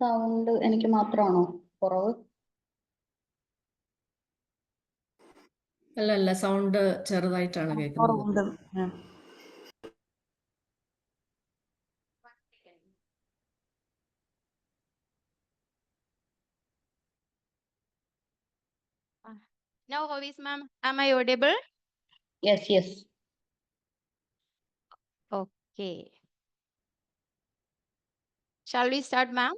Sound എനിക്ക് മാത്രമാണോ കുറവ്? അല്ല സൗണ്ട് ചെറുതായിട്ടാണ് കേൾക്കുന്നത്. കുറവുണ്ട് മാം. Now, how is ma'am? Am I audible? Yes. Okay. Shall we start, ma'am?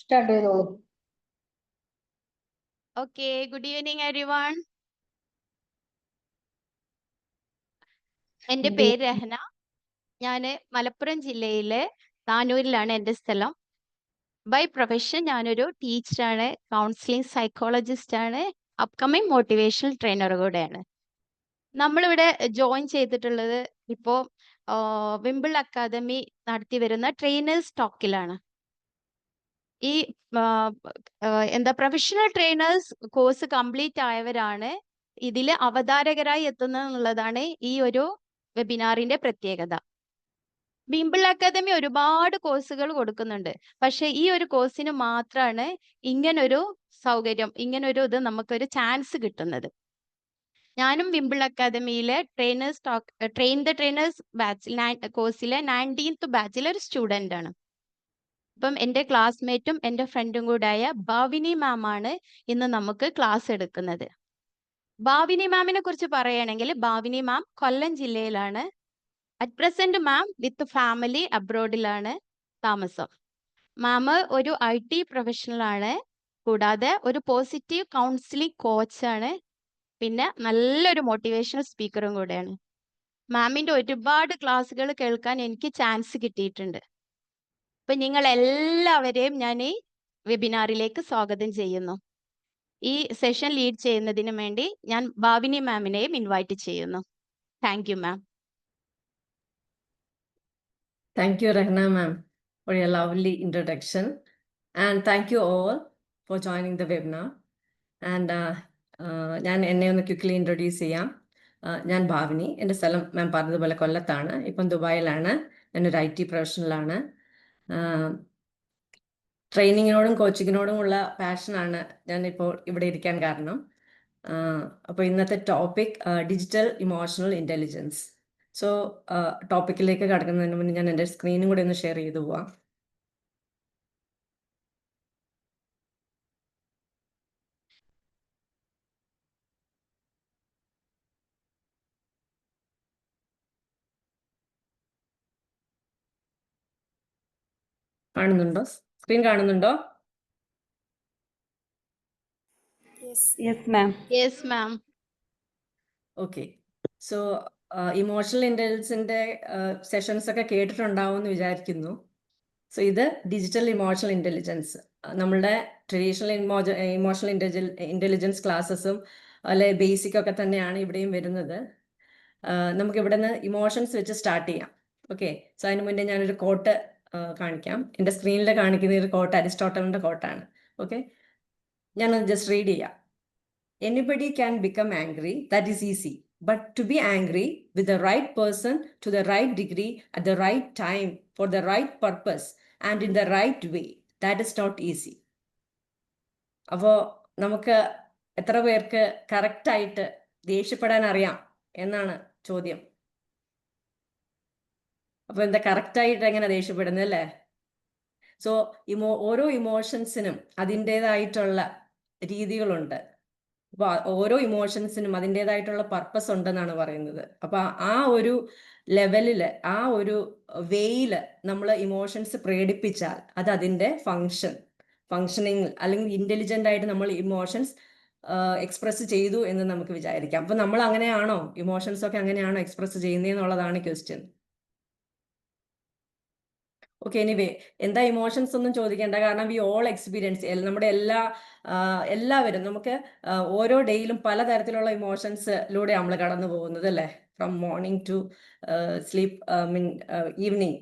Start ചെയ്തോളൂ. Okay. Good evening, everyone. എൻ്റെ പേര് രഹന. ഞാൻ മലപ്പുറം ജില്ലയിലെ താനൂരിലാണ് എൻ്റെ സ്ഥലം. ബൈ പ്രൊഫഷൻ ഞാനൊരു ടീച്ചറാണ്, കൗൺസിലിംഗ് സൈക്കോളജിസ്റ്റ് ആണ്, അപ്കമിങ് മോട്ടിവേഷണൽ ട്രെയിനർ കൂടെയാണ്. നമ്മളിവിടെ ജോയിൻ ചെയ്തിട്ടുള്ളത് ഇപ്പോൾ വിംബിൾ അക്കാദമി നടത്തി വരുന്ന ട്രെയിനേഴ്സ് ടോക്കിലാണ്. ഈ പ്രൊഫഷണൽ ട്രെയിനേഴ്സ് കോഴ്സ് കംപ്ലീറ്റ് ആയവരാണ് ഇതിൽ അവതാരകരായി എത്തുന്നതെന്നുള്ളതാണ് ഈ ഒരു വെബിനാറിന്റെ പ്രത്യേകത. വിംബിൾ അക്കാദമി ഒരുപാട് കോഴ്സുകൾ കൊടുക്കുന്നുണ്ട്. പക്ഷെ ഈ ഒരു കോഴ്സിന് മാത്രമാണ് ഇങ്ങനൊരു സൗകര്യം, ഇങ്ങനൊരു ഇത് നമുക്കൊരു ചാൻസ് കിട്ടുന്നത്. ഞാനും വിംബിൾ അക്കാദമിയിലെ ട്രെയിൻ ദ ട്രെയിനേഴ്സ് ബാച്ചിൽ കോഴ്സിലെ 19th ബാച്ചിലെ ഒരു സ്റ്റുഡൻ്റ് ആണ്. അപ്പം എൻ്റെ ക്ലാസ്മേറ്റും എൻ്റെ ഫ്രണ്ടും കൂടായ ഭാവിനി മാം ആണ് ഇന്ന് നമുക്ക് ക്ലാസ് എടുക്കുന്നത്. ഭാവിനി മാമിനെ കുറിച്ച് പറയുകയാണെങ്കിൽ, ഭാവിനി മാം കൊല്ലം ജില്ലയിലാണ്. At present ma'am with family അബ്രോഡിലാണ് താമസം. മാം ഒരു IT പ്രൊഫഷണൽ ആണ്, കൂടാതെ ഒരു പോസിറ്റീവ് കൗൺസിലിംഗ് കോച്ചാണ്, പിന്നെ നല്ലൊരു മോട്ടിവേഷണൽ സ്പീക്കറും കൂടെയാണ്. മാമിൻ്റെ ഒരുപാട് ക്ലാസ്സുകൾ കേൾക്കാൻ എനിക്ക് ചാൻസ് കിട്ടിയിട്ടുണ്ട്. അപ്പൊ നിങ്ങൾ എല്ലാവരെയും ഞാൻ ഈ വെബിനാറിലേക്ക് സ്വാഗതം ചെയ്യുന്നു. ഈ സെഷൻ ലീഡ് ചെയ്യുന്നതിന് വേണ്ടി ഞാൻ ഭാവിനി മാമിനെയും ഇൻവൈറ്റ് ചെയ്യുന്നു. Thank you ma'am. Thank you, Rahna ma'am, for your lovely introduction. And thank you all for joining the webinar. And ഞാൻ എന്നെ ഒന്ന് ക്വിക്ക്ലി ഇൻട്രൊഡ്യൂസ് ചെയ്യാം. ഞാൻ ഭാവിനി. എൻ്റെ സ്ഥലം മാം പറഞ്ഞതുപോലെ കൊല്ലത്താണ്. ഇപ്പം ദുബായിലാണ്. ഞാനൊരു IT പ്രൊഫഷണലാണ്. ട്രെയിനിങ്ങിനോടും കോച്ചിങ്ങിനോടുമുള്ള പാഷനാണ് ഞാനിപ്പോൾ ഇവിടെ ഇരിക്കാൻ കാരണം. അപ്പോൾ ഇന്നത്തെ topic digital emotional intelligence. So ടോപ്പിക്കിലേക്ക് കടക്കുന്നതിന് മുന്നേ ഞാൻ എൻ്റെ സ്ക്രീനും കൂടെ ഒന്ന് ഷെയർ ചെയ്തു പോവാം. കാണുന്നുണ്ടോ? സ്ക്രീൻ കാണുന്നുണ്ടോ? Yes ma'am. Yes ma'am. Okay. So emotional ഇൻ്റലിജൻസിൻ്റെ സെഷൻസ് ഒക്കെ കേട്ടിട്ടുണ്ടാവും എന്ന് വിചാരിക്കുന്നു. സോ ഇത് ഡിജിറ്റൽ ഇമോഷണൽ ഇൻ്റലിജൻസ്. നമ്മളുടെ ട്രഡീഷണൽ ഇമോഷണൽ ഇൻ്റലിജൻസ് ക്ലാസ്സസും അല്ലെ ബേസിക് ഒക്കെ തന്നെയാണ് ഇവിടെയും വരുന്നത്. നമുക്ക് ഇവിടെ നിന്ന് ഇമോഷൻസ് വെച്ച് സ്റ്റാർട്ട് ചെയ്യാം. ഓക്കെ. സോ അതിന് മുന്നേ ഞാനൊരു കോട്ട് കാണിക്കാം. എൻ്റെ സ്ക്രീനിൽ കാണിക്കുന്ന ഒരു കോട്ട് അരിസ്റ്റോട്ടലിൻ്റെ കോട്ടാണ്. ഓക്കെ, ഞാനത് ജസ്റ്റ് റീഡ് ചെയ്യാം. Anybody can become angry, that is easy. But to be angry with the right person, to the right degree, at the right time, for the right purpose, and in the right way, that is not easy. അപ്പോൾ നമുക്ക് എത്ര പേർക്ക് കറക്റ്റായിട്ട് ദേഷ്യപ്പെടാൻ അറിയാം എന്നാണ് ചോദ്യം. അപ്പോൾ എന്താ കറക്റ്റായിട്ട് എങ്ങനെ ദേഷ്യപ്പെടുന്നത് അല്ലേ? സോ ഓരോ ഇമോഷൻസിനും അതിൻ്റേതായിട്ടുള്ള രീതികളുണ്ട്. അപ്പോൾ ഓരോ ഇമോഷൻസിനും അതിൻ്റേതായിട്ടുള്ള പർപ്പസ് ഉണ്ടെന്നാണ് പറയുന്നത്. അപ്പോൾ ആ ഒരു ലെവലിൽ, ആ ഒരു വേയിൽ നമ്മൾ ഇമോഷൻസ് പ്രകടിപ്പിച്ചാൽ അത് അതിൻ്റെ ഫങ്ഷനിങ് അല്ലെങ്കിൽ ഇൻ്റലിജൻ്റ് ആയിട്ട് നമ്മൾ ഇമോഷൻസ് എക്സ്പ്രസ് ചെയ്തു എന്ന് നമുക്ക് വിചാരിക്കാം. അപ്പോൾ നമ്മൾ അങ്ങനെയാണോ, ഇമോഷൻസ് ഒക്കെ അങ്ങനെയാണോ എക്സ്പ്രസ് ചെയ്യുന്നതെന്നുള്ളതാണ് ക്വസ്റ്റ്യൻ. ഓക്കെ, എനിവേ എന്താ ഇമോഷൻസ് ഒന്നും ചോദിക്കേണ്ട, കാരണം വി ഓൾ എക്സ്പീരിയൻസ്, നമ്മുടെ എല്ലാവരും നമുക്ക് ഓരോ ഡേയിലും പലതരത്തിലുള്ള ഇമോഷൻസിലൂടെ നമ്മൾ കടന്നു പോകുന്നത് അല്ലേ. From morning to sleep evening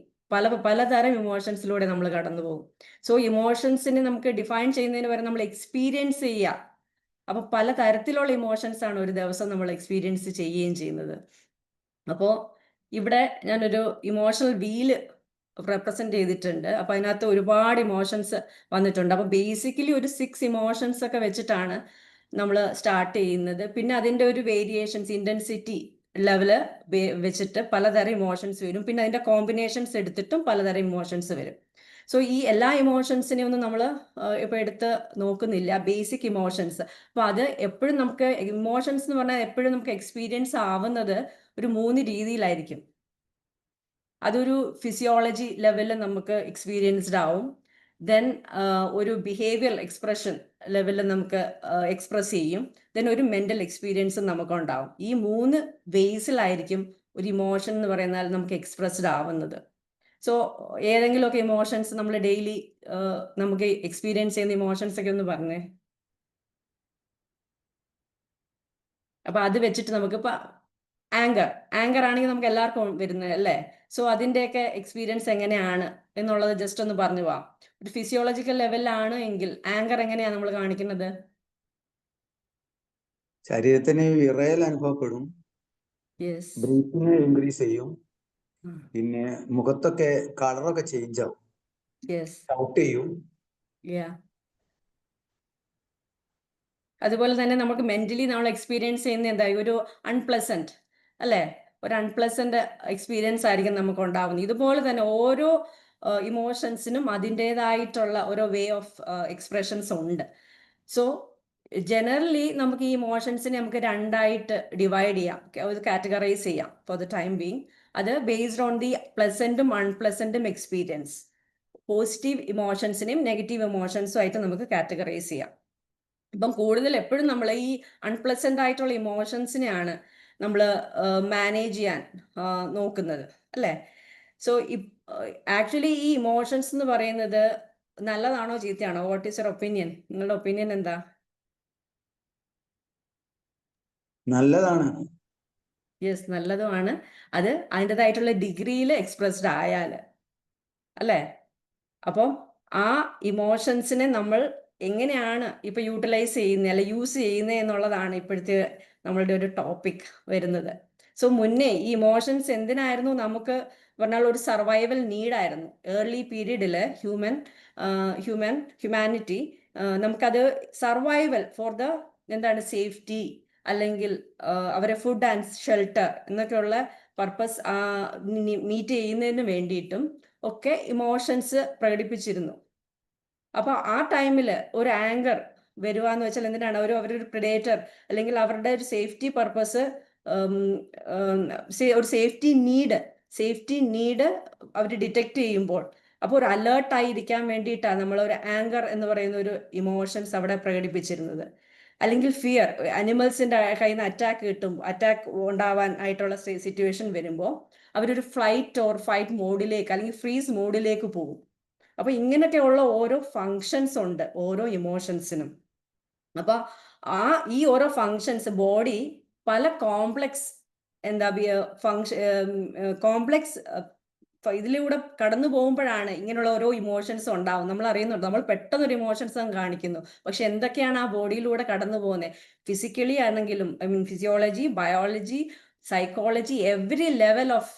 പലതരം ഇമോഷൻസിലൂടെ നമ്മൾ കടന്നു പോകും. സോ ഇമോഷൻസിനെ നമുക്ക് ഡിഫൈൻ ചെയ്യുന്നതിന് വരെ നമ്മൾ എക്സ്പീരിയൻസ് ചെയ്യുക. അപ്പോൾ പലതരത്തിലുള്ള ഇമോഷൻസ് ആണ് ഒരു ദിവസം നമ്മൾ എക്സ്പീരിയൻസ് ചെയ്യുകയും ചെയ്യുന്നത്. അപ്പോൾ ഇവിടെ ഞാനൊരു ഇമോഷണൽ വീല് റെപ്രസെന്റ് ചെയ്തിട്ടുണ്ട്. അപ്പൊ അതിനകത്ത് ഒരുപാട് ഇമോഷൻസ് വന്നിട്ടുണ്ട്. അപ്പൊ ബേസിക്കലി ഒരു 6 ഇമോഷൻസ് ഒക്കെ വെച്ചിട്ടാണ് നമ്മൾ സ്റ്റാർട്ട് ചെയ്യുന്നത്. പിന്നെ അതിന്റെ ഒരു വേരിയേഷൻസ്, ഇന്റൻസിറ്റി ലെവല് വെച്ചിട്ട് പലതരം ഇമോഷൻസ് വരും. പിന്നെ അതിന്റെ കോമ്പിനേഷൻസ് എടുത്തിട്ടും പലതരം ഇമോഷൻസ് വരും. സോ ഈ എല്ലാ ഇമോഷൻസിനെയും ഒന്നും നമ്മൾ ഇപ്പൊ എടുത്ത് നോക്കുന്നില്ല, ബേസിക് ഇമോഷൻസ്. അപ്പൊ അത് എപ്പോഴും നമുക്ക് ഇമോഷൻസ് എന്ന് പറഞ്ഞാൽ എപ്പോഴും നമുക്ക് എക്സ്പീരിയൻസ് ആവുന്നത് ഒരു 3 രീതിയിലായിരിക്കും. അതൊരു ഫിസിയോളജി ലെവലിൽ നമുക്ക് എക്സ്പീരിയൻസ്ഡ് ആവും. ദെൻ ഒരു ബിഹേവിയർ എക്സ്പ്രഷൻ ലെവലിൽ നമുക്ക് എക്സ്പ്രസ് ചെയ്യും. ദെൻ ഒരു മെന്റൽ എക്സ്പീരിയൻസും നമുക്ക് ഉണ്ടാവും. ഈ 3 വേസിലായിരിക്കും ഒരു ഇമോഷൻ എന്ന് പറയുന്നാൽ നമുക്ക് എക്സ്പ്രസ്ഡ് ആവുന്നത്. സോ ഏതെങ്കിലുമൊക്കെ ഇമോഷൻസ് നമ്മൾ ഡെയിലി നമുക്ക് എക്സ്പീരിയൻസ് ചെയ്യുന്ന ഇമോഷൻസ് ഒക്കെ ഒന്ന് പറഞ്ഞേ. അപ്പൊ അത് വെച്ചിട്ട് നമുക്കിപ്പോ ആങ്കർ ആണെങ്കിൽ നമുക്ക് എല്ലാവർക്കും വരുന്നത് അല്ലേ? സോ അതിന്റെയൊക്കെ എക്സ്പീരിയൻസ് എങ്ങനെയാണ് എന്നുള്ളത് ജസ്റ്റ് ഒന്ന് പറഞ്ഞു പോവാം. ഒരു ഫിസിയോളജിക്കൽ ലെവലിലാണ് എങ്കിൽ ആങ്കർ എങ്ങനെയാണ് നമ്മൾ കാണിക്കുന്നത്? ശരീരത്തിന് വിറയൽ അനുഭവപ്പെടും, യെസ്. ബ്രീത്തിങ് ഇൻക്രീസ് ചെയ്യും, പിന്നെ മുഖത്തൊക്കെ കളറൊക്കെ ചേഞ്ച് ആവും, യെസ്. ഷൗട്ട് ചെയ്യും. അതുപോലെ തന്നെ നമുക്ക് മെന്റലി നമ്മൾ എക്സ്പീരിയൻസ് ചെയ്യുന്ന എന്താ, ഒരു അൺപ്ലസന്റ് അല്ലേ? ഒരു അൺപ്ലസന്റ് എക്സ്പീരിയൻസ് ആയിരിക്കും നമുക്ക് ഉണ്ടാവുന്നത്. ഇതുപോലെ തന്നെ ഓരോ ഇമോഷൻസിനും അതിൻ്റെതായിട്ടുള്ള ഓരോ വേ ഓഫ് എക്സ്പ്രഷൻസ് ഉണ്ട്. സോ ജനറലി നമുക്ക് ഈ ഇമോഷൻസിനെ നമുക്ക് 2ആയിട്ട് ഡിവൈഡ് ചെയ്യാം, കാറ്റഗറൈസ് ചെയ്യാം ഫോർ ദ ടൈം ബീങ്. അത് ബേസ്ഡ് ഓൺ ദി പ്ലസന്റും അൺപ്ലസന്റും എക്സ്പീരിയൻസ്. പോസിറ്റീവ് ഇമോഷൻസിനെയും നെഗറ്റീവ് ഇമോഷൻസും ആയിട്ട് നമുക്ക് കാറ്റഗറൈസ് ചെയ്യാം. ഇപ്പം കൂടുതൽ എപ്പോഴും നമ്മൾ ഈ അൺപ്ലസന്റ് ആയിട്ടുള്ള ഇമോഷൻസിനെയാണ് നമ്മൾ മാനേജ് ചെയ്യാൻ നോക്കുന്നത് അല്ലേ? സോ ആക്ച്വലി ഈ ഇമോഷൻസ് എന്ന് പറയുന്നത് നല്ലതാണോ ചീത്തയാണോ? What is your opinion? നിങ്ങളുടെ ഒപ്പീനിയൻ എന്താ? നല്ലതാണ്. യെസ്, നല്ലതുമാണ്. അത് അതിൻ്റെതായിട്ടുള്ള ഡിഗ്രിയിൽ എക്സ്പ്രസ്ഡ് ആയാൽ അല്ലേ? അപ്പം ആ ഇമോഷൻസിനെ നമ്മൾ എങ്ങനെയാണ് ഇപ്പൊ യൂട്ടിലൈസ് ചെയ്യുന്നത് അല്ലെ യൂസ് ചെയ്യുന്നത് എന്നുള്ളതാണ് ഇപ്പോഴത്തെ നമ്മളുടെ ഒരു ടോപ്പിക് വരുന്നത്. സോ മുന്നേ ഈ ഇമോഷൻസ് എന്തിനായിരുന്നു? നമുക്ക് പറഞ്ഞാൽ ഒരു സർവൈവൽ നീഡായിരുന്നു. ഏർലി പീരീഡിൽ ഹ്യൂമാനിറ്റി നമുക്കത് സർവൈവൽ ഫോർ ദ എന്താണ് സേഫ്റ്റി, അല്ലെങ്കിൽ അവരെ ഫുഡ് ആൻഡ് ഷെൽട്ടർ എന്നൊക്കെയുള്ള പർപ്പസ് മീറ്റ് ചെയ്യുന്നതിന് വേണ്ടിയിട്ടും ഒക്കെ ഇമോഷൻസ് പ്രകടിപ്പിച്ചിരുന്നു. അപ്പൊ ആ ടൈമിൽ ഒരു ആങ്കർ വരുവാന്ന് വെച്ചാൽ എന്തിനാണ്? അവരൊരു പ്രിഡേറ്റർ അല്ലെങ്കിൽ അവരുടെ ഒരു സേഫ്റ്റി പർപ്പസ്, ഒരു സേഫ്റ്റി നീഡ് അവർ ഡിറ്റക്ട് ചെയ്യുമ്പോൾ അപ്പോൾ ഒരു അലേർട്ടായി ഇരിക്കാൻ വേണ്ടിയിട്ടാണ് നമ്മൾ ഒരു ആങ്കർ എന്ന് പറയുന്ന ഒരു ഇമോഷൻസ് അവിടെ പ്രകടിപ്പിച്ചിരുന്നത്. അല്ലെങ്കിൽ ഫിയർ, അനിമൽസിന്റെ കയ്യിൽ നിന്ന് അറ്റാക്ക് ഉണ്ടാവാൻ ആയിട്ടുള്ള സിറ്റുവേഷൻ വരുമ്പോൾ അവരൊരു ഫ്ലൈറ്റ് ഓർ ഫൈറ്റ് മോഡിലേക്ക് അല്ലെങ്കിൽ ഫ്രീസ് മോഡിലേക്ക് പോകും. അപ്പൊ ഇങ്ങനെയൊക്കെയുള്ള ഓരോ ഫങ്ഷൻസ് ഉണ്ട് ഓരോ ഇമോഷൻസിനും. അപ്പൊ ഈ ഓരോ ഫങ്ഷൻസ് ബോഡി പല കോംപ്ലക്സ് കോംപ്ലക്സ് ഇതിലൂടെ കടന്നു പോകുമ്പോഴാണ് ഇങ്ങനെയുള്ള ഓരോ ഇമോഷൻസ് ഉണ്ടാവും. നമ്മൾ അറിയുന്നുണ്ട്, നമ്മൾ പെട്ടെന്നൊരു ഇമോഷൻസ് കാണിക്കുന്നു, പക്ഷെ എന്തൊക്കെയാണ് ആ ബോഡിയിലൂടെ കടന്നു പോകുന്നത്? ഫിസിക്കലി ആണെങ്കിലും, physiology, biology, psychology, every level of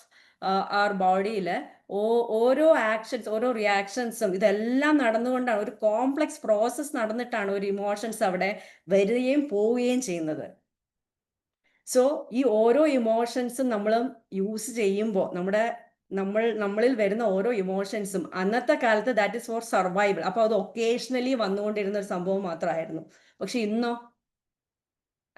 our ബോഡിയിൽ ഓരോ ആക്ഷൻസ്, ഓരോ റിയാക്ഷൻസും ഇതെല്ലാം നടന്നുകൊണ്ടാണ്, ഒരു കോംപ്ലക്സ് പ്രോസസ് നടന്നിട്ടാണ് ഒരു ഇമോഷൻസ് അവിടെ വരികയും പോവുകയും ചെയ്യുന്നത്. സോ ഈ ഓരോ ഇമോഷൻസും നമ്മൾ യൂസ് ചെയ്യുമ്പോൾ നമ്മളിൽ വരുന്ന ഓരോ ഇമോഷൻസും അന്നത്തെ കാലത്ത് ദാറ്റ് ഇസ് ഫോർ സർവൈവൽ. അപ്പോൾ അത് ഒക്കേഷണലി വന്നുകൊണ്ടിരുന്ന ഒരു സംഭവം മാത്രമായിരുന്നു. പക്ഷെ ഇന്നോ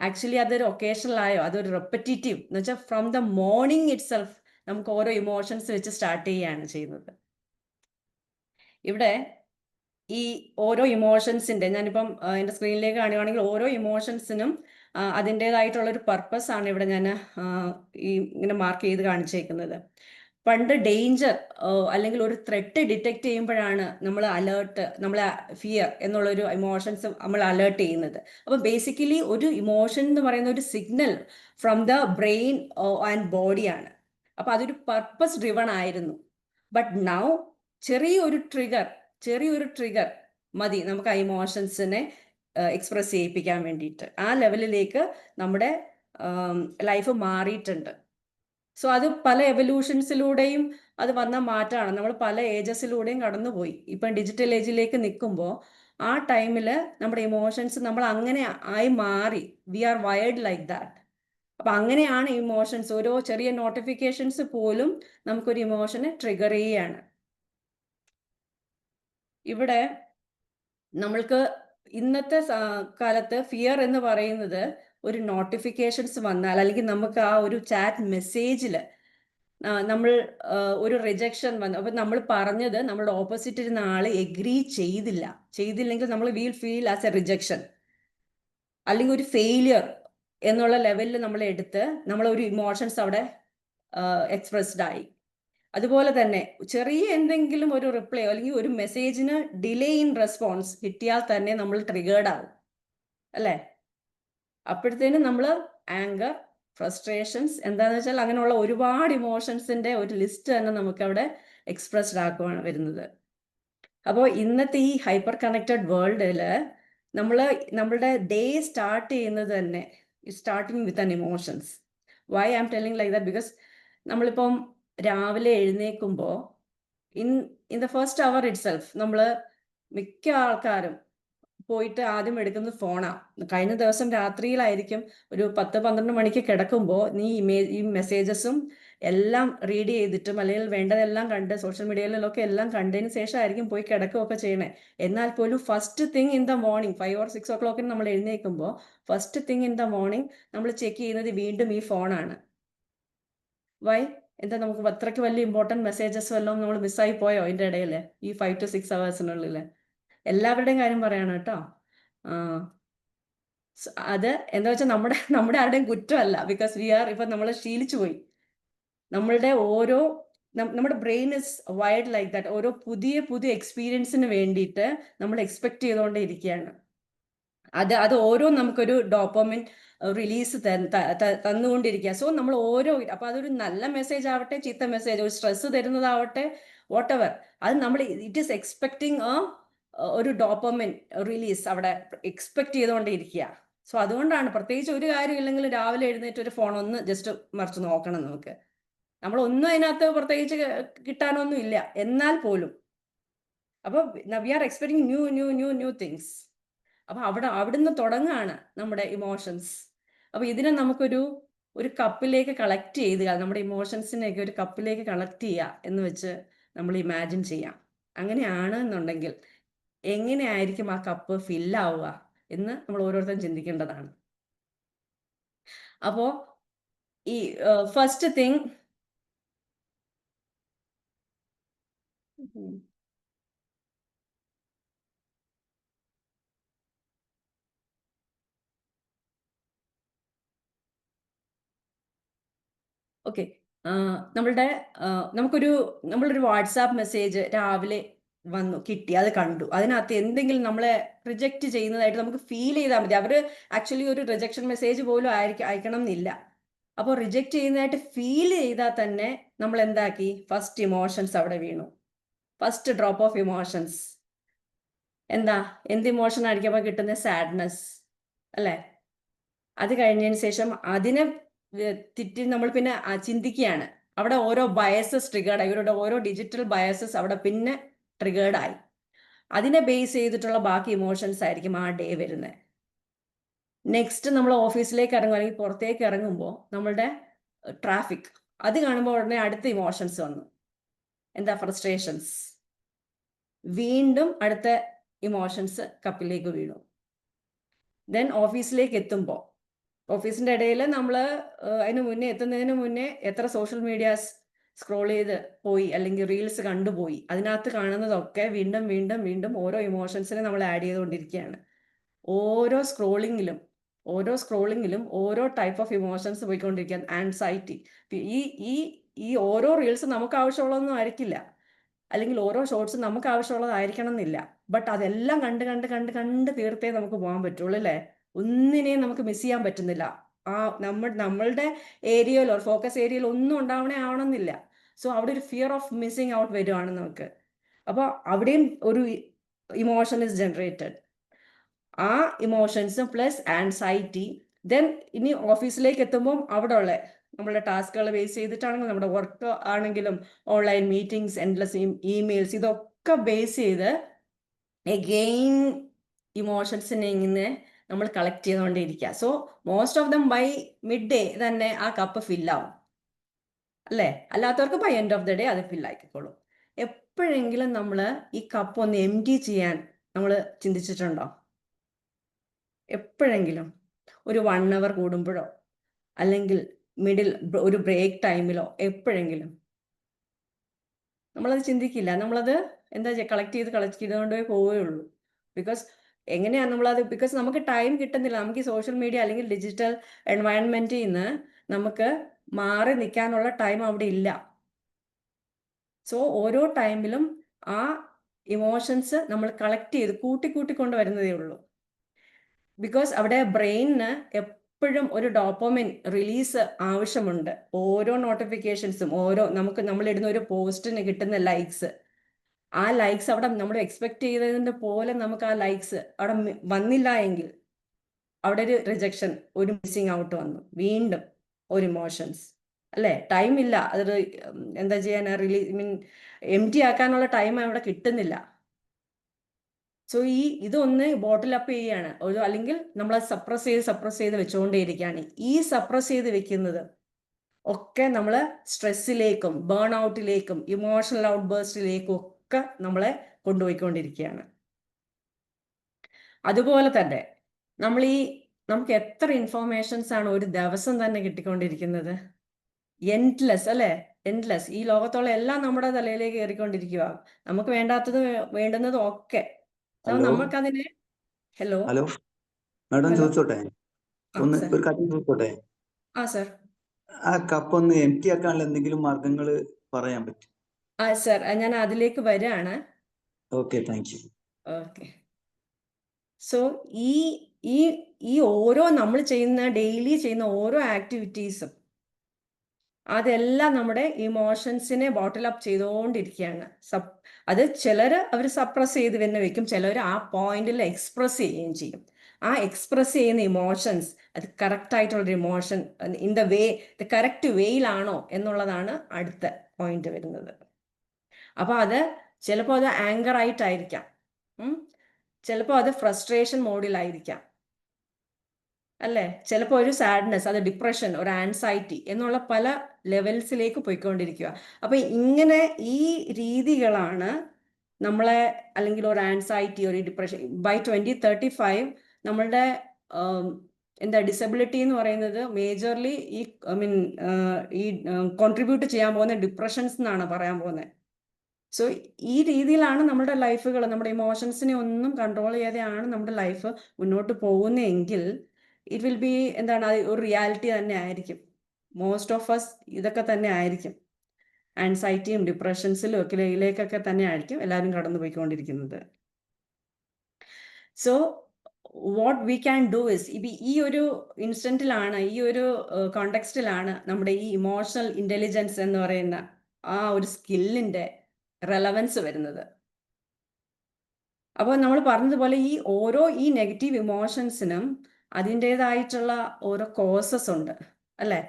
ആക്ച്വലി അതൊരു ഒക്കേഷണൽ ആയോ? അതൊരു റെപ്പറ്റേറ്റീവ് എന്ന് വെച്ചാൽ from the morning it self നമുക്ക് ഓരോ ഇമോഷൻസ് വെച്ച് സ്റ്റാർട്ട് ചെയ്യുകയാണ് ചെയ്യുന്നത്. ഇവിടെ ഈ ഓരോ ഇമോഷൻസിന്റെ, ഞാനിപ്പം എൻ്റെ സ്ക്രീനിലേക്ക് കാണുകയാണെങ്കിൽ ഓരോ ഇമോഷൻസിനും അതിൻ്റെതായിട്ടുള്ളൊരു പർപ്പസ് ആണ് ഇവിടെ ഞാൻ ഇങ്ങനെ മാർക്ക് ചെയ്ത് കാണിച്ചേക്കുന്നത്. പണ്ട് ഡേഞ്ചർ അല്ലെങ്കിൽ ഒരു ത്രെറ്റ് ഡിറ്റക്ട് ചെയ്യുമ്പോഴാണ് നമ്മൾ ഫിയർ എന്നുള്ളൊരു ഇമോഷൻസ് നമ്മൾ അലേർട്ട് ചെയ്യുന്നത്. അപ്പോൾ ബേസിക്കലി ഒരു ഇമോഷൻ എന്ന് പറയുന്ന ഒരു signal from the brain and ബോഡിയാണ്. അപ്പൊ അതൊരു പർപ്പസ് ഡ്രിവൺ ആയിരുന്നു. ബട്ട് നൗ ചെറിയൊരു ട്രിഗർ മതി നമുക്ക് ആ ഇമോഷൻസിനെ എക്സ്പ്രസ് ചെയ്യിപ്പിക്കാൻ വേണ്ടിയിട്ട്. ആ ലെവലിലേക്ക് നമ്മുടെ ലൈഫ് മാറിയിട്ടുണ്ട്. സോ അത് പല എവല്യൂഷൻസിലൂടെയും അത് വന്ന മാറ്റമാണ്. നമ്മൾ പല ഏജസിലൂടെയും കടന്നുപോയി. ഇപ്പം ഡിജിറ്റൽ ഏജിലേക്ക് നിൽക്കുമ്പോൾ ആ ടൈമിൽ നമ്മുടെ ഇമോഷൻസ് നമ്മൾ അങ്ങനെ ആയി മാറി. We are wired like that. അപ്പം അങ്ങനെയാണ് ഇമോഷൻസ്. ഓരോ ചെറിയ നോട്ടിഫിക്കേഷൻസ് പോലും നമുക്കൊരു ഇമോഷനെ ട്രിഗർ ചെയ്യുകയാണ്. ഇവിടെ നമ്മൾക്ക് ഇന്നത്തെ കാലത്ത് ഫിയർ എന്ന് പറയുന്നത് ഒരു നോട്ടിഫിക്കേഷൻസ് വന്നാൽ, അല്ലെങ്കിൽ നമുക്ക് ആ ഒരു ചാറ്റ് മെസ്സേജിൽ നമ്മൾ ഒരു റിജക്ഷൻ വന്നു, അപ്പം നമ്മൾ പറഞ്ഞത് നമ്മളുടെ ഓപ്പോസിറ്റ് ഇരുന്ന ആള് എഗ്രി ചെയ്തില്ലെങ്കിൽ നമ്മൾ will feel as A rejection, അല്ലെങ്കിൽ ഒരു ഫെയിലിയർ എന്നുള്ള ലെവലിൽ നമ്മൾ എടുത്ത് നമ്മളൊരു ഇമോഷൻസ് അവിടെ എക്സ്പ്രസ്ഡ് ആയി. അതുപോലെ തന്നെ ചെറിയ എന്തെങ്കിലും ഒരു റിപ്ലൈ അല്ലെങ്കിൽ ഒരു മെസ്സേജിന് ഡിലേ ഇൻ റെസ്പോൺസ് കിട്ടിയാൽ തന്നെ നമ്മൾ ട്രിഗേർഡ് ആവും, അല്ലേ? അപ്പോഴത്തേനും നമ്മൾ ആങ്കർ, ഫ്രസ്ട്രേഷൻസ്, എന്താണെന്ന് വെച്ചാൽ അങ്ങനെയുള്ള ഒരുപാട് ഇമോഷൻസിന്റെ ഒരു ലിസ്റ്റ് തന്നെ നമുക്ക് അവിടെ എക്സ്പ്രസ്ഡ് ആക്കുവാണ് വരുന്നത്. അപ്പോൾ ഇന്നത്തെ ഈ ഹൈപ്പർ കണക്റ്റഡ് വേൾഡിൽ നമ്മളുടെ ഡേ സ്റ്റാർട്ട് ചെയ്യുന്നത് തന്നെ starting with an emotions. Why I am telling like that? Because നമ്മളിപ്പം രാവിലെ എഴുന്നേൽക്കുമ്പോൾ in the first hour itself നമ്മൾ മിക്ക ആൾക്കാരും പോയിട്ട് ആദ്യം എടുക്കുന്നത് ഫോണാണ്. കഴിഞ്ഞ ദിവസം രാത്രിയിലായിരിക്കും ഒരു 10-12 മണിക്ക് കിടക്കുമ്പോൾ ഈ മെസ്സേജസും എല്ലാം റീഡ് ചെയ്തിട്ടും അല്ലെങ്കിൽ വേണ്ടതെല്ലാം കണ്ട് സോഷ്യൽ മീഡിയയിലൊക്കെ എല്ലാം കണ്ടതിന് ശേഷമായിരിക്കും പോയി കിടക്കുകയൊക്കെ ചെയ്യണേ. എന്നാൽ പോലും first thing in the morning 5 or 6 o'clock നമ്മൾ എഴുന്നേൽക്കുമ്പോൾ first thing in the morning നമ്മൾ ചെക്ക് ചെയ്യുന്നത് വീണ്ടും ഈ ഫോണാണ്. വൈ? എന്താ, നമുക്ക് അത്രയ്ക്ക് വലിയ ഇമ്പോർട്ടൻറ്റ് മെസ്സേജസ് വല്ലതും നമ്മൾ മിസ്സായി പോയോ ഇതിൻ്റെ ഇടയിൽ ഈ 5 to 6 hours എല്ലാവരുടെയും കാര്യം പറയാണ് കേട്ടോ. അത് എന്താ വെച്ചാൽ നമ്മുടെ ആരുടെയും കുറ്റമല്ല. ബിക്കോസ് ഇപ്പം നമ്മൾ ശീലിച്ചു പോയി. നമ്മുടെ brain is wired like that. ഓരോ പുതിയ എക്സ്പീരിയൻസിന് വേണ്ടിയിട്ട് നമ്മൾ എക്സ്പെക്ട് ചെയ്തുകൊണ്ടേ ഇരിക്കുകയാണ്. അത് ഓരോ നമുക്കൊരു ഡോപ്പമിൻ റിലീസ് തന്നുകൊണ്ടിരിക്കുക. സോ നമ്മൾ അപ്പൊ അതൊരു നല്ല മെസ്സേജ് ആവട്ടെ, ചീത്ത മെസ്സേജ്, ഒരു സ്ട്രെസ് തരുന്നതാവട്ടെ, വാട്ട് എവർ, അത് നമ്മൾ ഇറ്റ് ഈസ് എക്സ്പെക്ടിങ് ഒരു ഡോപ്പമിൻ റിലീസ് അവിടെ എക്സ്പെക്ട് ചെയ്തുകൊണ്ടിരിക്കുക. സോ അതുകൊണ്ടാണ് പ്രത്യേകിച്ച് ഒരു കാര്യമില്ലെങ്കിൽ രാവിലെ എഴുന്നേറ്റ് ഒരു ഫോൺ ഒന്ന് ജസ്റ്റ് മറിച്ച് നോക്കണം. നമ്മളൊന്നും അതിനകത്ത് പ്രത്യേകിച്ച് കിട്ടാനൊന്നും ഇല്ല, എന്നാൽ പോലും അപ്പോൾ we are expecting new things. അപ്പൊ അവിടുന്ന് തുടങ്ങുകയാണ് നമ്മുടെ ഇമോഷൻസ്. അപ്പൊ ഇതിനെ നമുക്കൊരു കപ്പിലേക്ക് കളക്ട് ചെയ്ത്, നമ്മുടെ ഇമോഷൻസിനെയൊക്കെ ഒരു കപ്പിലേക്ക് കളക്ട് ചെയ്യുക എന്ന് വെച്ച് നമ്മൾ ഇമാജിൻ ചെയ്യാം. അങ്ങനെയാണ് എന്നുണ്ടെങ്കിൽ എങ്ങനെയായിരിക്കും ആ കപ്പ് ഫില്ലാവുക എന്ന് നമ്മൾ ഓരോരുത്തരും ചിന്തിക്കേണ്ടതാണ്. അപ്പോ ഈ ഫസ്റ്റ് തിങ് ഓക്കെ, നമ്മളൊരു വാട്സാപ്പ് മെസ്സേജ് രാവിലെ കിട്ടി, അത് കണ്ടു, അതിനകത്ത് എന്തെങ്കിലും നമ്മളെ റിജക്റ്റ് ചെയ്യുന്നതായിട്ട് നമുക്ക് ഫീൽ ചെയ്താൽ മതി. അവർ ആക്ച്വലി ഒരു റിജക്ഷൻ മെസ്സേജ് പോലും അയക്കണം എന്നില്ല. അപ്പോൾ റിജക്റ്റ് ചെയ്യുന്നതായിട്ട് ഫീൽ ചെയ്താൽ തന്നെ നമ്മൾ എന്താക്കി, ഫസ്റ്റ് ഇമോഷൻസ് അവിടെ വീണു. ഫസ്റ്റ് ഡ്രോപ്പ് ഓഫ് ഇമോഷൻസ് എന്ത് ഇമോഷൻ ആയിരിക്കും അപ്പോൾ കിട്ടുന്നത്? സാഡ്നെസ്, അല്ലേ? അത് കഴിഞ്ഞതിന് ശേഷം അതിനെ തെറ്റി നമ്മൾ പിന്നെ ചിന്തിക്കുകയാണ്. അവിടെ ഓരോ ബയസസ് ട്രിഗേർഡായി, ഇവരുടെ ഓരോ ഡിജിറ്റൽ ബയസസ് അവിടെ പിന്നെ ട്രിഗേർഡായി. അതിനെ ബേസ് ചെയ്തിട്ടുള്ള ബാക്കി ഇമോഷൻസ് ആയിരിക്കും ആ ഡേ വരുന്നത്. നെക്സ്റ്റ് നമ്മൾ ഓഫീസിലേക്ക് ഇറങ്ങും അല്ലെങ്കിൽ പുറത്തേക്ക് ഇറങ്ങുമ്പോൾ നമ്മളുടെ ട്രാഫിക്, അത് കാണുമ്പോൾ ഉടനെ അടുത്ത ഇമോഷൻസ് വന്നു. ഫ്രസ്ട്രേഷൻസ്. വീണ്ടും അടുത്ത ഇമോഷൻസ് കപ്പിലേക്ക് വീണു. ദെൻ ഓഫീസിലേക്ക് എത്തുമ്പോൾ, ഓഫീസിൻ്റെ ഇടയിൽ നമ്മൾ എത്തുന്നതിന് മുന്നേ എത്ര സോഷ്യൽ മീഡിയാസ് സ്ക്രോൾ ചെയ്ത് പോയി, അല്ലെങ്കിൽ റീൽസ് കണ്ടുപോയി. അതിനകത്ത് കാണുന്നതൊക്കെ വീണ്ടും വീണ്ടും വീണ്ടും ഓരോ ഇമോഷൻസിനെ നമ്മൾ ആഡ് ചെയ്തുകൊണ്ടിരിക്കുകയാണ്. ഓരോ സ്ക്രോളിങ്ങിലും ഓരോ ടൈപ്പ് ഓഫ് ഇമോഷൻസ് പോയിക്കൊണ്ടിരിക്കുക. ആൻസൈറ്റി. ഈ ഓരോ റീൽസ് നമുക്ക് ആവശ്യമുള്ളതൊന്നും ആയിരിക്കില്ല, അല്ലെങ്കിൽ ഓരോ ഷോർട്സ് നമുക്ക് ആവശ്യമുള്ളതായിരിക്കണം എന്നില്ല. ബട്ട് അതെല്ലാം കണ്ട് തീർത്തേ നമുക്ക് പോകാൻ പറ്റുള്ളൂ, അല്ലേ? ഒന്നിനെയും നമുക്ക് മിസ് ചെയ്യാൻ പറ്റുന്നില്ല. നമ്മളുടെ ഏരിയയിലോ ഫോക്കസ് ഏരിയയിൽ ഒന്നും ആവണമെന്നില്ല. സോ അവിടെ ഒരു ഫിയർ ഓഫ് മിസ്സിങ് ഔട്ട് വരുവാണ് നമുക്ക്. അപ്പോൾ അവിടെയും ഒരു ഇമോഷൻ ഇസ് ജനറേറ്റഡ്. ആ ഇമോഷൻസും പ്ലസ് ആൻസൈറ്റി. ദെൻ ഇനി ഓഫീസിലേക്ക് എത്തുമ്പോൾ അവിടെ ഉള്ള നമ്മളുടെ ടാസ്കുകൾ ബേസ് ചെയ്തിട്ടാണെങ്കിലും നമ്മുടെ വർക്ക് ആണെങ്കിലും ഓൺലൈൻ മീറ്റിംഗ്സ്, എൻഡ്ലെസ് ഇമെയിൽസ്, ഇതൊക്കെ ബേസ് ചെയ്ത് എഗെയിൻ ഇമോഷൻസിനെ ഇങ്ങനെ നമ്മൾ കളക്ട് ചെയ്തുകൊണ്ടിരിക്കുക. So most of them by mid day തന്നെ ആ കപ്പ് ഫില്ലാവും അല്ലേ? അല്ലാത്തവർക്ക് by end of the day അത് ഫില്ലായിക്കോളും. എപ്പോഴെങ്കിലും നമ്മൾ ഈ കപ്പ് ഒന്ന് എം ടി ചെയ്യാൻ നമ്മൾ ചിന്തിച്ചിട്ടുണ്ടോ? എപ്പോഴെങ്കിലും ഒരു 1 hour കൂടുമ്പോഴോ അല്ലെങ്കിൽ ഒരു ബ്രേക്ക് ടൈമിലോ എപ്പോഴെങ്കിലും നമ്മളത് ചിന്തിക്കില്ല. നമ്മളത് എന്താ കളക്ട് ചെയ്തുകൊണ്ടേ പോവുകയുള്ളൂ. ബിക്കോസ് എങ്ങനെയാണ് നമ്മളത്, ബിക്കോസ് നമുക്ക് ടൈം കിട്ടുന്നില്ല. നമുക്ക് ഈ സോഷ്യൽ മീഡിയ അല്ലെങ്കിൽ ഡിജിറ്റൽ എൻവയൺമെന്റിൽ നിന്ന് നമുക്ക് മാറി നിൽക്കാനുള്ള ടൈം അവിടെ ഇല്ല. സോ ഓരോ ടൈമിലും ആ ഇമോഷൻസ് നമ്മൾ കളക്ട് ചെയ്ത് കൂട്ടിക്കൊണ്ട് വരുന്നതേ ഉള്ളൂ. ബിക്കോസ് അവിടെ ബ്രെയിനിന് എപ്പോഴും ഒരു ഡോപ്പമിൻ റിലീസ് ആവശ്യമുണ്ട്. ഓരോ നോട്ടിഫിക്കേഷൻസും, നമ്മൾ ഇടുന്ന ഒരു പോസ്റ്റിന് കിട്ടുന്ന ലൈക്സ്, ആ ലൈക്സ് അവിടെ നമ്മൾ എക്സ്പെക്ട് ചെയ്തതിൻ്റെ പോലെ നമുക്ക് ആ ലൈക്സ് അവിടെ വന്നില്ല എങ്കിൽ അവിടെ ഒരു റിജക്ഷൻ, ഒരു മിസ്സിങ് ഔട്ട് വന്നു, വീണ്ടും ഒരു ഇമോഷൻസ് അല്ലേ? ടൈം ഇല്ല, അത് എന്താ ചെയ്യാൻ, എം ടി ആക്കാനുള്ള ടൈം അവിടെ കിട്ടുന്നില്ല. സോ ഇതൊന്ന് ബോട്ടിൽ അപ്പ് ചെയ്യാണ്, അല്ലെങ്കിൽ നമ്മൾ സപ്രസ് ചെയ്ത് വെച്ചുകൊണ്ടേയിരിക്കുകയാണ്. ഈ സപ്രസ് ചെയ്ത് വെക്കുന്നത് ഒക്കെ നമ്മൾ സ്ട്രെസ്സിലേക്കും ബേൺ ഔട്ടിലേക്കും ഇമോഷണൽ ഔട്ട് ബേഴ്സ്റ്റിലേക്കും ഒക്കെ നമ്മളെ കൊണ്ടുപോയിക്കൊണ്ടിരിക്കുകയാണ്. അതുപോലെ തന്നെ നമുക്ക് എത്ര ഇൻഫോർമേഷൻസ് ആണ് ഒരു ദിവസം തന്നെ കിട്ടിക്കൊണ്ടിരിക്കുന്നത്? എൻഡ്ലെസ് അല്ലേ? എൻഡ്ലെസ്. ഈ ലോകത്തുള്ള എല്ലാം നമ്മുടെ തലയിലേക്ക് കയറിക്കൊണ്ടിരിക്കുക. നമുക്ക് വേണ്ടുന്നതും ഒക്കെ. നമുക്കതിനെ ഹലോ മാഡം ചോദിച്ചോട്ടെ? സർ. ഒരു കാര്യം ചോദിച്ചോട്ടെ? സർ. ആ കപ്പ് ഒന്ന് എം ടി ആക്കാനുള്ള എന്തെങ്കിലും മാർഗങ്ങൾ പറയാൻ പറ്റും? സർ, ഞാൻ അതിലേക്ക് വരാണ്. Okay, thank you. Okay. So ഈ ഓരോ നമ്മൾ ഡെയിലി ചെയ്യുന്ന ഓരോ ആക്ടിവിറ്റീസും അതെല്ലാം നമ്മുടെ ഇമോഷൻസിനെ ബോട്ടിൽ അപ്പ് ചെയ്തുകൊണ്ടിരിക്കുകയാണ്. അത് അവർ സപ്രസ് ചെയ്ത് തന്നെ വെക്കും, ചിലർ ആ പോയിന്റിൽ എക്സ്പ്രസ് ചെയ്യുകയും ചെയ്യും. ആ എക്സ്പ്രസ് ചെയ്യുന്ന ഇമോഷൻസ് അത് കറക്റ്റ് ആയിട്ടുള്ളൊരു ഇമോഷൻ ഇൻ ദ കറക്റ്റ് വേയിലാണോ എന്നുള്ളതാണ് അടുത്ത പോയിന്റ് വരുന്നത്. അപ്പോൾ അത് ചിലപ്പോൾ അത് ആങ്കർ ആയിട്ടായിരിക്കാം, ചിലപ്പോൾ അത് ഫ്രസ്ട്രേഷൻ മോഡിലായിരിക്കാം അല്ലേ? ചിലപ്പോൾ ഒരു സാഡ്നെസ്, അത് ഡിപ്രഷൻ, ഒരു ആൻസൈറ്റി എന്നുള്ള പല ലെവൽസിലേക്ക് പോയിക്കൊണ്ടിരിക്കുക. അപ്പൊ ഇങ്ങനെ ഈ രീതികളാണ് നമ്മളെ, അല്ലെങ്കിൽ ഒരു ആൻസൈറ്റി, ഒരു ഡിപ്രഷൻ ബൈ 2035 നമ്മളുടെ ഡിസബിലിറ്റി എന്ന് പറയുന്നത് മേജർലി ഈ കോൺട്രിബ്യൂട്ട് ചെയ്യാൻ പോകുന്ന ഡിപ്രഷൻസ് എന്നാണ് പറയാൻ പോകുന്നത്. സോ ഈ രീതിയിലാണ് നമ്മുടെ ലൈഫുകൾ, നമ്മുടെ ഇമോഷൻസിനെ ഒന്നും കൺട്രോൾ ചെയ്യാതെയാണ് നമ്മുടെ ലൈഫ് മുന്നോട്ട് പോകുന്നതെങ്കിൽ ഇറ്റ് വിൽ ബി ഒരു റിയാലിറ്റി തന്നെ ആയിരിക്കും. മോസ്റ്റ് ഓഫ് അസ് ഇതൊക്കെ തന്നെ ആയിരിക്കും. ആൻസൈറ്റിയും ഡിപ്രഷൻസിലും ഒക്കെ ഇതിലേക്കൊക്കെ തന്നെ ആയിരിക്കും എല്ലാവരും കടന്നു പോയിക്കൊണ്ടിരിക്കുന്നത്. So what we can do is, ഈ ഒരു ഇൻസ്റ്റന്റിലാണ്, ഈ ഒരു കോണ്ടെക്സ്റ്റിലാണ് നമ്മുടെ ഈ ഇമോഷണൽ ഇന്റലിജൻസ് എന്ന് പറയുന്ന ആ ഒരു സ്കില്ലിന്റെ റെലവൻസ് വരുന്നത്. അപ്പോൾ നമ്മൾ പറഞ്ഞതുപോലെ ഈ നെഗറ്റീവ് ഇമോഷൻസിനും അതിൻ്റെതായിട്ടുള്ള ഓരോ കോസസ് ഉണ്ട് അല്ലേ?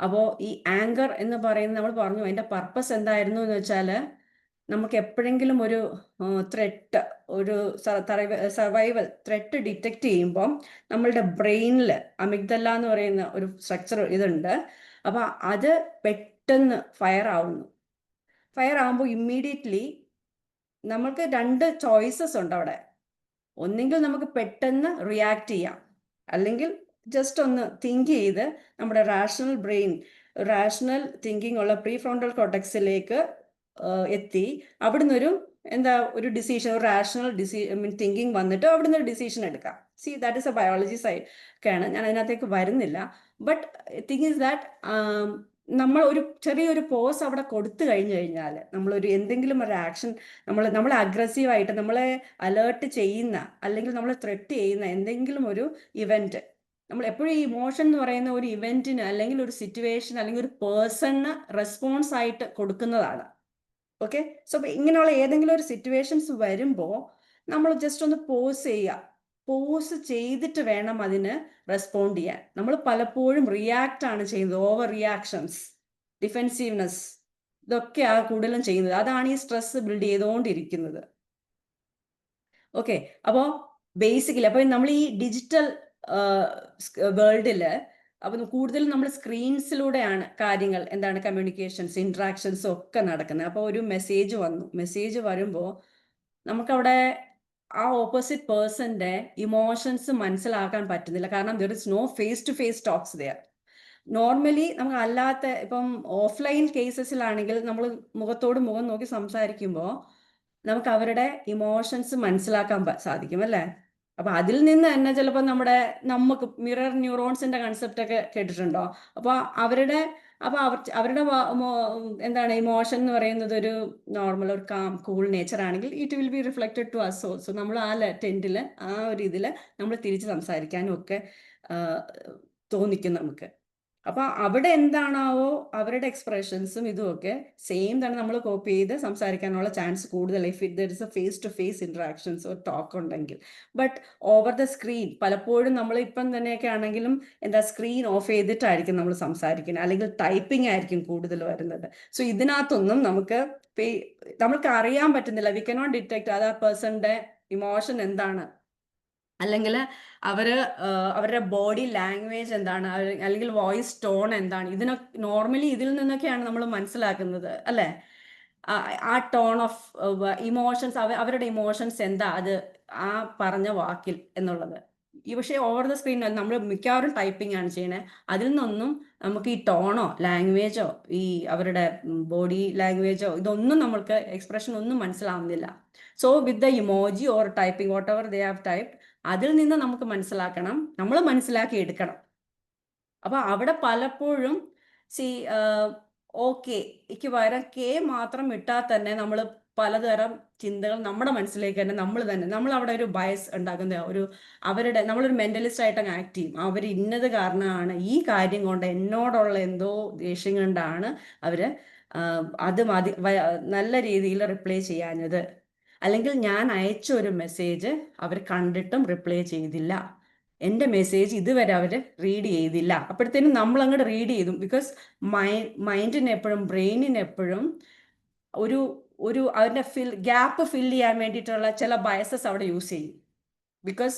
അപ്പോൾ ഈ ആങ്കർ എന്ന് പറയുന്നത് നമ്മൾ പറഞ്ഞു, അതിൻ്റെ പർപ്പസ് എന്തായിരുന്നു എന്ന് വെച്ചാൽ നമുക്ക് എപ്പോഴെങ്കിലും ഒരു ത്രെട്ട്, ഒരു സർവൈവൽ ത്രെട്ട് ഡിറ്റക്ട് ചെയ്യുമ്പോൾ നമ്മളുടെ ബ്രെയിനിൽ അമിഗ്ദല എന്ന് പറയുന്ന ഒരു സ്ട്രക്ചർ ഇതുണ്ട്. അപ്പോൾ അത് പെട്ടെന്ന് ഫയർ ആവുമ്പോൾ ഇമ്മീഡിയറ്റ്ലി നമുക്ക് 2 ചോയ്സസ് ഉണ്ട് അവിടെ. ഒന്നെങ്കിൽ നമുക്ക് പെട്ടെന്ന് റിയാക്ട് ചെയ്യാം, അല്ലെങ്കിൽ ജസ്റ്റ് ഒന്ന് തിങ്ക് ചെയ്ത് നമ്മുടെ റാഷണൽ തിങ്കിങ് ഉള്ള പ്രീ ഫ്രോണ്ടൽ കോർട്ടെക്സിലേക്ക് എത്തി അവിടുന്ന് ഒരു ഡിസിഷൻ, ഒരു റാഷണൽ തിങ്കിങ് വന്നിട്ട് അവിടുന്ന് ഒരു ഡിസിഷൻ എടുക്കാം. That is A biology side ഒക്കെയാണ്, ഞാൻ അതിനകത്തേക്ക് വരുന്നില്ല. ബട്ട് തിങ് ഈസ് ദാറ്റ് നമ്മൾ ഒരു ചെറിയൊരു പോസ് അവിടെ കൊടുത്തു കഴിഞ്ഞാൽ, എന്തെങ്കിലും ഒരു ആക്ഷൻ, നമ്മളെ അഗ്രസീവായിട്ട് നമ്മളെ അലേർട്ട് ചെയ്യുന്ന അല്ലെങ്കിൽ നമ്മളെ ത്രെറ്റ് ചെയ്യുന്ന എന്തെങ്കിലും ഒരു ഇവന്റ്, നമ്മൾ എപ്പോഴും ഈ ഇമോഷൻ എന്ന് പറയുന്ന ഒരു ഇവന്റിന് അല്ലെങ്കിൽ ഒരു സിറ്റുവേഷൻ അല്ലെങ്കിൽ ഒരു പേഴ്സണിന് റെസ്പോൺസ് ആയിട്ട് കൊടുക്കുന്നതാണ്. ഓക്കെ, സോ ഇങ്ങനെയുള്ള ഏതെങ്കിലും ഒരു സിറ്റുവേഷൻസ് വരുമ്പോൾ നമ്മൾ ജസ്റ്റ് ഒന്ന് പോസ് പോസ് ചെയ്തിട്ട് വേണം അതിന് റെസ്പോണ്ട് ചെയ്യാൻ. നമ്മൾ പലപ്പോഴും റിയാക്ട് ആണ് ചെയ്യുന്നത്, ഓവർ റിയാക്ഷൻസ്, ഡിഫെൻസീവ്നെസ്, ഇതൊക്കെയാണ് കൂടുതലും ചെയ്യുന്നത്. അതാണ് ഈ സ്ട്രെസ് ബിൽഡ് ചെയ്തുകൊണ്ടിരിക്കുന്നത്. ഓക്കെ, അപ്പോൾ ബേസിക്കലി അപ്പോൾ നമ്മൾ ഈ ഡിജിറ്റൽ വേൾഡിൽ അപ്പം കൂടുതലും നമ്മൾ സ്ക്രീൻസിലൂടെയാണ് കാര്യങ്ങൾ, എന്താണ് കമ്മ്യൂണിക്കേഷൻസ്, ഇൻട്രാക്ഷൻസ് ഒക്കെ നടക്കുന്നത്. അപ്പോൾ ഒരു മെസ്സേജ് വന്നു, മെസ്സേജ് വരുമ്പോൾ നമുക്കവിടെ ആ ഓപ്പോസിറ്റ് പേഴ്സന്റെ ഇമോഷൻസ് മനസ്സിലാക്കാൻ പറ്റുന്നില്ല. കാരണം there is no face to face talks there. Normally നമുക്ക് അല്ലാത്ത ഇപ്പം ഓഫ്ലൈൻ കേസസിലാണെങ്കിൽ നമ്മൾ മുഖത്തോട് മുഖം നോക്കി സംസാരിക്കുമ്പോൾ നമുക്ക് അവരുടെ ഇമോഷൻസ് മനസ്സിലാക്കാൻ സാധിക്കും അല്ലേ? അപ്പൊ അതിൽ നിന്ന് തന്നെ ചിലപ്പോൾ നമുക്ക് മിറർ ന്യൂറോൺസിന്റെ കൺസെപ്റ്റ് ഒക്കെ കേട്ടിട്ടുണ്ടോ? അപ്പോൾ അവരുടെ എന്താണ് ഇമോഷൻ എന്ന് പറയുന്നത് ഒരു നോർമൽ, ഒരു കാം, കൂൾ നേച്ചർ ആണെങ്കിൽ it will be reflected to us also. നമ്മൾ ആ ടെൻറ്റിൽ ആ ഒരു ഇതിൽ നമ്മൾ തിരിച്ച് സംസാരിക്കാനും ഒക്കെ തോന്നിക്കും നമുക്ക്. അപ്പൊ അവിടെ എന്താണാവോ അവരുടെ എക്സ്പ്രഷൻസും ഇതുമൊക്കെ സെയിം തന്നെ നമ്മൾ കോപ്പി ചെയ്ത് സംസാരിക്കാനുള്ള ചാൻസ് കൂടുതൽ if there is a face to face interactions ഒരു ടോക്ക് ഉണ്ടെങ്കിൽ. ബട്ട് ഓവർ ദ സ്ക്രീൻ പലപ്പോഴും നമ്മൾ ഇപ്പം തന്നെയൊക്കെ ആണെങ്കിലും സ്ക്രീൻ ഓഫ് ചെയ്തിട്ടായിരിക്കും നമ്മൾ സംസാരിക്കുന്നത്, അല്ലെങ്കിൽ ടൈപ്പിംഗ് ആയിരിക്കും കൂടുതൽ വരുന്നത്. സോ ഇതിനകത്തൊന്നും നമ്മൾക്ക് അറിയാൻ പറ്റുന്നില്ല. വി കനോട്ട് ഡിറ്റക്ട് അത് ആ പേഴ്സന്റെ ഇമോഷൻ എന്താണ്, അല്ലെങ്കിൽ അവരുടെ ബോഡി ലാംഗ്വേജ് എന്താണ്, അല്ലെങ്കിൽ വോയിസ് ടോൺ എന്താണ്. നോർമലി ഇതിൽ നിന്നൊക്കെയാണ് നമ്മൾ മനസ്സിലാക്കുന്നത് അല്ലേ? ആ ടോൺ ഓഫ് ഇമോഷൻസ്, അവരുടെ ഇമോഷൻസ് എന്താ അത് ആ പറഞ്ഞ വാക്കിൽ എന്നുള്ളത്. പക്ഷേ ഓവർ ദ സ്ക്രീൻ നമ്മൾ മിക്കവാറും ടൈപ്പിംഗ് ആണ് ചെയ്യണേ. അതിൽ നിന്നൊന്നും നമുക്ക് ഈ ടോണോ ലാംഗ്വേജോ ഈ അവരുടെ ബോഡി ലാംഗ്വേജോ ഇതൊന്നും നമ്മൾക്ക് എക്സ്പ്രഷൻ ഒന്നും മനസ്സിലാവുന്നില്ല. So with the emoji or typing what ever they have typed, അതിൽ നിന്ന് നമുക്ക് മനസ്സിലാക്കണം, നമ്മൾ മനസ്സിലാക്കി എടുക്കണം. അപ്പൊ അവിടെ പലപ്പോഴും ഓക്കെ എനിക്ക് പകരം കെ മാത്രം ഇട്ടാൽ തന്നെ നമ്മൾ പലതരം ചിന്തകൾ നമ്മുടെ മനസ്സിലേക്ക് തന്നെ നമ്മൾ അവിടെ ഒരു ബയസ് ഉണ്ടാക്കുന്ന നമ്മളൊരു മെന്റലിസ്റ്റ് ആയിട്ട് അങ്ങ് ആക്ട് ചെയ്യും. അവർ ഇന്നത് കാരണമാണ്, ഈ കാര്യം കൊണ്ട് എന്നോടുള്ള എന്തോ ദേഷ്യം കൊണ്ടാണ് അവര് അത് നല്ല രീതിയിൽ റിപ്ലൈ ചെയ്യാഞ്ഞത്, അല്ലെങ്കിൽ ഞാൻ അയച്ച ഒരു മെസ്സേജ് അവർ കണ്ടിട്ടും റിപ്ലൈ ചെയ്തില്ല, എൻ്റെ മെസ്സേജ് ഇതുവരെ അവർ റീഡ് ചെയ്തില്ല. അപ്പോഴത്തേനും നമ്മൾ അങ്ങോട്ട് റീഡ് ചെയ്തു. ബിക്കോസ് മൈൻഡിന് എപ്പോഴും, ബ്രെയിനിന് എപ്പോഴും അതിൻ്റെ ഗ്യാപ്പ് ഫില്ല് ചെയ്യാൻ വേണ്ടിയിട്ടുള്ള ചില ബയസസ് അവിടെ യൂസ് ചെയ്യും. ബിക്കോസ്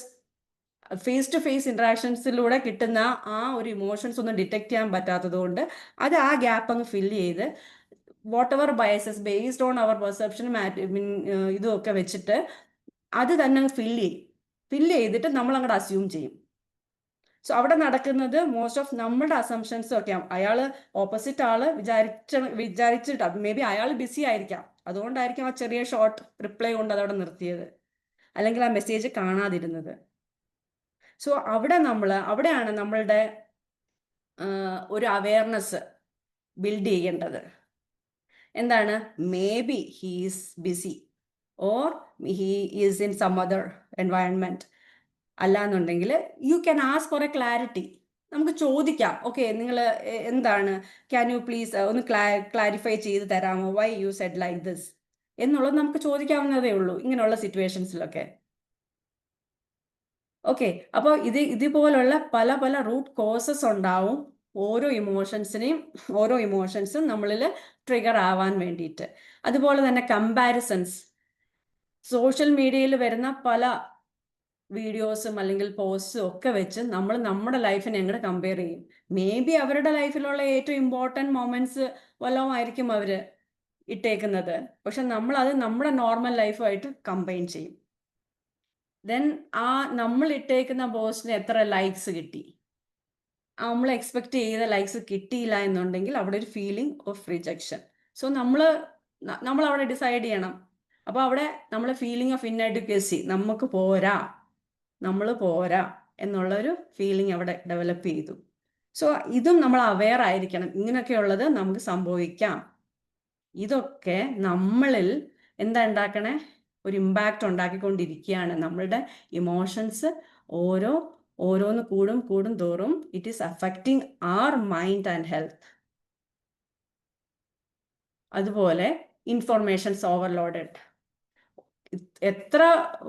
ഫേസ് ടു ഫേസ് ഇന്ററാക്ഷൻസിലൂടെ കിട്ടുന്ന ആ ഒരു ഇമോഷൻസ് ഒന്നും ഡിറ്റക്ട് ചെയ്യാൻ പറ്റാത്തത് കൊണ്ട് അത് ആ ഗ്യാപ്പ് അങ്ങ് ഫില്ല് ചെയ്ത് whatever biases based on our perception ഇതൊക്കെ വെച്ചിട്ട് അത് തന്നെ ഫില്ല് ചെയ്തിട്ട് നമ്മൾ അങ്ങോട്ട് അസ്യൂം ചെയ്യും. സോ അവിടെ നടക്കുന്നത് മോസ്റ്റ് ഓഫ് നമ്മുടെ അസംഷൻസും ഒക്കെ ഓപ്പോസിറ്റ് ആള് വിചാരിച്ചിട്ട് മേ ബി അയാൾ ബിസി ആയിരിക്കാം, അതുകൊണ്ടായിരിക്കും ആ ചെറിയ ഷോർട്ട് റിപ്ലൈ കൊണ്ട് അതവിടെ നിർത്തിയത്, അല്ലെങ്കിൽ ആ മെസ്സേജ് കാണാതിരുന്നത്. സോ അവിടെയാണ് നമ്മളുടെ ഒരു അവയർനെസ് ബിൽഡ് ചെയ്യേണ്ടത്. എന്താണ്, maybe he is busy or he is in some other environment. അല്ലാന്നുണ്ടെങ്കിൽ you can ask for a clarity. നമുക്ക് ചോദിക്കാം, ഓക്കെ നിങ്ങൾ എന്താണ്, ക്യാൻ യു പ്ലീസ് ഒന്ന് ക്ലാരിഫൈ ചെയ്ത് തരാമോ, why you said like this എന്നുള്ളത് നമുക്ക് ചോദിക്കാവുന്നതേ ഉള്ളൂ ഇങ്ങനെയുള്ള സിറ്റുവേഷൻസിലൊക്കെ. ഓക്കെ, അപ്പോൾ ഇതുപോലുള്ള പല റൂട്ട് കോസസ് ഉണ്ടാവും ഓരോ ഇമോഷൻസും നമ്മളിൽ ട്രിഗർ ആവാൻ വേണ്ടിയിട്ട്. അതുപോലെ തന്നെ കമ്പാരിസൺസ്, സോഷ്യൽ മീഡിയയിൽ വരുന്ന പല വീഡിയോസും അല്ലെങ്കിൽ പോസ്റ്റും ഒക്കെ വെച്ച് നമ്മൾ നമ്മുടെ ലൈഫിനെ എങ്ങനെ കമ്പയർ ചെയ്യും. മേ ബി അവരുടെ ലൈഫിലുള്ള ഏറ്റവും ഇമ്പോർട്ടൻറ്റ് മൊമെന്റ്സ് വല്ലതും ആയിരിക്കും അവർ ഇട്ടേക്കുന്നത്, പക്ഷെ നമ്മളത് നമ്മുടെ നോർമൽ ലൈഫുമായിട്ട് കമ്പൈൻ ചെയ്യും. ദെൻ നമ്മൾ ഇട്ടേക്കുന്ന പോസ്റ്റിന് എത്ര ലൈക്സ് കിട്ടി, നമ്മൾ എക്സ്പെക്ട് ചെയ്ത ലൈക്സ് കിട്ടിയില്ല എന്നുണ്ടെങ്കിൽ അവിടെ ഒരു ഫീലിംഗ് ഓഫ് റിജക്ഷൻ. സോ നമ്മൾ അവിടെ ഡിസൈഡ് ചെയ്യണം. അപ്പോൾ അവിടെ നമ്മൾ ഫീലിംഗ് ഓഫ് ഇൻഅഡ്വക്കസി, നമ്മൾ പോരാ എന്നുള്ളൊരു ഫീലിംഗ് അവിടെ ഡെവലപ്പ് ചെയ്തു. സോ ഇതും നമ്മൾ അവെയർ ആയിരിക്കണം, ഇങ്ങനെയൊക്കെയുള്ളത് നമുക്ക് സംഭവിക്കാം. ഇതൊക്കെ നമ്മളിൽ എന്താ ഉണ്ടാക്കണേ, ഒരു ഇമ്പാക്റ്റ് ഉണ്ടാക്കിക്കൊണ്ടിരിക്കുകയാണ്. നമ്മളുടെ ഇമോഷൻസ് ഓരോന്ന് കൂടും തോറും it is affecting our mind and health. അതുപോലെ ഇൻഫോർമേഷൻസ് ഓവർലോഡഡ്. എത്ര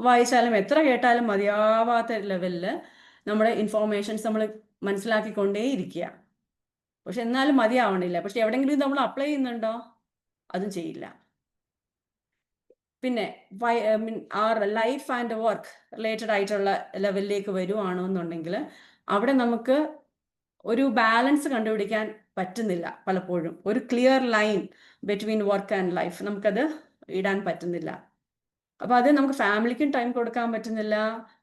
വായിച്ചാലും എത്ര കേട്ടാലും മതിയാവാത്ത ലെവലിൽ നമ്മുടെ ഇൻഫോർമേഷൻസ് നമ്മൾ മനസ്സിലാക്കിക്കൊണ്ടേയിരിക്കുക. പക്ഷെ എന്നാലും മതിയാവണില്ല. പക്ഷെ എവിടെയെങ്കിലും നമ്മൾ അപ്ലൈ ചെയ്യുന്നുണ്ടോ? അതും ചെയ്യില്ല. പിന്നെ our life and work related ആയിട്ടുള്ള ലെവലിലേക്ക് വരുവാണോ എന്നുണ്ടെങ്കിൽ അവിടെ നമുക്ക് ഒരു ബാലൻസ് കണ്ടുപിടിക്കാൻ പറ്റുന്നില്ല. പലപ്പോഴും ഒരു clear line between work and life നമുക്കത് ഇടാൻ പറ്റുന്നില്ല. അപ്പോൾ അത് നമുക്ക് ഫാമിലിക്കും ടൈം കൊടുക്കാൻ പറ്റുന്നില്ല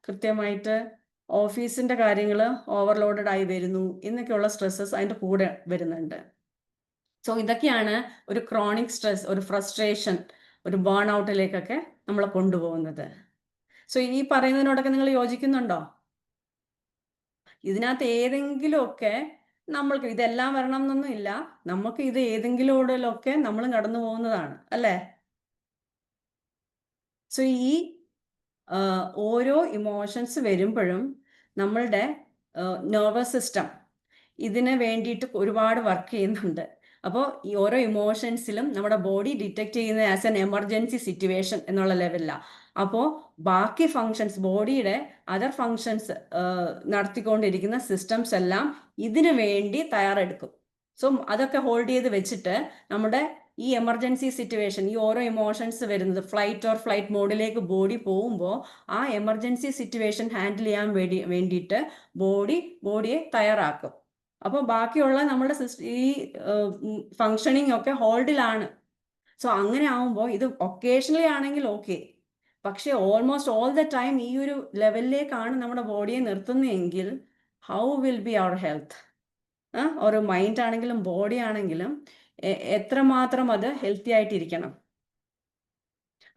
കൃത്യമായിട്ട്. ഓഫീസിൻ്റെ കാര്യങ്ങൾ ഓവർലോഡഡ് ആയി വരുന്നു എന്നൊക്കെയുള്ള സ്ട്രെസ്സസ് അതിൻ്റെ കൂടെ വരുന്നുണ്ട്. സോ ഇതൊക്കെയാണ് ഒരു ക്രോണിക് സ്ട്രെസ്, ഒരു ഫ്രസ്ട്രേഷൻ, ഒരു ബേൺ ഔട്ടിലേക്കൊക്കെ നമ്മളെ കൊണ്ടുപോകുന്നത്. സോ ഈ പറയുന്നതിനോടൊക്കെ നിങ്ങൾ യോജിക്കുന്നുണ്ടോ? ഇതിനകത്ത് ഏതെങ്കിലുമൊക്കെ നമ്മൾക്ക് ഇതെല്ലാം വരണം എന്നൊന്നും ഇല്ല. നമുക്ക് ഇത് ഏതെങ്കിലുമൊക്കെ നമ്മൾ കടന്നു പോകുന്നതാണ് അല്ലേ? സോ ഈ ഓരോ ഇമോഷൻസ് വരുമ്പോഴും നമ്മളുടെ നെർവസ് സിസ്റ്റം ഇതിന് വേണ്ടിയിട്ട് ഒരുപാട് വർക്ക് ചെയ്യുന്നുണ്ട്. അപ്പോൾ ഈ ഓരോ ഇമോഷൻസിലും നമ്മുടെ ബോഡി ഡിറ്റക്ട് ചെയ്യുന്നത് ആസ് എൻ എമർജൻസി സിറ്റുവേഷൻ എന്നുള്ള ലെവലിലാണ്. അപ്പോൾ ബാക്കി ഫങ്ഷൻസ്, ബോഡിയുടെ അതർ ഫങ്ഷൻസ് നടത്തിക്കൊണ്ടിരിക്കുന്ന സിസ്റ്റംസ് എല്ലാം ഇതിനു വേണ്ടി തയ്യാറെടുക്കും. സോ അതൊക്കെ ഹോൾഡ് ചെയ്ത് വെച്ചിട്ട് നമ്മുടെ ഈ എമർജൻസി സിറ്റുവേഷൻ, ഈ ഓരോ ഇമോഷൻസ് വരുന്നത് ഫ്ലൈറ്റ് മോഡിലേക്ക് ബോഡി പോകുമ്പോൾ ആ എമർജൻസി സിറ്റുവേഷൻ ഹാൻഡിൽ ചെയ്യാൻ വേണ്ടിയിട്ട് ബോഡിയെ തയ്യാറാക്കും. അപ്പോൾ ബാക്കിയുള്ള നമ്മുടെ ഈ ഫങ്ഷനിങ് ഒക്കെ ഹോൾഡിലാണ്. സോ അങ്ങനെ ആവുമ്പോൾ ഇത് ഒക്കേഷണലി ആണെങ്കിൽ ഓക്കെ, പക്ഷേ ഓൾമോസ്റ്റ് ഓൾ ദ ടൈം ഈ ഒരു ലെവലിലേക്കാണ് നമ്മുടെ ബോഡിയെ നിർത്തുന്നതെങ്കിൽ how will be our health? ഒരു മൈൻഡ് ആണെങ്കിലും ബോഡി ആണെങ്കിലും എത്രമാത്രം അത് ഹെൽത്തി ആയിട്ടിരിക്കണം.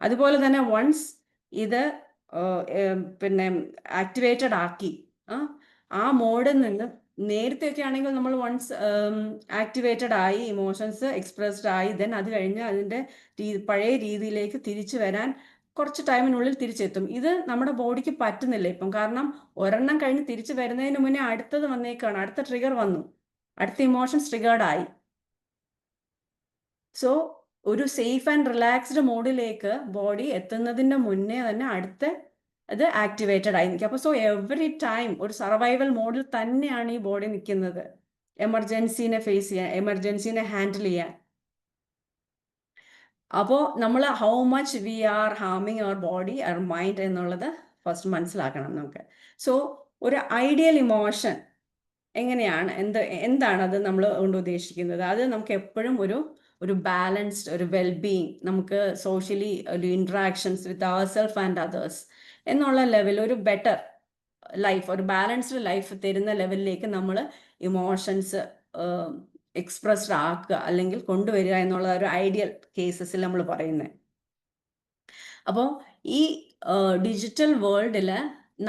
അതുപോലെ തന്നെ വൺസ് ഇത് പിന്നെ ആക്ടിവേറ്റഡ് ആക്കി ആ മോഡിൽ നിന്ന്, നേരത്തെയൊക്കെ ആണെങ്കിൽ നമ്മൾ വൺസ് ആക്ടിവേറ്റഡ് ആയി, ഇമോഷൻസ് എക്സ്പ്രസ്ഡ് ആയി, ദെൻ അത് കഴിഞ്ഞ് അതിൻ്റെ പഴയ രീതിയിലേക്ക് തിരിച്ചു വരാൻ കുറച്ച് ടൈമിനുള്ളിൽ തിരിച്ചെത്തും. ഇത് നമ്മുടെ ബോഡിക്ക് പറ്റുന്നില്ല ഇപ്പം. കാരണം ഒരെണ്ണം കഴിഞ്ഞ് തിരിച്ചു വരുന്നതിന് മുന്നേ അടുത്തത് വന്നേക്കാണ്, അടുത്ത ട്രിഗർ വന്നു, അടുത്ത ഇമോഷൻസ് ട്രിഗേർഡ് ആയി. സോ ഒരു സേഫ് ആൻഡ് റിലാക്സ്ഡ് മോഡിലേക്ക് ബോഡി എത്തുന്നതിൻ്റെ മുന്നേ തന്നെ അടുത്ത അത് ആക്ടിവേറ്റഡ് ആയി നിൽക്കുക. അപ്പോൾ സോ എവറി ടൈം ഒരു സർവൈവൽ മോഡിൽ തന്നെയാണ് ഈ ബോഡി നിൽക്കുന്നത്, എമർജൻസീനെ ഫേസ് ചെയ്യാൻ, എമർജൻസീനെ ഹാൻഡിൽ ചെയ്യാൻ. അപ്പോൾ നമ്മൾ ഹൗ മച്ച് വി ആർ ഹാമിങ് അവർ ബോഡി, അവർ മൈൻഡ് എന്നുള്ളത് ഫസ്റ്റ് മനസ്സിലാക്കണം നമുക്ക്. സോ ഒരു ഐഡിയൽ ഇമോഷൻ എങ്ങനെയാണ്, എന്താണ് അത് നമ്മൾ കൊണ്ട് ഉദ്ദേശിക്കുന്നത്? അത് നമുക്ക് എപ്പോഴും ഒരു ബാലൻസ്ഡ്, ഒരു വെൽബീയിങ്, നമുക്ക് സോഷ്യലി ഒരു interactions with our self and others എന്നുള്ള ലെവൽ, ഒരു ബെറ്റർ ലൈഫ്, ഒരു ബാലൻസ്ഡ് ലൈഫ് തരുന്ന ലെവലിലേക്ക് നമ്മൾ ഇമോഷൻസ് എക്സ്പ്രസ്ഡ് ആക്കുക അല്ലെങ്കിൽ കൊണ്ടുവരിക എന്നുള്ള ഒരു ഐഡിയൽ കേസസിൽ നമ്മൾ പറയുന്നത്. അപ്പോൾ ഈ ഡിജിറ്റൽ വേൾഡിൽ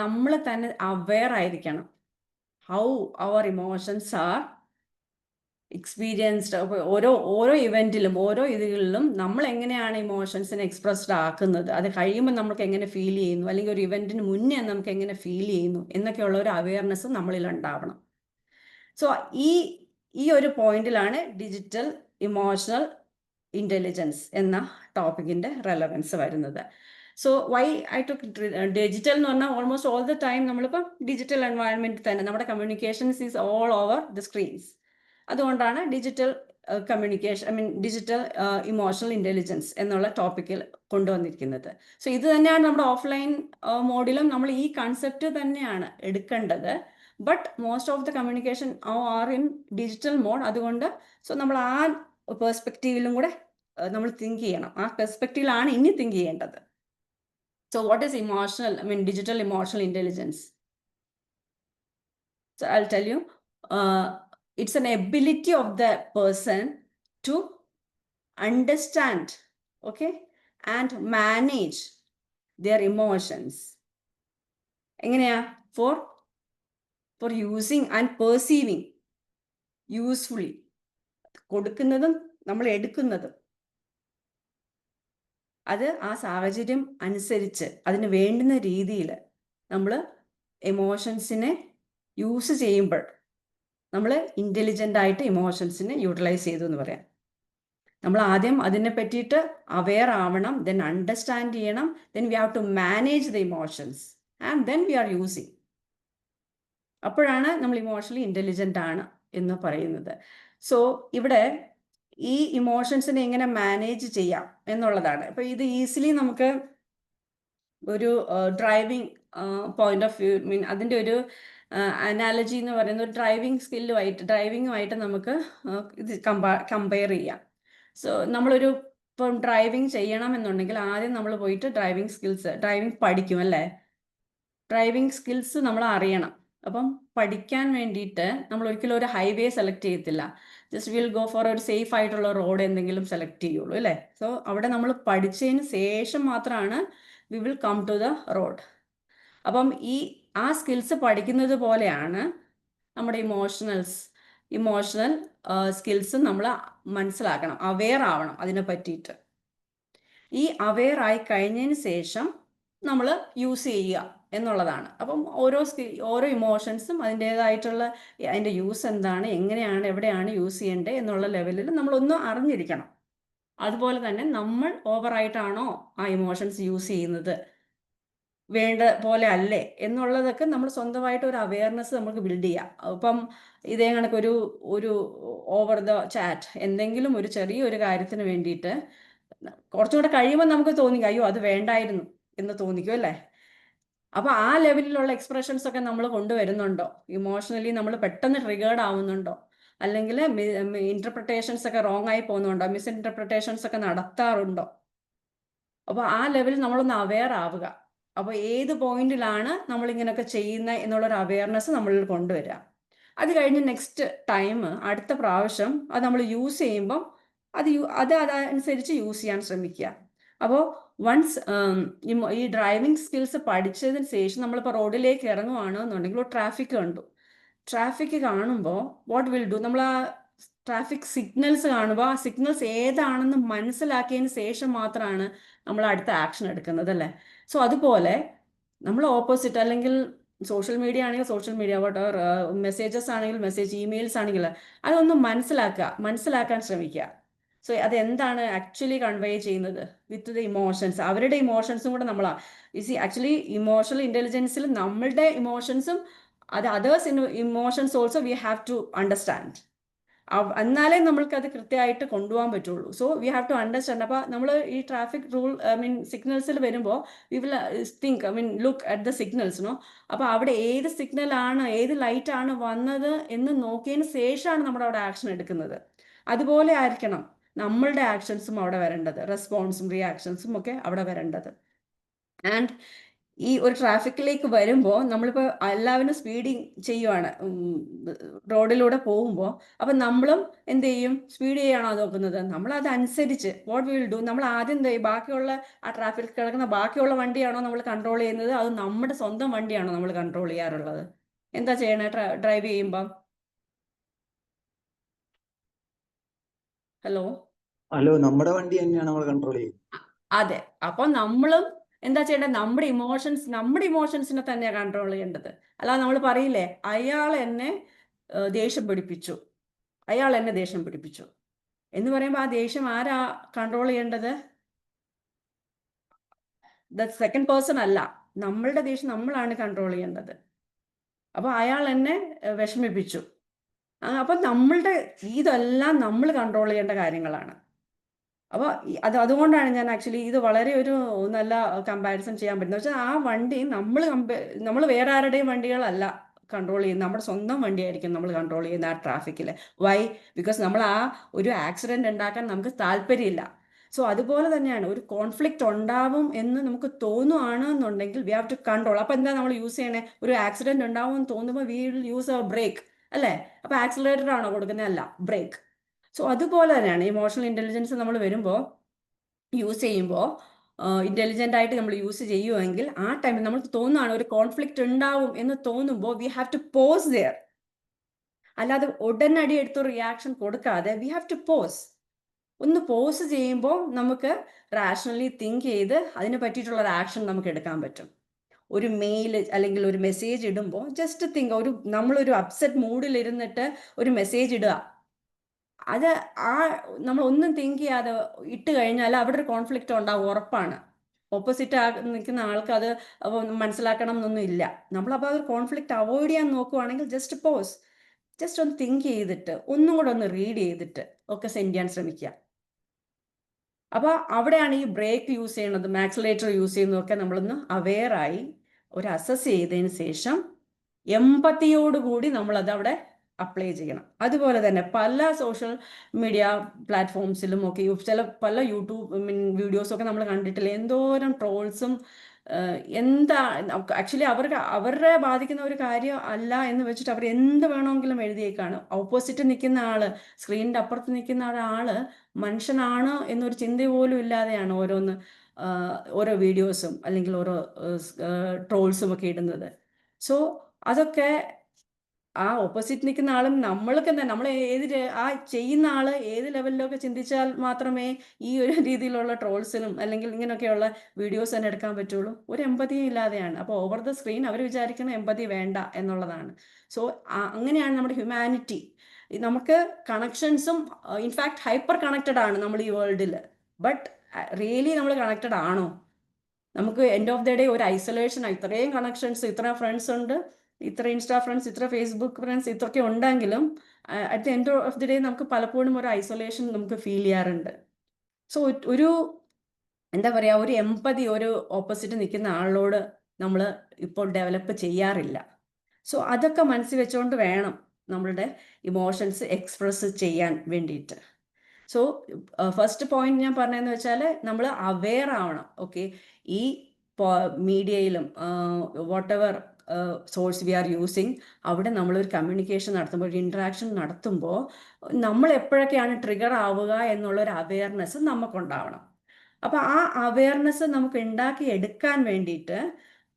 നമ്മൾ തന്നെ അവെയർ ആയിരിക്കണം how our emotions are experienced. ഓരോ ഇവൻറ്റിലും ഓരോ ഇതിലും നമ്മൾ എങ്ങനെയാണ് ഇമോഷൻസിനെ എക്സ്പ്രസ്ഡ് ആക്കുന്നത്, അത് കഴിയുമ്പോൾ നമുക്ക് എങ്ങനെ ഫീൽ ചെയ്യുന്നു, അല്ലെങ്കിൽ ഒരു ഇവൻറ്റിന് മുന്നേ നമുക്ക് എങ്ങനെ ഫീൽ ചെയ്യുന്നു എന്നൊക്കെയുള്ള ഒരു അവെയർനെസ് നമ്മളിൽ ഉണ്ടാവണം. സോ ഈ ഒരു പോയിന്റിലാണ് ഡിജിറ്റൽ ഇമോഷണൽ ഇൻ്റലിജൻസ് എന്ന ടോപ്പിക്കിൻ്റെ റെലവൻസ് വരുന്നത്. So why I took digital എന്ന് പറഞ്ഞാൽ ഓൾമോസ്റ്റ് ഓൾ ദ ടൈം നമ്മളിപ്പോൾ ഡിജിറ്റൽ എൻവയൺമെൻറ്റിൽ തന്നെ നമ്മുടെ communications is all over the screens. അതുകൊണ്ടാണ് digital communication, digital emotional intelligence എന്നുള്ള ടോപ്പിക്കിൽ കൊണ്ടുവന്നിരിക്കുന്നത്. സോ ഇത് തന്നെയാണ് നമ്മുടെ ഓഫ്ലൈൻ മോഡിലും നമ്മൾ ഈ കൺസെപ്റ്റ് തന്നെയാണ് എടുക്കേണ്ടത്. But most of the communication are in digital mode. അതുകൊണ്ട് സോ നമ്മൾ ആ പെർസ്പെക്റ്റീവിലും കൂടെ നമ്മൾ തിങ്ക് ചെയ്യണം. ആ പെർസ്പെക്റ്റീവിലാണ് ഇനി തിങ്ക് ചെയ്യേണ്ടത്. So what is digital emotional intelligence? So I'll tell you, it's an ability of the person to understand, okay, and manage their emotions. എങ്ങനെയാ? For using and perceiving usefully. കൊടുക്കുന്നതും നമ്മൾ എടുക്കുന്നതും അത് ആ സാഹചര്യം അനുസരിച്ച് അതിന് വേണ്ടുന്ന രീതിയിൽ നമ്മൾ എമോഷൻസിനെ യൂസ് ചെയ്യുമ്പോൾ നമ്മൾ ഇൻ്റലിജൻ്റ് ആയിട്ട് ഇമോഷൻസിനെ യൂട്ടിലൈസ് ചെയ്തു എന്ന് പറയാം. നമ്മൾ ആദ്യം അതിനെ പറ്റിയിട്ട് അവെയർ ആവണം, ദെൻ അണ്ടർസ്റ്റാൻഡ് ചെയ്യണം, then we have to manage the emotions and then we are using. അപ്പോഴാണ് നമ്മൾ ഇമോഷണലി ഇൻ്റലിജൻ്റ് ആണ് എന്ന് പറയുന്നത്. സോ ഇവിടെ ഈ ഇമോഷൻസിനെ എങ്ങനെ മാനേജ് ചെയ്യാം എന്നുള്ളതാണ്. അപ്പോൾ ഇത് ഈസിലി നമുക്ക് ഒരു ഡ്രൈവിംഗ് പോയിന്റ് ഓഫ് വ്യൂ, മീൻ അതിൻ്റെ ഒരു അനാലജി എന്ന് പറയുന്ന ഒരു ഡ്രൈവിങ്ങുമായിട്ട് നമുക്ക് ഇത് കമ്പയർ ചെയ്യാം. സോ നമ്മളൊരു ഇപ്പം ഡ്രൈവിംഗ് ചെയ്യണം എന്നുണ്ടെങ്കിൽ ആദ്യം നമ്മൾ പോയിട്ട് ഡ്രൈവിംഗ് പഠിക്കും അല്ലേ. ഡ്രൈവിംഗ് സ്കിൽസ് നമ്മൾ അറിയണം. അപ്പം പഠിക്കാൻ വേണ്ടിയിട്ട് നമ്മൾ ഒരിക്കലും ഒരു ഹൈവേ സെലക്ട് ചെയ്യത്തില്ല. ജസ്റ്റ് വിൽ ഗോ ഫോർ ഒരു സേഫ് ആയിട്ടുള്ള റോഡ് എന്തെങ്കിലും സെലക്ട് ചെയ്യുള്ളൂ അല്ലേ. സോ അവിടെ നമ്മൾ പഠിച്ചതിന് ശേഷം മാത്രമാണ് we will come to the road. അപ്പം ആ സ്കിൽസ് പഠിക്കുന്നത് പോലെയാണ് നമ്മുടെ ഇമോഷണൽ സ്കിൽസ് നമ്മൾ മനസ്സിലാക്കണം, അവെയർ ആവണം അതിനെ പറ്റിയിട്ട്. ഈ അവെയർ ആയി കഴിഞ്ഞതിന് ശേഷം നമ്മൾ യൂസ് ചെയ്യുക എന്നുള്ളതാണ്. അപ്പം ഓരോ ഇമോഷൻസും അതിൻ്റെ യൂസ് എന്താണ്, എങ്ങനെയാണ്, എവിടെയാണ് യൂസ് ചെയ്യേണ്ടത് എന്നുള്ള ലെവലിൽ നമ്മളൊന്ന് അറിഞ്ഞിരിക്കണം. അതുപോലെ തന്നെ നമ്മൾ ഓവറായിട്ടാണോ ആ ഇമോഷൻസ് യൂസ് ചെയ്യുന്നത്, വേണ്ട പോലെ അല്ലേ എന്നുള്ളതൊക്കെ നമ്മൾ സ്വന്തമായിട്ട് ഒരു അവെയർനെസ് നമുക്ക് ബിൽഡ് ചെയ്യാം. ഇപ്പം ഇതേ കണക്കൊരു ഓവർ ദ ചാറ്റ് എന്തെങ്കിലും ഒരു ചെറിയൊരു കാര്യത്തിന് വേണ്ടിയിട്ട് കുറച്ചും കൂടെ കഴിയുമ്പോൾ നമുക്ക് തോന്നിക്കും അയ്യോ അത് വേണ്ടായിരുന്നു എന്ന് തോന്നിക്കും അല്ലേ. അപ്പോൾ ആ ലെവലിലുള്ള എക്സ്പ്രഷൻസ് ഒക്കെ നമ്മൾ കൊണ്ടുവരുന്നുണ്ടോ, ഇമോഷണലി നമ്മൾ പെട്ടെന്ന് ട്രിഗേർഡ് ആവുന്നുണ്ടോ, അല്ലെങ്കിൽ ഇന്റർപ്രിട്ടേഷൻസ് ഒക്കെ റോങ് ആയി പോകുന്നുണ്ടോ, മിസ്ഇന്റർപ്രിട്ടേഷൻസ് ഒക്കെ നടത്താറുണ്ടോ. അപ്പോൾ ആ ലെവലിൽ നമ്മളൊന്ന് അവെയർ ആവുക. അപ്പോൾ ഏത് പോയിന്റിലാണ് നമ്മളിങ്ങനെയൊക്കെ ചെയ്യുന്നത് എന്നുള്ളൊരു അവെയർനെസ് നമ്മളിൽ കൊണ്ടുവരിക. അത് കഴിഞ്ഞ് നെക്സ്റ്റ് ടൈം അടുത്ത പ്രാവശ്യം അത് നമ്മൾ യൂസ് ചെയ്യുമ്പം അതനുസരിച്ച് യൂസ് ചെയ്യാൻ ശ്രമിക്കുക. അപ്പോൾ വൺസ് ഈ ഡ്രൈവിംഗ് സ്കിൽസ് പഠിച്ചതിന് ശേഷം നമ്മളിപ്പോൾ റോഡിലേക്ക് ഇറങ്ങുവാണെന്നുണ്ടെങ്കിൽ ഒരു ട്രാഫിക് കാണുമ്പോൾ വാട്ട് വിൽ ഡു, നമ്മൾ ആ ട്രാഫിക് സിഗ്നൽസ് കാണുമ്പോൾ ആ സിഗ്നൽസ് ഏതാണെന്ന് മനസ്സിലാക്കിയതിന് ശേഷം മാത്രമാണ് നമ്മൾ അടുത്ത ആക്ഷൻ എടുക്കുന്നത് അല്ലേ. സോ അതുപോലെ നമ്മൾ ഓപ്പോസിറ്റ്, അല്ലെങ്കിൽ സോഷ്യൽ മീഡിയ ആണെങ്കിൽ സോഷ്യൽ മീഡിയ, മെസ്സേജസ് ആണെങ്കിൽ ഇമെയിൽസ് ആണെങ്കിൽ അതൊന്ന് മനസ്സിലാക്കാൻ ശ്രമിക്കുക. സോ അതെന്താണ് ആക്ച്വലി കൺവേ ചെയ്യുന്നത് വിത്ത് ദ ഇമോഷൻസ്, അവരുടെ ഇമോഷൻസും കൂടെ ആക്ച്വലി ഇമോഷണൽ ഇൻ്റലിജൻസിൽ നമ്മളുടെ ഇമോഷൻസും others emotions also we have to understand. എന്നാലേ നമ്മൾക്ക് അത് കൃത്യമായിട്ട് കൊണ്ടുപോകാൻ പറ്റുള്ളൂ. So we have to understand. അപ്പോൾ നമ്മൾ ഈ ട്രാഫിക് സിഗ്നൽസിൽ വരുമ്പോൾ we will look at the signals അപ്പോൾ അവിടെ ഏത് സിഗ്നലാണ്, ഏത് ലൈറ്റാണ് വന്നത് എന്ന് നോക്കിയതിന് ശേഷമാണ് നമ്മൾ അവിടെ ആക്ഷൻ എടുക്കുന്നത്. അതുപോലെ ആയിരിക്കണം നമ്മളുടെ ആക്ഷൻസും അവിടെ വരേണ്ടത്, റെസ്പോൺസും റിയാക്ഷൻസും ഒക്കെ അവിടെ വരേണ്ടത്. ആൻഡ് ഈ ഒരു ട്രാഫിക്കിലേക്ക് വരുമ്പോൾ നമ്മളിപ്പോൾ എല്ലാവരും സ്പീഡിങ് ചെയ്യുവാണ് റോഡിലൂടെ പോകുമ്പോൾ, അപ്പം നമ്മളും എന്ത് ചെയ്യും, സ്പീഡ് ചെയ്യാണോ നോക്കുന്നത്. നമ്മൾ അതനുസരിച്ച് വാട്ട് വിൽ ഡു, നമ്മൾ ആദ്യം ബാക്കിയുള്ള ആ ട്രാഫിക്കിൽ കിടക്കുന്ന ബാക്കിയുള്ള വണ്ടിയാണോ നമ്മൾ കൺട്രോൾ ചെയ്യുന്നത്, അത് നമ്മുടെ സ്വന്തം വണ്ടിയാണോ നമ്മൾ കൺട്രോൾ ചെയ്യാറുള്ളത്. എന്താ ചെയ്യണേ ഡ്രൈവ് ചെയ്യുമ്പം? ഹലോ, നമ്മുടെ വണ്ടി തന്നെയാണ് നമ്മൾ കൺട്രോൾ ചെയ്യുന്നത്. അതെ. അപ്പോൾ നമ്മളും എന്താ ചെയ്യേണ്ടത്, നമ്മുടെ ഇമോഷൻസിനെ തന്നെയാണ് കൺട്രോൾ ചെയ്യേണ്ടത്. അല്ലാതെ നമ്മൾ പറയില്ലേ അയാൾ എന്നെ ദേഷ്യം പിടിപ്പിച്ചു എന്ന് പറയുമ്പോൾ ആ ദേഷ്യം ആരാ കൺട്രോൾ ചെയ്യേണ്ടത്? ദ സെക്കൻഡ് പേഴ്സൺ അല്ല, നമ്മളുടെ ദേഷ്യം നമ്മളാണ് കൺട്രോൾ ചെയ്യേണ്ടത്. അപ്പോൾ അയാൾ എന്നെ വിഷമിപ്പിച്ചു, അപ്പം ഇതെല്ലാം നമ്മൾ കൺട്രോൾ ചെയ്യേണ്ട കാര്യങ്ങളാണ്. അപ്പോൾ അതുകൊണ്ടാണ് ഞാൻ ആക്ച്വലി ഇത് വളരെ ഒരു നല്ല കമ്പാരിസൺ ചെയ്യാൻ പറ്റുന്നത്. വെച്ചാൽ ആ വണ്ടി നമ്മൾ വേറെ ആരുടെയും വണ്ടികളല്ല കൺട്രോൾ ചെയ്യുന്നത്, നമ്മുടെ സ്വന്തം വണ്ടിയായിരിക്കും നമ്മൾ കൺട്രോൾ ചെയ്യുന്ന ആ ട്രാഫിക്കിൽ. വൈ? ബിക്കോസ് നമ്മൾ ആ ഒരു ആക്സിഡൻറ്റ് ഉണ്ടാക്കാൻ നമുക്ക് താല്പര്യമില്ല. സോ അതുപോലെ തന്നെയാണ് ഒരു കോൺഫ്ലിക്റ്റ് ഉണ്ടാവും എന്ന് നമുക്ക് തോന്നുകയാണെന്നുണ്ടെങ്കിൽ വി ഹാവ് ടു കൺട്രോൾ. അപ്പോൾ എന്താ നമ്മൾ യൂസ് ചെയ്യണേ, ഒരു ആക്സിഡൻറ്റ് ഉണ്ടാവും എന്ന് തോന്നുമ്പോൾ we will use our brake അല്ലേ. അപ്പോൾ ആക്സിലറേറ്റർ ആണോ കൊടുക്കുന്നത്? അല്ല, ബ്രേക്ക്. സോ അതുപോലെ തന്നെയാണ് ഇമോഷണൽ ഇൻ്റലിജൻസ് നമ്മൾ യൂസ് ചെയ്യുമ്പോൾ ഇൻ്റലിജൻ്റ് ആയിട്ട് നമ്മൾ യൂസ് ചെയ്യുമെങ്കിൽ ആ ടൈമിൽ നമുക്ക് തോന്നുകയാണ് ഒരു കോൺഫ്ലിക്റ്റ് ഉണ്ടാവും എന്ന് തോന്നുമ്പോൾ we have to pause there. അല്ലാതെ ഉടനടി എടുത്തൊരു റിയാക്ഷൻ കൊടുക്കാതെ വി ഹാവ് ടു ഒന്ന് പോസ് ചെയ്യുമ്പോൾ നമുക്ക് റാഷണലി തിങ്ക് ചെയ്ത് അതിനെ പറ്റിയിട്ടുള്ളൊരു ആക്ഷൻ നമുക്ക് എടുക്കാൻ പറ്റും. ഒരു മെയിൽ അല്ലെങ്കിൽ ഒരു മെസ്സേജ് ഇടുമ്പോൾ ജസ്റ്റ് തിങ്ക്, നമ്മളൊരു അപ്സെറ്റ് മൂഡിൽ ഇരുന്നിട്ട് ഒരു മെസ്സേജ് ഇടുക, അത് നമ്മൾ ഒന്നും തിങ്ക് ചെയ്യാതെ ഇട്ട് കഴിഞ്ഞാൽ അവിടെ ഒരു കോൺഫ്ലിക്റ്റ് ഉണ്ടാവും, ഉറപ്പാണ്. ഓപ്പോസിറ്റ് നിൽക്കുന്ന ആൾക്ക് അത് മനസ്സിലാക്കണം എന്നൊന്നും ഇല്ല. നമ്മളപ്പോൾ ആ ഒരു കോൺഫ്ലിക്റ്റ് അവോയ്ഡ് ചെയ്യാൻ നോക്കുവാണെങ്കിൽ ജസ്റ്റ് പോസ്, ജസ്റ്റ് ഒന്ന് തിങ്ക് ചെയ്തിട്ട് ഒന്നും കൂടെ ഒന്ന് റീഡ് ചെയ്തിട്ട് ഒക്കെ സെൻഡ് ചെയ്യാൻ ശ്രമിക്കുക. അപ്പോൾ അവിടെയാണ് ഈ ബ്രേക്ക് യൂസ് ചെയ്യണതും ആക്സിലേറ്റർ യൂസ് ചെയ്യുന്നതൊക്കെ നമ്മളൊന്ന് അവെയറായി ഒരു അസസ് ചെയ്തതിന് ശേഷം എമ്പത്തിയോടുകൂടി നമ്മളത് അവിടെ അപ്ലൈ ചെയ്യണം. അതുപോലെ തന്നെ പല സോഷ്യൽ മീഡിയ പ്ലാറ്റ്ഫോംസിലും ഒക്കെ പല യൂട്യൂബ് വീഡിയോസൊക്കെ നമ്മൾ കണ്ടിട്ടില്ല, എന്തോരം ട്രോൾസും എന്താ ആക്ച്വലി അവരുടെ ബാധിക്കുന്ന ഒരു കാര്യം അല്ല എന്ന് വെച്ചിട്ട് അവർ എന്ത് വേണമെങ്കിലും എഴുതിയേക്കാണ്. ഓപ്പോസിറ്റ് നിൽക്കുന്ന ആള്, സ്ക്രീനിൻ്റെ അപ്പുറത്ത് നിൽക്കുന്ന ഒരാള് മനുഷ്യനാണ് എന്നൊരു ചിന്ത പോലും ഇല്ലാതെയാണ് ഓരോ വീഡിയോസും അല്ലെങ്കിൽ ഓരോ ട്രോൾസും ഒക്കെ ഇടുന്നത്. സോ അതൊക്കെ ആ ഓപ്പോസിറ്റ് നിൽക്കുന്ന ആളും നമ്മൾക്ക് തന്നെ നമ്മൾ ആ ചെയ്യുന്ന ആള് ഏത് ലെവലിലൊക്കെ ചിന്തിച്ചാൽ മാത്രമേ ഈ ഒരു രീതിയിലുള്ള ട്രോൾസിനും അല്ലെങ്കിൽ ഇങ്ങനെയൊക്കെയുള്ള വീഡിയോസ് തന്നെ എടുക്കാൻ പറ്റുള്ളൂ. ഒരു എമ്പതിയും ഇല്ലാതെയാണ്. അപ്പോൾ ഓവർ ദ സ്ക്രീൻ അവർ വിചാരിക്കുന്ന എമ്പതി വേണ്ട എന്നുള്ളതാണ്. സോ അങ്ങനെയാണ് നമ്മുടെ ഹ്യൂമാനിറ്റി. നമുക്ക് കണക്ഷൻസും ഇൻഫാക്ട് ഹൈപ്പർ കണക്റ്റഡ് ആണ് നമ്മൾ ഈ വേൾഡിൽ. ബട്ട് റിയലി നമ്മൾ കണക്റ്റഡ് ആണോ? നമുക്ക് എൻഡ് ഓഫ് ദ ഡേ ഒരു ഐസൊലേഷൻ, ഇത്രയും കണക്ഷൻസ്, ഇത്ര ഫ്രണ്ട്സ് ഉണ്ട്, ഇത്ര ഇൻസ്റ്റാ ഫ്രണ്ട്സ്, ഇത്ര ഫേസ്ബുക്ക് ഫ്രണ്ട്സ്, ഇത്രയൊക്കെ ഉണ്ടെങ്കിലും at the end of the day നമുക്ക് പലപ്പോഴും ഒരു ഐസൊലേഷൻ നമുക്ക് ഫീൽ ചെയ്യാറുണ്ട്. സോ ഒരു എന്താ പറയുക, ഒരു എമ്പതി ഒരു ഓപ്പോസിറ്റ് നിൽക്കുന്ന ആളോട് നമ്മൾ ഇപ്പോൾ ഡെവലപ്പ് ചെയ്യാറില്ല. സോ അതൊക്കെ മനസ്സിൽ വെച്ചുകൊണ്ട് വേണം നമ്മളുടെ ഇമോഷൻസ് എക്സ്പ്രസ് ചെയ്യാൻ വേണ്ടിയിട്ട്. സോ ഫസ്റ്റ് പോയിന്റ് ഞാൻ പറഞ്ഞതെന്ന് വെച്ചാൽ നമ്മൾ അവെയർ ആവണം. ഓക്കെ, ഈ മീഡിയയിലും whatever source we are using, അവിടെ നമ്മളൊരു കമ്മ്യൂണിക്കേഷൻ നടത്തുമ്പോൾ, ഒരു ഇൻട്രാക്ഷൻ നടത്തുമ്പോൾ നമ്മൾ എപ്പോഴൊക്കെയാണ് ട്രിഗർ ആവുക എന്നുള്ളൊരു അവെയർനെസ് നമുക്കുണ്ടാവണം. അപ്പോൾ ആ അവെയർനെസ് നമുക്ക് ഉണ്ടാക്കി എടുക്കാൻ വേണ്ടിയിട്ട്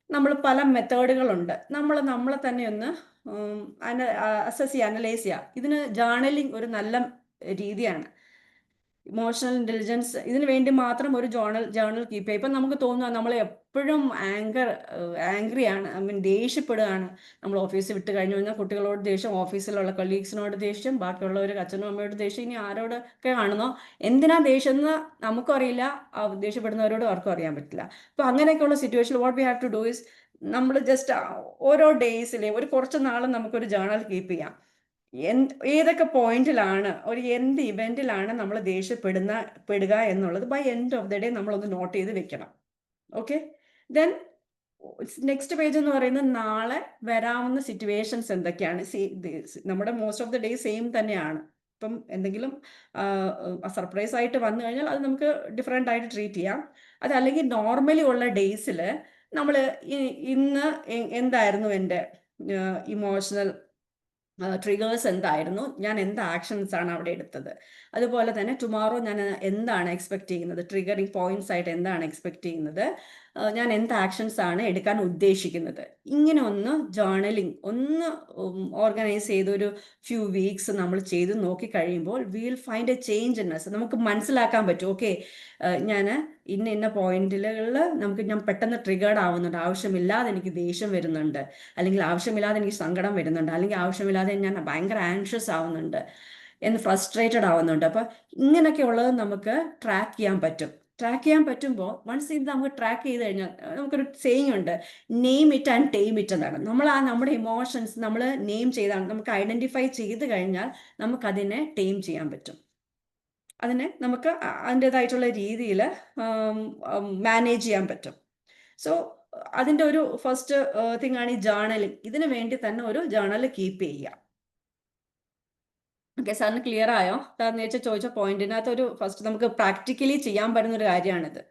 നമ്മൾ പല മെത്തേഡുകളുണ്ട്. നമ്മളെ തന്നെ ഒന്ന് അസസ് ചെയ്യുക, അനലൈസ് ചെയ്യുക. ഇതിന് ജേർണലിംഗ് ഒരു നല്ല രീതിയാണ്. ഇമോഷണൽ ഇൻ്റലിജൻസ് ഇതിന് വേണ്ടി മാത്രം ഒരു ജേർണൽ കീപ്പ് ചെയ്യുക. ഇപ്പം നമുക്ക് തോന്നുക നമ്മൾ എപ്പോഴും ആംഗ്രിയാണ്, ദേഷ്യപ്പെടുകയാണ്. നമ്മൾ ഓഫീസിൽ വിട്ട് കഴിഞ്ഞു കഴിഞ്ഞാൽ കുട്ടികളോട് ദേഷ്യം, ഓഫീസിലുള്ള കൊളീഗ്സിനോട് ദേഷ്യം, ബാക്കിയുള്ളവർ അച്ഛനും അമ്മയോട് ദേഷ്യം, ഇനി ആരോടൊക്കെ കാണുന്നോ എന്തിനാ ദേഷ്യം എന്ന് നമുക്കും അറിയില്ല, ദേഷ്യപ്പെടുന്നവരോടും ആർക്കും അറിയാൻ പറ്റില്ല. അപ്പോൾ അങ്ങനെയൊക്കെയുള്ള സിറ്റുവേഷനിൽ what we have to do is, നമ്മൾ ജസ്റ്റ് ഓരോ ഡേയ്സിലെയും ഒരു കുറച്ച് നാളും നമുക്കൊരു ജേർണൽ കീപ്പ് ചെയ്യാം. ഏതൊക്കെ പോയിന്റിലാണ്, എന്ത് ഇവന്റിലാണ് നമ്മൾ ദേഷ്യപ്പെടുക എന്നുള്ളത് by end of the day നമ്മളൊന്ന് നോട്ട് ചെയ്ത് വെക്കണം. ഓക്കെ, ദെൻ നെക്സ്റ്റ് പേജ് എന്ന് പറയുന്നത് നാളെ വരാവുന്ന സിറ്റുവേഷൻസ് എന്തൊക്കെയാണ്. നമ്മുടെ most of the day same തന്നെയാണ്. ഇപ്പം എന്തെങ്കിലും സർപ്രൈസ് ആയിട്ട് വന്നു കഴിഞ്ഞാൽ അത് നമുക്ക് ഡിഫറെൻ്റ് ആയിട്ട് ട്രീറ്റ് ചെയ്യാം. അതല്ലെങ്കിൽ നോർമലി ഉള്ള ഡേയ്സിൽ നമ്മൾ ഇന്ന് എന്തായിരുന്നു എൻ്റെ ഇമോഷണൽ ട്രിഗേഴ്സ് എന്തായിരുന്നു, ഞാൻ എന്ത് ആക്ഷൻസ് ആണ് അവിടെ എടുത്തത്, അതുപോലെ തന്നെ ടുമോറോ ഞാൻ എന്താണ് എക്സ്പെക്ട് ചെയ്യുന്നത്, ട്രിഗറിങ് പോയിന്റ്സ് ആയിട്ട് എന്താണ് എക്സ്പെക്ട് ചെയ്യുന്നത്, ഞാൻ എന്ത് ആക്ഷൻസ് ആണ് എടുക്കാൻ ഉദ്ദേശിക്കുന്നത്. ഇങ്ങനെ ഒന്ന് ജേർണലിംഗ് ഒന്ന് ഓർഗനൈസ് ചെയ്തൊരു ഫ്യൂ വീക്സ് നമ്മൾ ചെയ്ത് നോക്കിക്കഴിയുമ്പോൾ will find a change in us. നമുക്ക് മനസ്സിലാക്കാൻ പറ്റും, ഓക്കെ ഞാൻ ഇന്ന പോയിന്റുകളിൽ ഞാൻ പെട്ടെന്ന് ട്രിഗേർഡ് ആവുന്നുണ്ട്, ആവശ്യമില്ലാതെ എനിക്ക് ദേഷ്യം വരുന്നുണ്ട്, അല്ലെങ്കിൽ ആവശ്യമില്ലാതെ എനിക്ക് സങ്കടം വരുന്നുണ്ട്, അല്ലെങ്കിൽ ആവശ്യമില്ലാതെ ഞാൻ ഭയങ്കര ആങ്ഷ്യസ് ആവുന്നുണ്ട്, ഫ്രസ്ട്രേറ്റഡ് ആവുന്നുണ്ട്. അപ്പം ഇങ്ങനെയൊക്കെ ഉള്ളത് നമുക്ക് ട്രാക്ക് ചെയ്യാൻ പറ്റും. ട്രാക്ക് ചെയ്യാൻ പറ്റുമ്പോൾ വൺസ് ഇത് നമുക്ക് ട്രാക്ക് ചെയ്ത് കഴിഞ്ഞാൽ നമുക്കൊരു സേയിങ് ഉണ്ട്, name it and time it എന്നാണ്. നമ്മുടെ ഇമോഷൻസ് നമ്മൾ നെയിം ചെയ്താണ്, നമുക്ക് ഐഡൻറ്റിഫൈ ചെയ്ത് കഴിഞ്ഞാൽ നമുക്കതിനെ ടൈം ചെയ്യാൻ പറ്റും. അതിനെ നമുക്ക് അതിൻ്റെതായിട്ടുള്ള രീതിയിൽ മാനേജ് ചെയ്യാൻ പറ്റും. സോ അതിൻ്റെ ഒരു ഫസ്റ്റ് തിങ് ആണ് ഈ ജേർണലിംഗ്. ഇതിന് വേണ്ടി തന്നെ ഒരു ജേർണൽ കീപ്പ് ചെയ്യുക. ഓക്കെ, സാറിന് ക്ലിയർ ആയോ? സാർ നേരത്തെ ചോദിച്ച പോയിന്റിനകത്ത് ഒരു ഫസ്റ്റ് നമുക്ക് പ്രാക്ടിക്കലി ചെയ്യാൻ പറ്റുന്ന ഒരു കാര്യമാണിത്.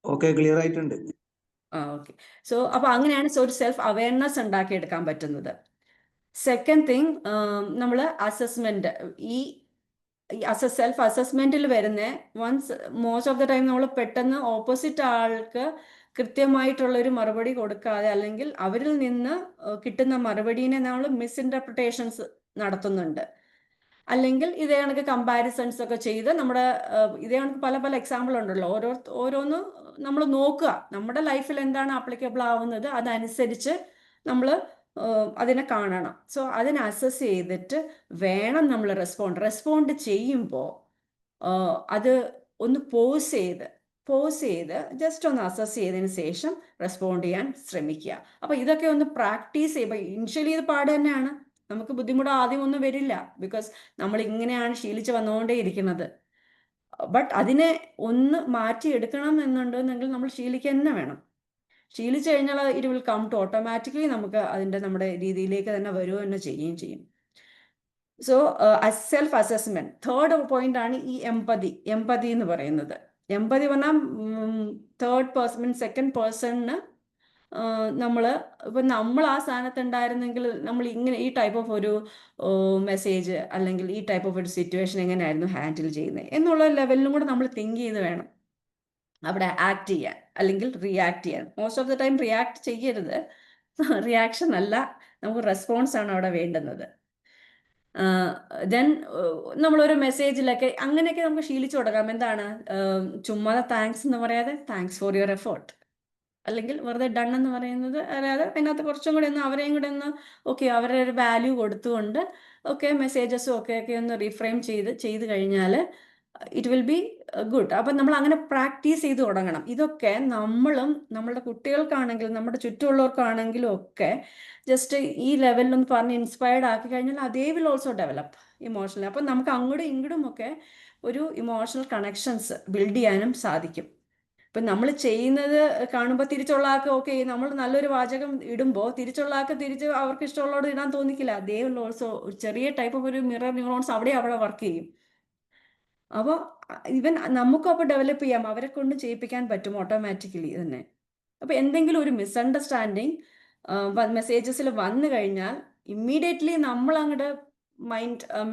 ഓക്കെ, ക്ലിയർ ആയിട്ടുണ്ട്. ഓക്കെ, സോ അപ്പോൾ അങ്ങനെയാണ് ഒരു സെൽഫ് അവയർനെസ് ഉണ്ടാക്കിയെടുക്കാൻ പറ്റുന്നത്. സെക്കൻഡ് തിങ്, നമ്മൾ അസസ്മെന്റ്, ഈ സെൽഫ് അസസ്മെന്റിൽ വരുന്ന മോസ്റ്റ് ഓഫ് ദ ടൈം നമ്മൾ പെട്ടെന്ന് ഓപ്പോസിറ്റ് ആൾക്ക് കൃത്യമായിട്ടുള്ളൊരു മറുപടി കൊടുക്കാതെ, അല്ലെങ്കിൽ അവരിൽ നിന്ന് കിട്ടുന്ന മറുപടീനെ നമ്മൾ മിസ്ഇൻറ്റർപ്രിട്ടേഷൻസ് നടത്തുന്നുണ്ട്. അല്ലെങ്കിൽ ഇതേ കണക്ക് കമ്പാരിസൺസ് ഒക്കെ ചെയ്ത് ഇതേ കണക്ക് പല പല എക്സാമ്പിൾ ഉണ്ടല്ലോ, ഓരോന്ന് നമ്മൾ നോക്കുക, നമ്മുടെ ലൈഫിൽ എന്താണ് ആപ്ലിക്കബിൾ ആവുന്നത് അതനുസരിച്ച് നമ്മൾ അതിനെ കാണണം. സോ അതിനെ അസസ് ചെയ്തിട്ട് വേണം നമ്മൾ റെസ്പോണ്ട് ചെയ്യുമ്പോൾ അത് ഒന്ന് പോസ് ചെയ്ത് ജസ്റ്റ് ഒന്ന് അസസ് ചെയ്തതിന് ശേഷം റെസ്പോണ്ട് ചെയ്യാൻ ശ്രമിക്കുക. അപ്പോൾ ഇതൊക്കെ ഒന്ന് പ്രാക്ടീസ് ചെയ്യുമ്പോൾ ഇനിഷ്യലി ഇത് പാട് തന്നെയാണ്, നമുക്ക് ബുദ്ധിമുട്ട് ആദ്യം ഒന്നും വരില്ല, ബിക്കോസ് നമ്മൾ ഇങ്ങനെയാണ് ശീലിച്ച് വന്നുകൊണ്ടേ ഇരിക്കുന്നത്. ബട്ട് അതിനെ ഒന്ന് മാറ്റിയെടുക്കണം എന്നുണ്ടെങ്കിൽ നമ്മൾ ശീലിക്കുക തന്നെ വേണം. ശീലിച്ചു കഴിഞ്ഞാൽ it will come to automatically നമുക്ക് നമ്മുടെ രീതിയിലേക്ക് തന്നെ വരിക തന്നെ ചെയ്യുകയും ചെയ്യും. So self assessment third point ആണ് ഈ എമ്പതി എന്ന് പറയുന്നത്. എമ്പതി പറഞ്ഞാൽ തേർഡ് പേഴ്സൺ സെക്കൻഡ് പേഴ്സണിന് നമ്മൾ ആ സ്ഥാനത്ത് ഉണ്ടായിരുന്നെങ്കിൽ നമ്മൾ ഇങ്ങനെ ഈ ടൈപ്പ് ഓഫ് ഒരു മെസ്സേജ് അല്ലെങ്കിൽ ഈ ടൈപ്പ് ഓഫ് ഒരു സിറ്റുവേഷൻ എങ്ങനെയായിരുന്നു ഹാൻഡിൽ ചെയ്യുന്നത് എന്നുള്ള ലെവലിലും കൂടെ നമ്മൾ തിങ്ക് ചെയ്ത് വേണം അവിടെ ആക്ട് ചെയ്യാൻ അല്ലെങ്കിൽ റിയാക്ട് ചെയ്യാൻ. Most of the time react ചെയ്യരുത്, റിയാക്ഷൻ അല്ല, നമുക്ക് റെസ്പോൺസ് ആണ് അവിടെ വേണ്ടുന്നത്. ദെൻ നമ്മളൊരു മെസ്സേജിലൊക്കെ അങ്ങനെയൊക്കെ നമുക്ക് ശീലിച്ചു തുടങ്ങാം. എന്താണ്, ചുമ്മാതെ താങ്ക്സ് എന്ന് പറയാതെ താങ്ക്സ് ഫോർ യുവർ എഫേർട്ട്, അല്ലെങ്കിൽ വെറുതെ ഡൺ എന്ന് പറയുന്നത് അതായത് അതിനകത്ത് കുറച്ചും കൂടി ഒന്ന് അവരെയും കൂടെ ഒന്ന് അവരുടെ ഒരു വാല്യൂ കൊടുത്തുകൊണ്ട് മെസ്സേജസും ഒക്കെ ഒന്ന് റീഫ്രെയിം ചെയ്ത് കഴിഞ്ഞാൽ ഇറ്റ് വിൽ ബി ഗുഡ്. അപ്പം നമ്മൾ അങ്ങനെ പ്രാക്ടീസ് ചെയ്ത് തുടങ്ങണം. ഇതൊക്കെ നമ്മളും നമ്മളുടെ കുട്ടികൾക്കാണെങ്കിലും നമ്മുടെ ചുറ്റുമുള്ളവർക്കാണെങ്കിലും ഒക്കെ ജസ്റ്റ് ഈ ലെവലിലൊന്ന് പറഞ്ഞ് ഇൻസ്പയർഡ് ആക്കി കഴിഞ്ഞാൽ അതേ വിൽ ഓൾസോ ഡെവലപ്പ് ഇമോഷണലി. അപ്പം നമുക്ക് അങ്ങോട്ടും ഇങ്ങോട്ടും ഒക്കെ ഒരു ഇമോഷണൽ കണക്ഷൻസ് ബിൽഡ് ചെയ്യാനും സാധിക്കും. ഇപ്പം നമ്മൾ ചെയ്യുന്നത് കാണുമ്പോൾ തിരിച്ചുള്ള ആൾക്ക് നമ്മൾ നല്ലൊരു വാചകം ഇടുമ്പോൾ തിരിച്ചുള്ള ആൾക്ക് തിരിച്ച് അവർക്ക് ഇഷ്ടമുള്ളവരോട് ഇടാൻ തോന്നിക്കില്ല. അതേ വിൽ ഓൾസോ ചെറിയ ടൈപ്പ് ഓഫ് ഒരു മിറർ ന്യൂറോൺസ് അവിടെ വർക്ക് ചെയ്യും. അപ്പോൾ ഇവൻ നമുക്കും അപ്പോൾ ഡെവലപ്പ് ചെയ്യാം, അവരെ കൊണ്ട് ചെയ്യിപ്പിക്കാൻ പറ്റും ഓട്ടോമാറ്റിക്കലി തന്നെ. അപ്പോൾ എന്തെങ്കിലും ഒരു മിസ്അണ്ടർസ്റ്റാൻഡിങ് മെസ്സേജസിൽ വന്നു കഴിഞ്ഞാൽ ഇമ്മീഡിയറ്റ്ലി നമ്മൾ അങ്ങോട്ട്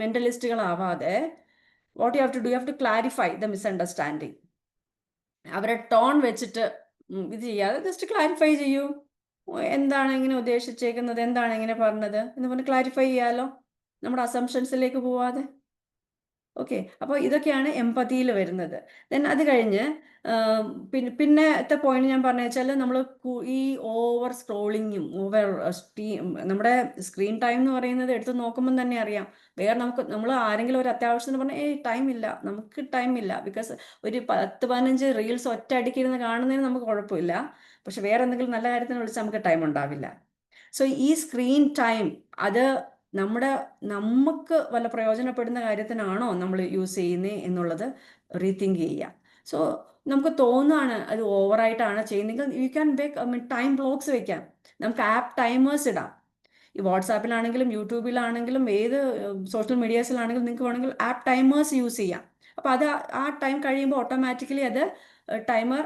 മെന്റലിസ്റ്റുകളാവാതെ what you have to do, you have to clarify the misunderstanding. അവരെ ടോൺ വെച്ചിട്ട് ഇത് ചെയ്യാതെ ജസ്റ്റ് ക്ലാരിഫൈ ചെയ്യൂ, എന്താണ് ഇങ്ങനെ ഉദ്ദേശിച്ചേക്കുന്നത്, എന്താണ് ഇങ്ങനെ പറഞ്ഞത് എന്ന് പറഞ്ഞ് ക്ലാരിഫൈ ചെയ്യാലോ, നമ്മുടെ അസംഷൻസിലേക്ക് പോവാതെ. ഓക്കെ, അപ്പോൾ ഇതൊക്കെയാണ് എമ്പതിയിൽ വരുന്നത്. ദെൻ അത് കഴിഞ്ഞ് പിന്നത്തെ പോയിന്റ് ഞാൻ പറഞ്ഞു വെച്ചാൽ നമ്മൾ ഈ ഓവർ സ്ക്രോളിങ്ങും നമ്മുടെ സ്ക്രീൻ ടൈം എന്ന് പറയുന്നത് എടുത്ത് നോക്കുമ്പോൾ തന്നെ അറിയാം. വേറെ നമ്മൾ ആരെങ്കിലും ഒരു അത്യാവശ്യത്തിന് പറഞ്ഞാൽ ടൈം ഇല്ല, നമുക്ക് ടൈം ഇല്ല, ബിക്കോസ് ഒരു 10-15 റീൽസ് ഒറ്റ അടിക്കിരുന്ന് കാണുന്നതിന് നമുക്ക് കുഴപ്പമില്ല, പക്ഷെ വേറെ എന്തെങ്കിലും നല്ല കാര്യത്തിന് വിളിച്ചാൽ നമുക്ക് ടൈം ഉണ്ടാവില്ല. സോ ഈ സ്ക്രീൻ ടൈം അത് നമുക്ക് വല്ല പ്രയോജനപ്പെടുന്ന കാര്യത്തിനാണോ നമ്മൾ യൂസ് ചെയ്യുന്നത് എന്നുള്ളത് റീതിങ്ക് ചെയ്യുക. സോ നമുക്ക് തോന്നുകയാണ് അത് ഓവറായിട്ടാണ് ചെയ്യുന്നതെങ്കിൽ യു ക്യാൻ ടൈം ബ്ലോക്സ് വെക്കാം, നമുക്ക് ആപ്പ് ടൈമേഴ്സ് ഇടാം. ഈ വാട്സാപ്പിലാണെങ്കിലും യൂട്യൂബിലാണെങ്കിലും ഏത് സോഷ്യൽ മീഡിയാസിലാണെങ്കിലും നിങ്ങൾക്ക് വേണമെങ്കിൽ ആപ്പ് ടൈമേഴ്സ് യൂസ് ചെയ്യാം. അപ്പോൾ അത് ആ ടൈം കഴിയുമ്പോൾ ഓട്ടോമാറ്റിക്കലി അത് ടൈമർ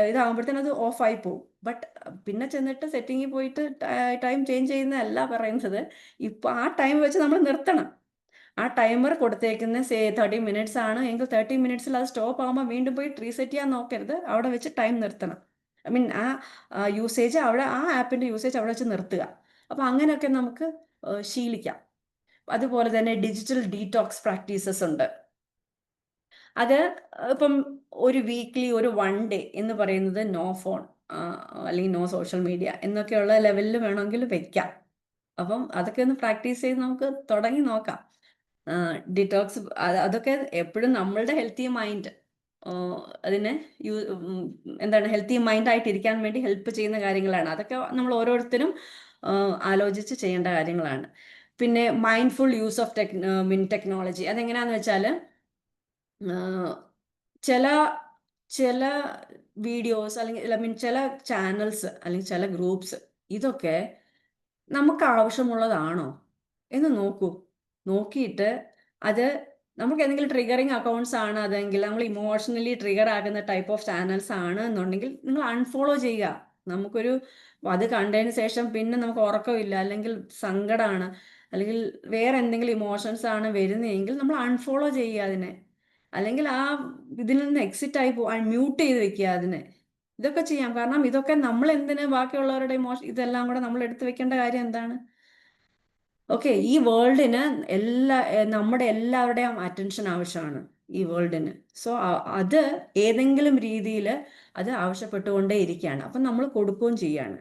ഇതാകുമ്പോഴത്തേനും അത് ഓഫായി പോകും. ബട്ട് പിന്നെ ചെന്നിട്ട് സെറ്റിങ്ങിൽ പോയിട്ട് ടൈം ചേഞ്ച് ചെയ്യുന്നതല്ല പറയുന്നത്. ഇപ്പോൾ ആ ടൈം വെച്ച് നമ്മൾ നിർത്തണം. ആ ടൈമർ കൊടുത്തേക്കുന്ന 30 മിനിറ്റ്സ് ആണ് എങ്കിൽ 30 മിനിറ്റ്സിൽ അത് സ്റ്റോപ്പ് ആകുമ്പോൾ വീണ്ടും പോയി റീസെറ്റ് ചെയ്യാൻ നോക്കരുത്, അവിടെ വെച്ച് ടൈം നിർത്തണം. ഐ മീൻ ആ യൂസേജ് ആ ആപ്പിൻ്റെ യൂസേജ് അവിടെ വെച്ച് നിർത്തുക. അപ്പോൾ അങ്ങനെയൊക്കെ നമുക്ക് ശീലിക്കാം. അതുപോലെ തന്നെ ഡിജിറ്റൽ ഡീറ്റോക്സ് പ്രാക്ടീസസ് ഉണ്ട്. അത് ഇപ്പം ഒരു വീക്ക്ലി ഒരു 1 ഡേ എന്ന് പറയുന്നത് നോ ഫോൺ അല്ലെങ്കിൽ നോ സോഷ്യൽ മീഡിയ എന്നൊക്കെയുള്ള ലെവലിൽ വേണമെങ്കിൽ വെക്കാം. അപ്പം അതൊക്കെ ഒന്ന് പ്രാക്ടീസ് ചെയ്ത് നമുക്ക് തുടങ്ങി നോക്കാം. ഡിറ്റോക്സ് അതൊക്കെ എപ്പോഴും നമ്മളുടെ ഹെൽത്തി മൈൻഡ് അതിനെ ഹെൽത്തി മൈൻഡായിട്ടിരിക്കാൻ വേണ്ടി ഹെൽപ്പ് ചെയ്യുന്ന കാര്യങ്ങളാണ്. അതൊക്കെ നമ്മൾ ഓരോരുത്തരും ആലോചിച്ച് ചെയ്യേണ്ട കാര്യങ്ങളാണ്. പിന്നെ മൈൻഡ്ഫുൾ യൂസ് ഓഫ് ടെക്നോളജി അതെങ്ങനെയാണെന്ന് വെച്ചാൽ ചില വീഡിയോസ് അല്ലെങ്കിൽ ചില ചാനൽസ് അല്ലെങ്കിൽ ചില ഗ്രൂപ്പ്സ് ഇതൊക്കെ നമുക്ക് ആവശ്യമുള്ളതാണോ എന്ന് നോക്കിയിട്ട് അത് നമുക്ക് എന്തെങ്കിലും ട്രിഗറിങ് അക്കൗണ്ട്സ് ആണ് അതെങ്കിൽ നമ്മൾ ഇമോഷണലി ട്രിഗർ ആകുന്ന ടൈപ്പ് ഓഫ് ചാനൽസ് ആണ് എന്നുണ്ടെങ്കിൽ നിങ്ങൾ അൺഫോളോ ചെയ്യുക. നമുക്കൊരു അത് കണ്ടതിന് ശേഷം പിന്നെ നമുക്ക് ഉറക്കമില്ല, അല്ലെങ്കിൽ സങ്കടമാണ്, അല്ലെങ്കിൽ വേറെ എന്തെങ്കിലും ഇമോഷൻസ് ആണ് വരുന്നതെങ്കിൽ നമ്മൾ അൺഫോളോ ചെയ്യുക അതിനെ, അല്ലെങ്കിൽ ആ ഇതിൽ നിന്ന് എക്സിറ്റ് ആയി മ്യൂട്ട് ചെയ്ത് വെക്കുക അതിനെ. ഇതൊക്കെ ചെയ്യാം. കാരണം ഇതൊക്കെ നമ്മൾ എന്തിന് ബാക്കിയുള്ളവരുടെ ഇതെല്ലാം കൂടെ നമ്മൾ എടുത്തു വെക്കേണ്ട കാര്യം എന്താണ്? ഓക്കെ, ഈ വേൾഡിന് നമ്മുടെ എല്ലാവരുടെയും അറ്റൻഷൻ ആവശ്യമാണ് ഈ വേൾഡിന്. സോ അത് ഏതെങ്കിലും രീതിയിൽ അത് ആവശ്യപ്പെട്ടുകൊണ്ടേ ഇരിക്കുകയാണ്. അപ്പം നമ്മൾ കൊടുക്കുകയും ചെയ്യാണ്.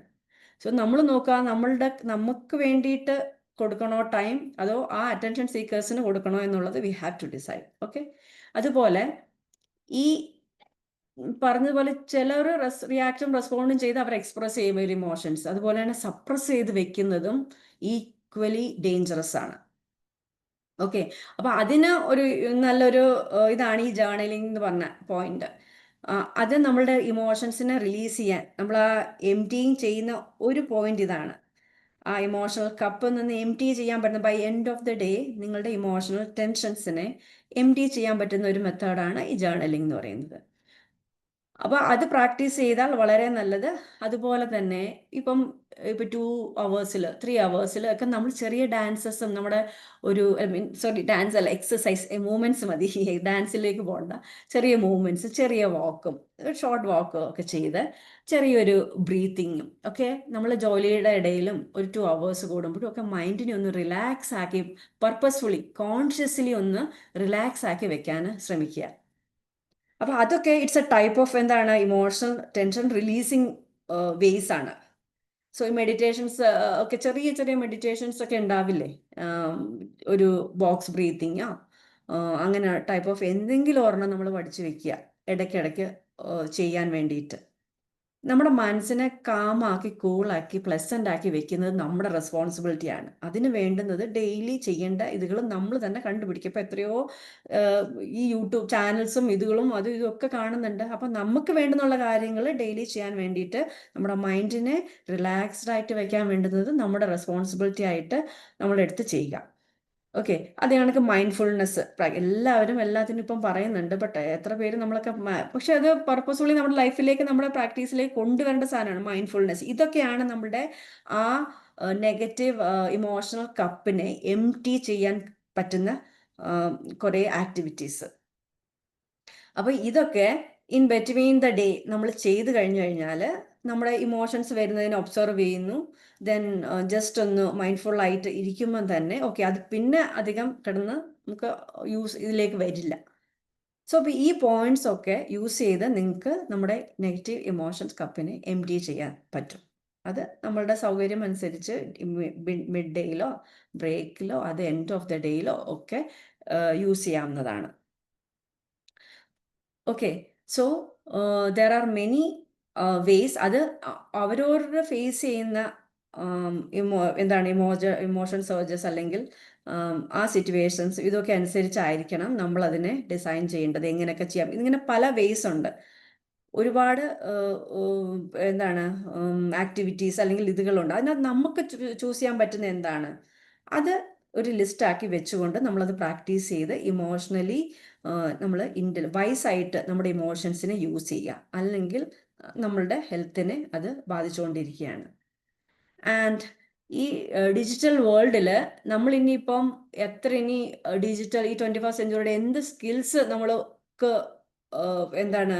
സോ നമ്മൾ നോക്കുക നമുക്ക് വേണ്ടിയിട്ട് കൊടുക്കണോ ടൈം, അതോ ആ അറ്റൻഷൻ സീക്കേഴ്സിന് കൊടുക്കണോ എന്നുള്ളത് we have to decide. Okay, അതുപോലെ ഈ പറഞ്ഞതുപോലെ ചിലർ റിയാക്ഷൻ റെസ്പോണ്ടും ചെയ്ത് അവർ എക്സ്പ്രസ് ചെയ്യുമ്പോൾ ഇമോഷൻസ്, അതുപോലെ തന്നെ സപ്രസ് ചെയ്ത് വെക്കുന്നതും ഈക്വലി ഡേഞ്ചറസ് ആണ്. ഓക്കെ, അപ്പൊ അതിന് ഒരു നല്ലൊരു ഇതാണ് ഈ ജേർണലിംഗ് എന്ന് പറഞ്ഞ പോയിന്റ്. അത് നമ്മളുടെ ഇമോഷൻസിനെ റിലീസ് ചെയ്യാൻ നമ്മൾ ആ എംറ്റിങ് ചെയ്യുന്ന ഒരു പോയിന്റ് ഇതാണ്. ആ ഇമോഷണൽ കപ്പിൽ നിന്ന് എംറ്റി ചെയ്യാൻ പറ്റുന്ന by end of the day നിങ്ങളുടെ ഇമോഷണൽ ടെൻഷൻസിനെ എംറ്റി ചെയ്യാൻ പറ്റുന്ന ഒരു മെത്തേഡാണ് ഈ ജേർണലിംഗ് എന്ന് പറയുന്നത്. അപ്പോൾ അത് പ്രാക്ടീസ് ചെയ്താൽ വളരെ നല്ലത്. അതുപോലെ തന്നെ ഇപ്പം 2 hours 3 hours ഒക്കെ നമ്മൾ ചെറിയ ഡാൻസസും നമ്മുടെ ഒരു ഡാൻസ് അല്ല, എക്സസൈസ് മൂവ്മെന്റ്സ് മതി, ഡാൻസിലേക്ക് പോകണ്ട. ചെറിയ മൂവ്മെന്റ്സ്, ചെറിയ വാക്കും, ഷോർട്ട് വാക്കും ഒക്കെ ചെയ്ത് ചെറിയൊരു ബ്രീത്തിങ്ങും ഒക്കെ നമ്മൾ ജോലിയുടെ ഇടയിലും ഒരു 2 hours കൂടുമ്പോഴും ഒക്കെ മൈൻഡിനെ ഒന്ന് റിലാക്സ് ആക്കി, പർപ്പസ്ഫുള്ളി കോൺഷ്യസ്ലി ഒന്ന് റിലാക്സ് ആക്കി വെക്കാൻ ശ്രമിക്കുക. അപ്പൊ അതൊക്കെ ഇറ്റ്സ് എ ടൈപ്പ് ഓഫ് എന്താണ് ഇമോഷണൽ ടെൻഷൻ റിലീസിങ് വേസ് ആണ്. സോ ഈ മെഡിറ്റേഷൻസ് ഒക്കെ ചെറിയ ചെറിയ മെഡിറ്റേഷൻസ് ഒക്കെ ഉണ്ടാവില്ലേ, ഒരു ബോക്സ് ബ്രീത്തിങ് അങ്ങനെ ടൈപ്പ് ഓഫ് എന്തെങ്കിലും ഒരെണ്ണം നമ്മൾ പഠിച്ചു വെക്കുക ഇടയ്ക്കിടയ്ക്ക് ചെയ്യാൻ വേണ്ടിയിട്ട്. നമ്മുടെ മനസ്സിനെ കാമാക്കി, കൂളാക്കി, പ്ലസന്റ് ആക്കി വെക്കുന്നത് നമ്മുടെ റെസ്പോൺസിബിലിറ്റിയാണ്. അതിന് വേണ്ടുന്നത് ഡെയിലി ചെയ്യേണ്ട ഇതുകൾ നമ്മൾ തന്നെ കണ്ടുപിടിക്കും. ഇപ്പം എത്രയോ ഈ യൂട്യൂബ് ചാനൽസും ഇതുകളും അതും ഇതൊക്കെ കാണുന്നുണ്ട്. അപ്പം നമുക്ക് വേണ്ടുന്നുള്ള കാര്യങ്ങൾ ഡെയിലി ചെയ്യാൻ വേണ്ടിയിട്ട് നമ്മുടെ മൈൻഡിനെ റിലാക്സ്ഡ് ആയിട്ട് വെക്കാൻ വേണ്ടുന്നത് നമ്മുടെ റെസ്പോൺസിബിലിറ്റി ആയിട്ട് നമ്മളെടുത്ത് ചെയ്യുക. ഓക്കെ, അത് കണക്ക് മൈൻഡ്ഫുൾനെസ് എല്ലാവരും എല്ലാത്തിനും ഇപ്പം പറയുന്നുണ്ട്. ബട്ട് എത്ര പേര് നമ്മളൊക്കെ പക്ഷെ അത് പർപ്പസ്ഫുള്ളി നമ്മുടെ ലൈഫിലേക്ക്, നമ്മുടെ പ്രാക്ടീസിലേക്ക് കൊണ്ടുവരേണ്ട സാധനമാണ് മൈൻഡ്ഫുൾനെസ്. ഇതൊക്കെയാണ് നമ്മുടെ ആ നെഗറ്റീവ് ഇമോഷണൽ കപ്പിനെ എംറ്റി ചെയ്യാൻ പറ്റുന്ന കുറേ ആക്ടിവിറ്റീസ്. അപ്പോൾ ഇതൊക്കെ ഇൻ ബിറ്റ്വീൻ ദ ഡേ നമ്മൾ ചെയ്ത് കഴിഞ്ഞു കഴിഞ്ഞാൽ നമ്മുടെ ഇമോഷൻസ് വരുന്നതിനെ ഒബ്സർവ് ചെയ്യുന്നു. ദെൻ ജസ്റ്റ് ഒന്ന് മൈൻഡ്ഫുൾ ആയിട്ട് ഇരിക്കുമ്പം തന്നെ ഓക്കെ, അത് പിന്നെ അധികം കിടന്ന് നമുക്ക് ഇതിലേക്ക് വരില്ല. സോ അപ്പോൾ ഈ പോയിന്റ്സ് ഒക്കെ യൂസ് ചെയ്ത് നിങ്ങൾക്ക് നമ്മുടെ നെഗറ്റീവ് ഇമോഷൻസ് കപ്പിനെ എംറ്റി ചെയ്യാൻ പറ്റും. അത് നമ്മളുടെ സൗകര്യം അനുസരിച്ച് മിഡ് ഡേയിലോ ബ്രേക്കിലോ അത് എൻഡ് ഓഫ് ദ ഡേയിലോ ഒക്കെ യൂസ് ചെയ്യാവുന്നതാണ്. Okay, so there are many vase. അത് അവരവരുടെ ഫേസ് ചെയ്യുന്ന എന്താണ് ഇമോഷൻ സർജസ് അല്ലെങ്കിൽ ആ സിറ്റുവേഷൻസ് ഇതൊക്കെ അനുസരിച്ചായിരിക്കണം നമ്മൾ അതിനെ ഡിസൈൻ ചെയ്യേണ്ടത്. എങ്ങനെയൊക്കെ ചെയ്യാം, ഇങ്ങനെ പല വേസ് ഉണ്ട്. ഒരുപാട് എന്താണ് ആക്ടിവിറ്റീസ് അല്ലെങ്കിൽ ഇതുകളുണ്ട്. അതിനകത്ത് നമുക്ക് ചൂസ് ചെയ്യാൻ പറ്റുന്ന എന്താണ് അത് ഒരു ലിസ്റ്റാക്കി വെച്ചുകൊണ്ട് നമ്മളത് പ്രാക്ടീസ് ചെയ്ത് ഇമോഷണലി നമ്മൾ വൈസായിട്ട് നമ്മുടെ ഇമോഷൻസിനെ യൂസ് ചെയ്യുക. അല്ലെങ്കിൽ നമ്മളുടെ ഹെൽത്തിനെ അത് ബാധിച്ചുകൊണ്ടിരിക്കുകയാണ്. ആൻഡ് ഈ ഡിജിറ്റൽ വേൾഡിൽ നമ്മൾ ഇനിയിപ്പം എത്ര ഇനി ഡിജിറ്റൽ ഈ 21st സെഞ്ച്വറിയുടെ എന്ത് സ്കിൽസ് നമ്മൾക്ക് എന്താണ്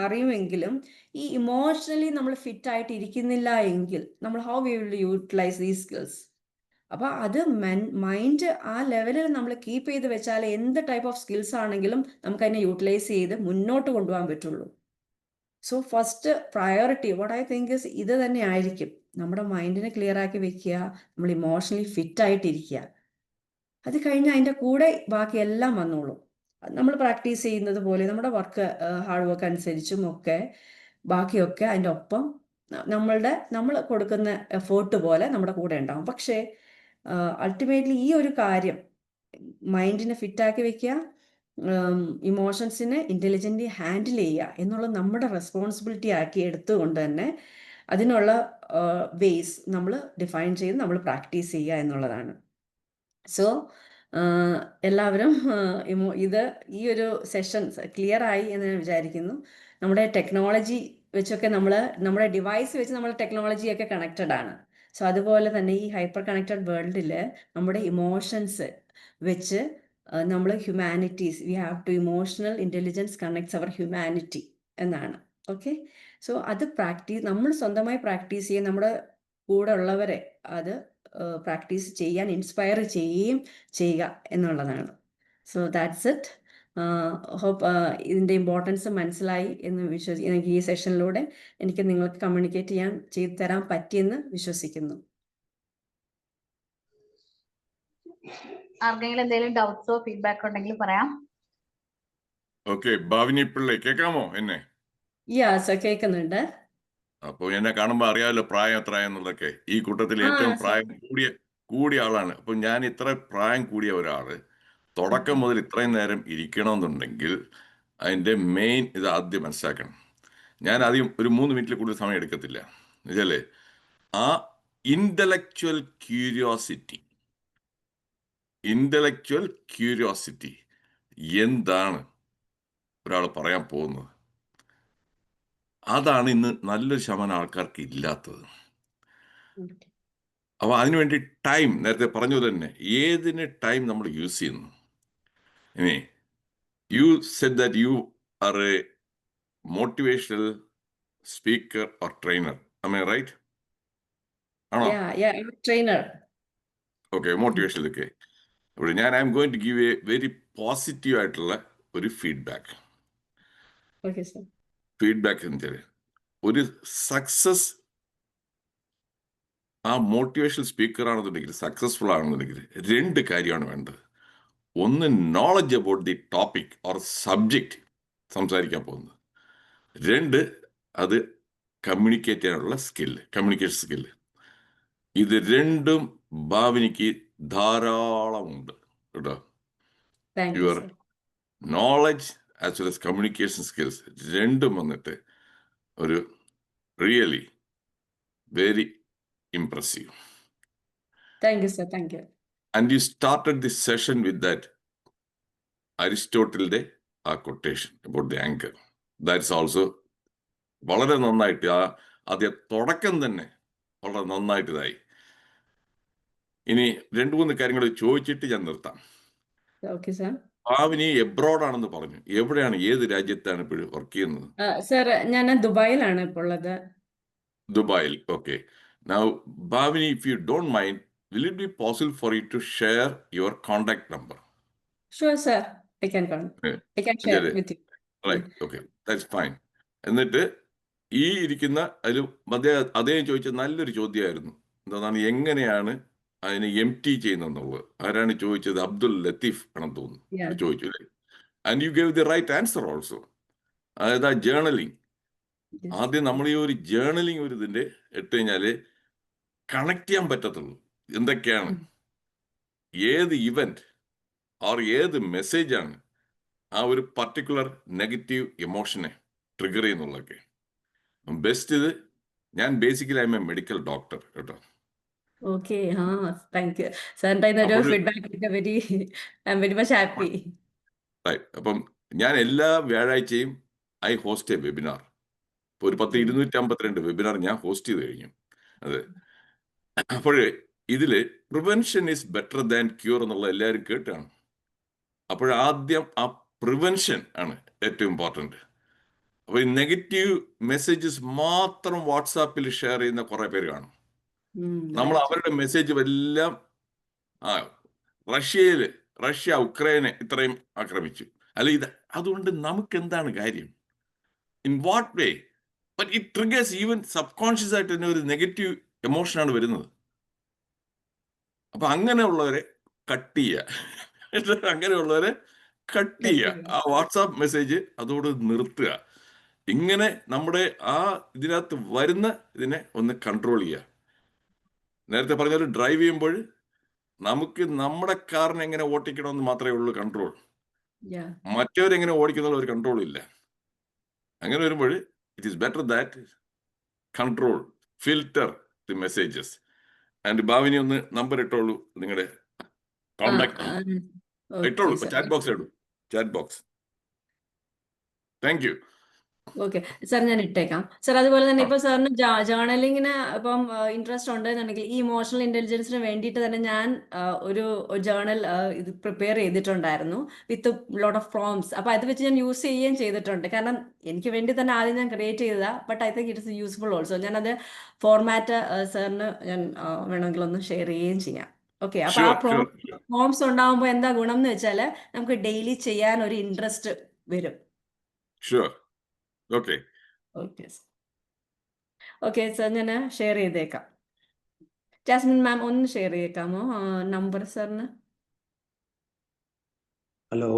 അറിയുമെങ്കിലും ഈ ഇമോഷണലി നമ്മൾ ഫിറ്റ് ആയിട്ട് ഇരിക്കുന്നില്ല എങ്കിൽ നമ്മൾ how we will utilise these skills. അപ്പോൾ അത് മൈൻഡ് ആ ലെവലിൽ നമ്മൾ കീപ്പ് ചെയ്ത് വെച്ചാൽ എന്ത് ടൈപ്പ് ഓഫ് സ്കിൽസ് ആണെങ്കിലും നമുക്ക് അതിനെ യൂട്ടിലൈസ് ചെയ്ത് മുന്നോട്ട് കൊണ്ടുപോകാൻ പറ്റുള്ളൂ. So first priority what I think is ഇത് തന്നെ ആയിരിക്കും. നമ്മുടെ മൈൻഡിനെ ക്ലിയർ ആക്കി വെക്കുക, നമ്മൾ ഇമോഷണലി ഫിറ്റ് ആയിട്ടിരിക്കുക. അത് കഴിഞ്ഞ് അതിൻ്റെ കൂടെ ബാക്കി എല്ലാം വന്നോളൂ. നമ്മൾ പ്രാക്ടീസ് ചെയ്യുന്നത് പോലെ നമ്മുടെ ഹാർഡ് വർക്ക് അനുസരിച്ചും ഒക്കെ ബാക്കിയൊക്കെ അതിൻ്റെ ഒപ്പം നമ്മൾ കൊടുക്കുന്ന എഫേർട്ട് പോലെ നമ്മുടെ കൂടെ ഉണ്ടാവും. പക്ഷേ അൾട്ടിമേറ്റ്ലി ഈ ഒരു കാര്യം മൈൻഡിനെ ഫിറ്റാക്കി വെക്കുക, ഇമോഷൻസിനെ ഇൻ്റലിജൻ്റ്ലി ഹാൻഡിൽ ചെയ്യുക എന്നുള്ളത് നമ്മുടെ റെസ്പോൺസിബിലിറ്റി ആക്കി എടുത്തുകൊണ്ട് തന്നെ അതിനുള്ള വേസ് നമ്മൾ ഡിഫൈൻ ചെയ്ത് നമ്മൾ പ്രാക്ടീസ് ചെയ്യുക എന്നുള്ളതാണ്. സോ എല്ലാവരും ഈ ഒരു സെഷൻ ക്ലിയർ ആയി എന്ന് ഞാൻ വിചാരിക്കുന്നു. നമ്മുടെ ടെക്നോളജി വെച്ചൊക്കെ നമ്മുടെ ഡിവൈസ് വെച്ച് നമ്മൾ ടെക്നോളജിയൊക്കെ കണക്റ്റഡ് ആണ്. സോ അതുപോലെ തന്നെ ഈ ഹൈപ്പർ കണക്റ്റഡ് വേൾഡിൽ നമ്മുടെ ഇമോഷൻസ് വെച്ച് നമ്മൾ humanities we have to emotional intelligence connects our humanity എന്നാണ്. ഓക്കെ, സോ അത് നമ്മൾ സ്വന്തമായി പ്രാക്ടീസ് ചെയ്യുക, നമ്മുടെ കൂടെ ഉള്ളവരെ അത് പ്രാക്ടീസ് ചെയ്യാൻ ഇൻസ്പയർ ചെയ്യുക എന്നുള്ളതാണ്. So that's it. ഹോപ്പ് ഇതിൻ്റെ ഇമ്പോർട്ടൻസ് മനസ്സിലായി എന്ന് എനിക്ക് ഈ സെഷനിലൂടെ എനിക്ക് നിങ്ങൾക്ക് കമ്മ്യൂണിക്കേറ്റ് ചെയ്തു തരാൻ പറ്റിയെന്ന് വിശ്വസിക്കുന്നു. ആർക്കെങ്കിലും എന്തെങ്കിലും ഡൗട്ട്സോ ഫീഡ്ബാക്ക് ഉണ്ടെങ്കിൽ പറയാം. ഓക്കെ, ഭാവിനി പിള്ളേ കേൾക്കാമോ എന്നെ? സർ കേൾക്കുന്നുണ്ട്. അപ്പൊ എന്നെ കാണുമ്പോ അറിയാമല്ലോ പ്രായം എത്രയെന്നുള്ളതൊക്കെ. ഈ കൂട്ടത്തിൽ ഏറ്റവും സർ. പ്രായം കൂടിയ ആളാണ്. അപ്പൊ ഞാൻ ഇത്ര പ്രായം കൂടിയ ഒരാള് തുടക്കം മുതൽ ഇത്രയും നേരം ഇരിക്കണമെന്നുണ്ടെങ്കിൽ അതിന്റെ മെയിൻ ഇത് ആദ്യം മനസ്സിലാക്കണം. ഞാൻ ആദ്യം ഒരു 3 മിനിറ്റിൽ കൂടുതൽ സമയം എടുക്കത്തില്ല. എന്നുവെച്ചാല് ആ ഇന്റലക്ച്വൽ ക്യൂരിയോസിറ്റി എന്താണ് ഒരാൾ പറയാൻ പോകുന്നത്, അതാണ് ഇന്ന് നല്ലൊരു ശതമാനം ആൾക്കാർക്ക് ഇല്ലാത്തത്. അപ്പൊ അതിനുവേണ്ടി ടൈം, നേരത്തെ പറഞ്ഞത് തന്നെ, ഏതിന് ടൈം നമ്മൾ യൂസ് ചെയ്യുന്നു. ഇനി you said that you are A motivational speaker or trainer, am I right? ആണോ? I'm a trainer. Okay, motivational ഒക്കെ. അപ്പോൾ ഞാൻ I am going to give a very positive ആയിട്ടുള്ള ഒരു ഫീഡ്ബാക്ക്. Okay, sir. ഫീഡ്ബാക്ക് എന്ന് വെച്ചാൽ ഒരു സക്സസ്, ആ മോട്ടിവേഷണൽ സ്പീക്കർ ആണെന്നുണ്ടെങ്കിൽ, സക്സസ്ഫുൾ ആണെന്നുണ്ടെങ്കിൽ 2 കാര്യമാണ് വേണ്ടത്. ഒന്ന്, knowledge about the topic or subject സംസാരിക്കാൻ പോകുന്നത്. 2, അത് കമ്മ്യൂണിക്കേറ്റ് ചെയ്യാനുള്ള കമ്മ്യൂണിക്കേഷൻ സ്കില്ല്. ഇത് 2ഉം ഭാവനയ്ക്ക് ധാരാളമുണ്ട് കേട്ടോ. Thank you, your sir. Knowledge as well as communication skills 2ഉം വന്നിട്ട് ഒരു really very impressive. Thank you, sir. Thank you. And you started this session with that Aristotle quotation about the anchor. That's also വളരെ നന്നായിട്ട് ആദ്യ തുടക്കം തന്നെ വളരെ നന്നായിട്ട് ഇതായി. ഇനി 2-3 കാര്യങ്ങൾ ചോദിച്ചിട്ട് ഞാൻ നിർത്താം. Okay, sir. ഭാവിനി എബ്രോഡ് ആണെന്ന് പറഞ്ഞു. എവിടെയാണ്, ഏത് രാജ്യത്താണ് ഇപ്പോഴും വർക്ക് ചെയ്യുന്നത്? സർ, ഞാൻ ദുബായിലാണ് ഇപ്പോൾ ഉള്ളത്. ദുബായിൽ. Okay. Now, Bhavini, if you don't mind, will it be possible for you to share your contact number? Sure, sir. I can share ശരി. with you. Right, okay, that's fine. എന്നിട്ട് ഈ ഇരിക്കുന്ന അതിൽ അദ്ദേഹം ചോദിച്ച നല്ലൊരു ചോദ്യമായിരുന്നു. എന്താണ്, എങ്ങനെയാണ് അതിനെ MT ചെയ്യുന്നതെന്നുള്ളത്. ആരാണ് ചോദിച്ചത്? അബ്ദുൽ ലത്തീഫ് ആണെന്ന് തോന്നുന്നു. Yeah. ചോദിച്ചു അല്ലേ? And you gave the right answer also. അതായത് ആ ജേർണലിംഗ്. Yes. ആദ്യം നമ്മൾ ഈ ഒരു ജേർണലിംഗ് ഒരു ഇതിന്റെ ഇട്ട് കഴിഞ്ഞാല് കണക്ട് ചെയ്യാൻ പറ്റത്തുള്ളൂ. എന്തൊക്കെയാണ്, ഏത് ഇവന്റ് ഓർ ഏത് മെസ്സേജാണ് ആ ഒരു പർട്ടിക്കുലർ നെഗറ്റീവ് ഇമോഷനെ ട്രിഗർ ചെയ്യുന്നുള്ളതൊക്കെ. ബെസ്റ്റ് ഇത്, ഞാൻ basically I M A medical doctor കേട്ടോ. Okay, thank you. സാറിൻ്റെ ഒരു അപ്പോൾ feedback I am very much happy. അപ്പം ഞാൻ എല്ലാ വ്യാഴാഴ്ചയും ഐ ഹോസ്റ്റ് എ വെബിനാർ. ഇപ്പോൾ ഒരു 252 വെബിനാർ ഞാൻ ഹോസ്റ്റ് ചെയ്ത് കഴിഞ്ഞു. അതെ. അപ്പോൾ ഇതില് prevention is better than cure എന്നുള്ള എല്ലാവരും കേട്ടാണ്. അപ്പോഴാദ്യം ആ പ്രിവെൻഷൻ ആണ് ഏറ്റവും ഇമ്പോർട്ടൻറ്റ്. അപ്പോൾ ഈ നെഗറ്റീവ് മെസ്സേജസ് മാത്രം വാട്സാപ്പിൽ ഷെയർ ചെയ്യുന്ന കുറേ പേര് കാണും. നമ്മൾ അവരുടെ മെസ്സേജ് എല്ലാം റഷ്യ ഉക്രൈനെ ഇത്രയും ആക്രമിച്ചു, അല്ല ഇത്, അതുകൊണ്ട് നമുക്ക് എന്താണ് കാര്യം? In what way? But it triggers even sub conscious ആയിട്ട് തന്നെ ഒരു നെഗറ്റീവ് എമോഷനാണ് വരുന്നത്. അപ്പൊ അങ്ങനെയുള്ളവരെ കട്ട് ചെയ്യുക, അങ്ങനെയുള്ളവരെ കട്ട് ചെയ്യുക. ആ വാട്സാപ്പ് മെസ്സേജ് അതോട് നിർത്തുക. ഇങ്ങനെ നമ്മുടെ ആ ഇതിനകത്ത് വരുന്ന ഇതിനെ ഒന്ന് കൺട്രോൾ ചെയ്യുക. നേരത്തെ പറഞ്ഞ ഡ്രൈവ് ചെയ്യുമ്പോൾ നമുക്ക് നമ്മുടെ കാറിനെ എങ്ങനെ ഓടിക്കണമെന്ന് മാത്രമേ ഉള്ളൂ കൺട്രോൾ. മറ്റവരെങ്ങനെ ഓടിക്കുന്ന ഒരു കൺട്രോൾ ഇല്ല. അങ്ങനെ വരുമ്പോൾ it is better that control, filter the messages. And Bhavini ഒന്ന് നമ്പർ ഇട്ടോളൂ, നിങ്ങളുടെ കോണ്ടാക്ട് ഇട്ടോളൂ, ചാറ്റ് ബോക്സ് ഇടൂ, chat box. Thank you. Okay sir, ഞാൻ ഇട്ടേക്കാം സാർ. അതുപോലെ തന്നെ ഇപ്പൊ സാറിന് ജേർണലിങ്ങിന് ഇപ്പം ഇൻട്രസ്റ്റ് ഉണ്ടെന്നുണ്ടെങ്കിൽ ഈ ഇമോഷണൽ ഇന്റലിജൻസിന് വേണ്ടിയിട്ട് തന്നെ ഞാൻ ഒരു ജേർണൽ ഇത് പ്രിപ്പയർ ചെയ്തിട്ടുണ്ടായിരുന്നു വിത്ത് ലോട്ട് ഓഫ് പ്രോംസ്. അപ്പൊ അത് വെച്ച് ഞാൻ യൂസ് ചെയ്യുകയും ചെയ്തിട്ടുണ്ട്. കാരണം എനിക്ക് വേണ്ടി തന്നെ ആദ്യം ഞാൻ ക്രിയേറ്റ് ചെയ്തതാ. But I think it's useful also. ഞാനത് ഫോർമാറ്റ് സാറിന് ഞാൻ വേണമെങ്കിൽ ഒന്ന് ഷെയർ ചെയ്യുകയും ചെയ്യാം. ഓക്കെ, അപ്പൊ ആ Sure, sure, sure. പ്രോംപ്റ്റ്സ് ഉണ്ടാവുമ്പോൾ എന്താ ഗുണം എന്ന് വെച്ചാൽ നമുക്ക് ഡെയിലി ചെയ്യാൻ ഒരു ഇൻട്രസ്റ്റ് വരും. Sure. Okay. Okay okay sir, ഞാൻ ഷെയർ ചെയ്തേക്കാം. ജാസ്മിൻ മാം ഒന്ന് ഷെയർ ചെയ്തേക്കാമോ നമ്പർ സാറിന്? Hello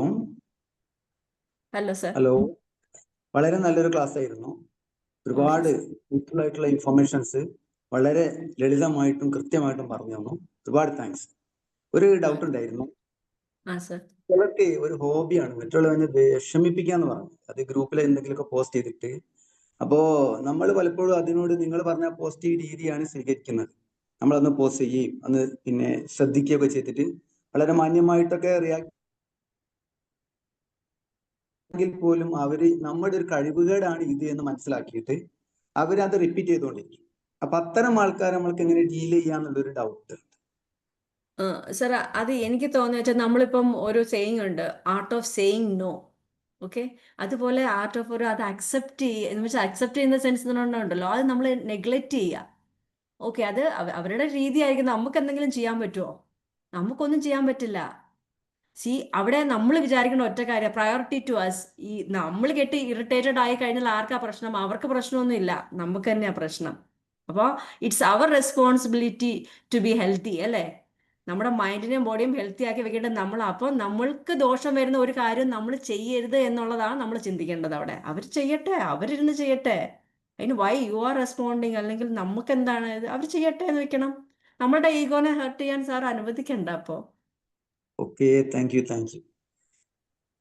hello sir. ഹലോ, വളരെ നല്ലൊരു ക്ലാസ് ആയിരുന്നു. ഒരുപാട് യൂസ്ഫുൾ ആയിട്ടുള്ള ഇൻഫർമേഷൻസ് വളരെ ലളിതമായിട്ടും കൃത്യമായിട്ടും പറഞ്ഞു തന്നു. ഒരുപാട് താങ്ക്സ്. ഒരു ഡൗട്ട് ഉണ്ടായിരുന്നു. ആ സർ. ചിലർക്ക് ഒരു ഹോബിയാണ് മറ്റുള്ളവനെ വിഷമിപ്പിക്കാന്ന് പറഞ്ഞു, അത് ഗ്രൂപ്പിൽ എന്തെങ്കിലുമൊക്കെ പോസ്റ്റ് ചെയ്തിട്ട്. അപ്പോ നമ്മൾ പലപ്പോഴും അതിനോട് നിങ്ങൾ പറഞ്ഞ പോസിറ്റീവ് രീതിയാണ് സ്വീകരിക്കുന്നത്. നമ്മളൊന്ന് പോസ്റ്റ് ചെയ്യുകയും അന്ന് പിന്നെ ശ്രദ്ധിക്കുകയൊക്കെ ചെയ്തിട്ട് വളരെ മാന്യമായിട്ടൊക്കെ റിയാക്ട് എങ്കിൽ പോലും അവര് നമ്മുടെ ഒരു കഴിവുകേടാണ് ഇത് എന്ന് മനസ്സിലാക്കിയിട്ട് അവരത് റിപ്പീറ്റ് ചെയ്തുകൊണ്ടിരിക്കും. അപ്പൊ അത്തരം ആൾക്കാരെ നമ്മൾക്ക് എങ്ങനെ ഡീൽ ചെയ്യാന്നുള്ളൊരു ഡൗട്ട്. സർ, അത് എനിക്ക് തോന്നുന്നു വെച്ചാൽ നമ്മളിപ്പം ഒരു സേയിങ് ഉണ്ട്, art of saying no. Okay, അതുപോലെ ആർട്ട് ഓഫ് ഒരു അത് അക്സെപ്റ്റ് ചെയ്യുക എന്ന് വെച്ചാൽ അക്സെപ്റ്റ് ചെയ്യുന്ന സെൻസ് ഉണ്ടല്ലോ, അത് നമ്മൾ നെഗ്ലക്റ്റ് ചെയ്യുക. ഓക്കെ, അത് അവരുടെ രീതിയായിരിക്കും. നമുക്ക് എന്തെങ്കിലും ചെയ്യാൻ പറ്റുമോ? നമുക്കൊന്നും ചെയ്യാൻ പറ്റില്ല. അവിടെ നമ്മൾ വിചാരിക്കുന്ന ഒറ്റ കാര്യം, പ്രയോറിറ്റി ടു അസ്. ഈ നമ്മൾ കെട്ടി ഇറിറ്റേറ്റഡ് ആയി കഴിഞ്ഞാൽ ആർക്കാ പ്രശ്നം? അവർക്ക് പ്രശ്നമൊന്നുമില്ല, നമുക്ക് തന്നെയാ പ്രശ്നം. അപ്പോൾ it's our responsibility to be healthy, അല്ലേ? നമ്മുടെ മൈൻഡിനെയും ബോഡിയും ഹെൽത്തി ആക്കി വെക്കേണ്ടത് നമ്മൾ. അപ്പോൾ നമ്മൾക്ക് ദോഷം വരുന്ന ഒരു കാര്യം നമ്മൾ ചെയ്യരുത് എന്നുള്ളതാണ് നമ്മൾ ചിന്തിക്കേണ്ടത്. അവിടെ അവർ ചെയ്യട്ടെ, അവരിരുന്ന് ചെയ്യട്ടെ. അതിന് വൈ യു ആർ റെസ്പോണ്ടിങ്? അല്ലെങ്കിൽ നമുക്ക് എന്താണ് ഇത്? അവർ ചെയ്യട്ടെ എന്ന് വെക്കണം. നമ്മളുടെ ഈഗോനെ ഹേർട്ട് ചെയ്യാൻ സാർ അനുവദിക്കണ്ട. അപ്പോൾ ഓക്കെ, താങ്ക് യു.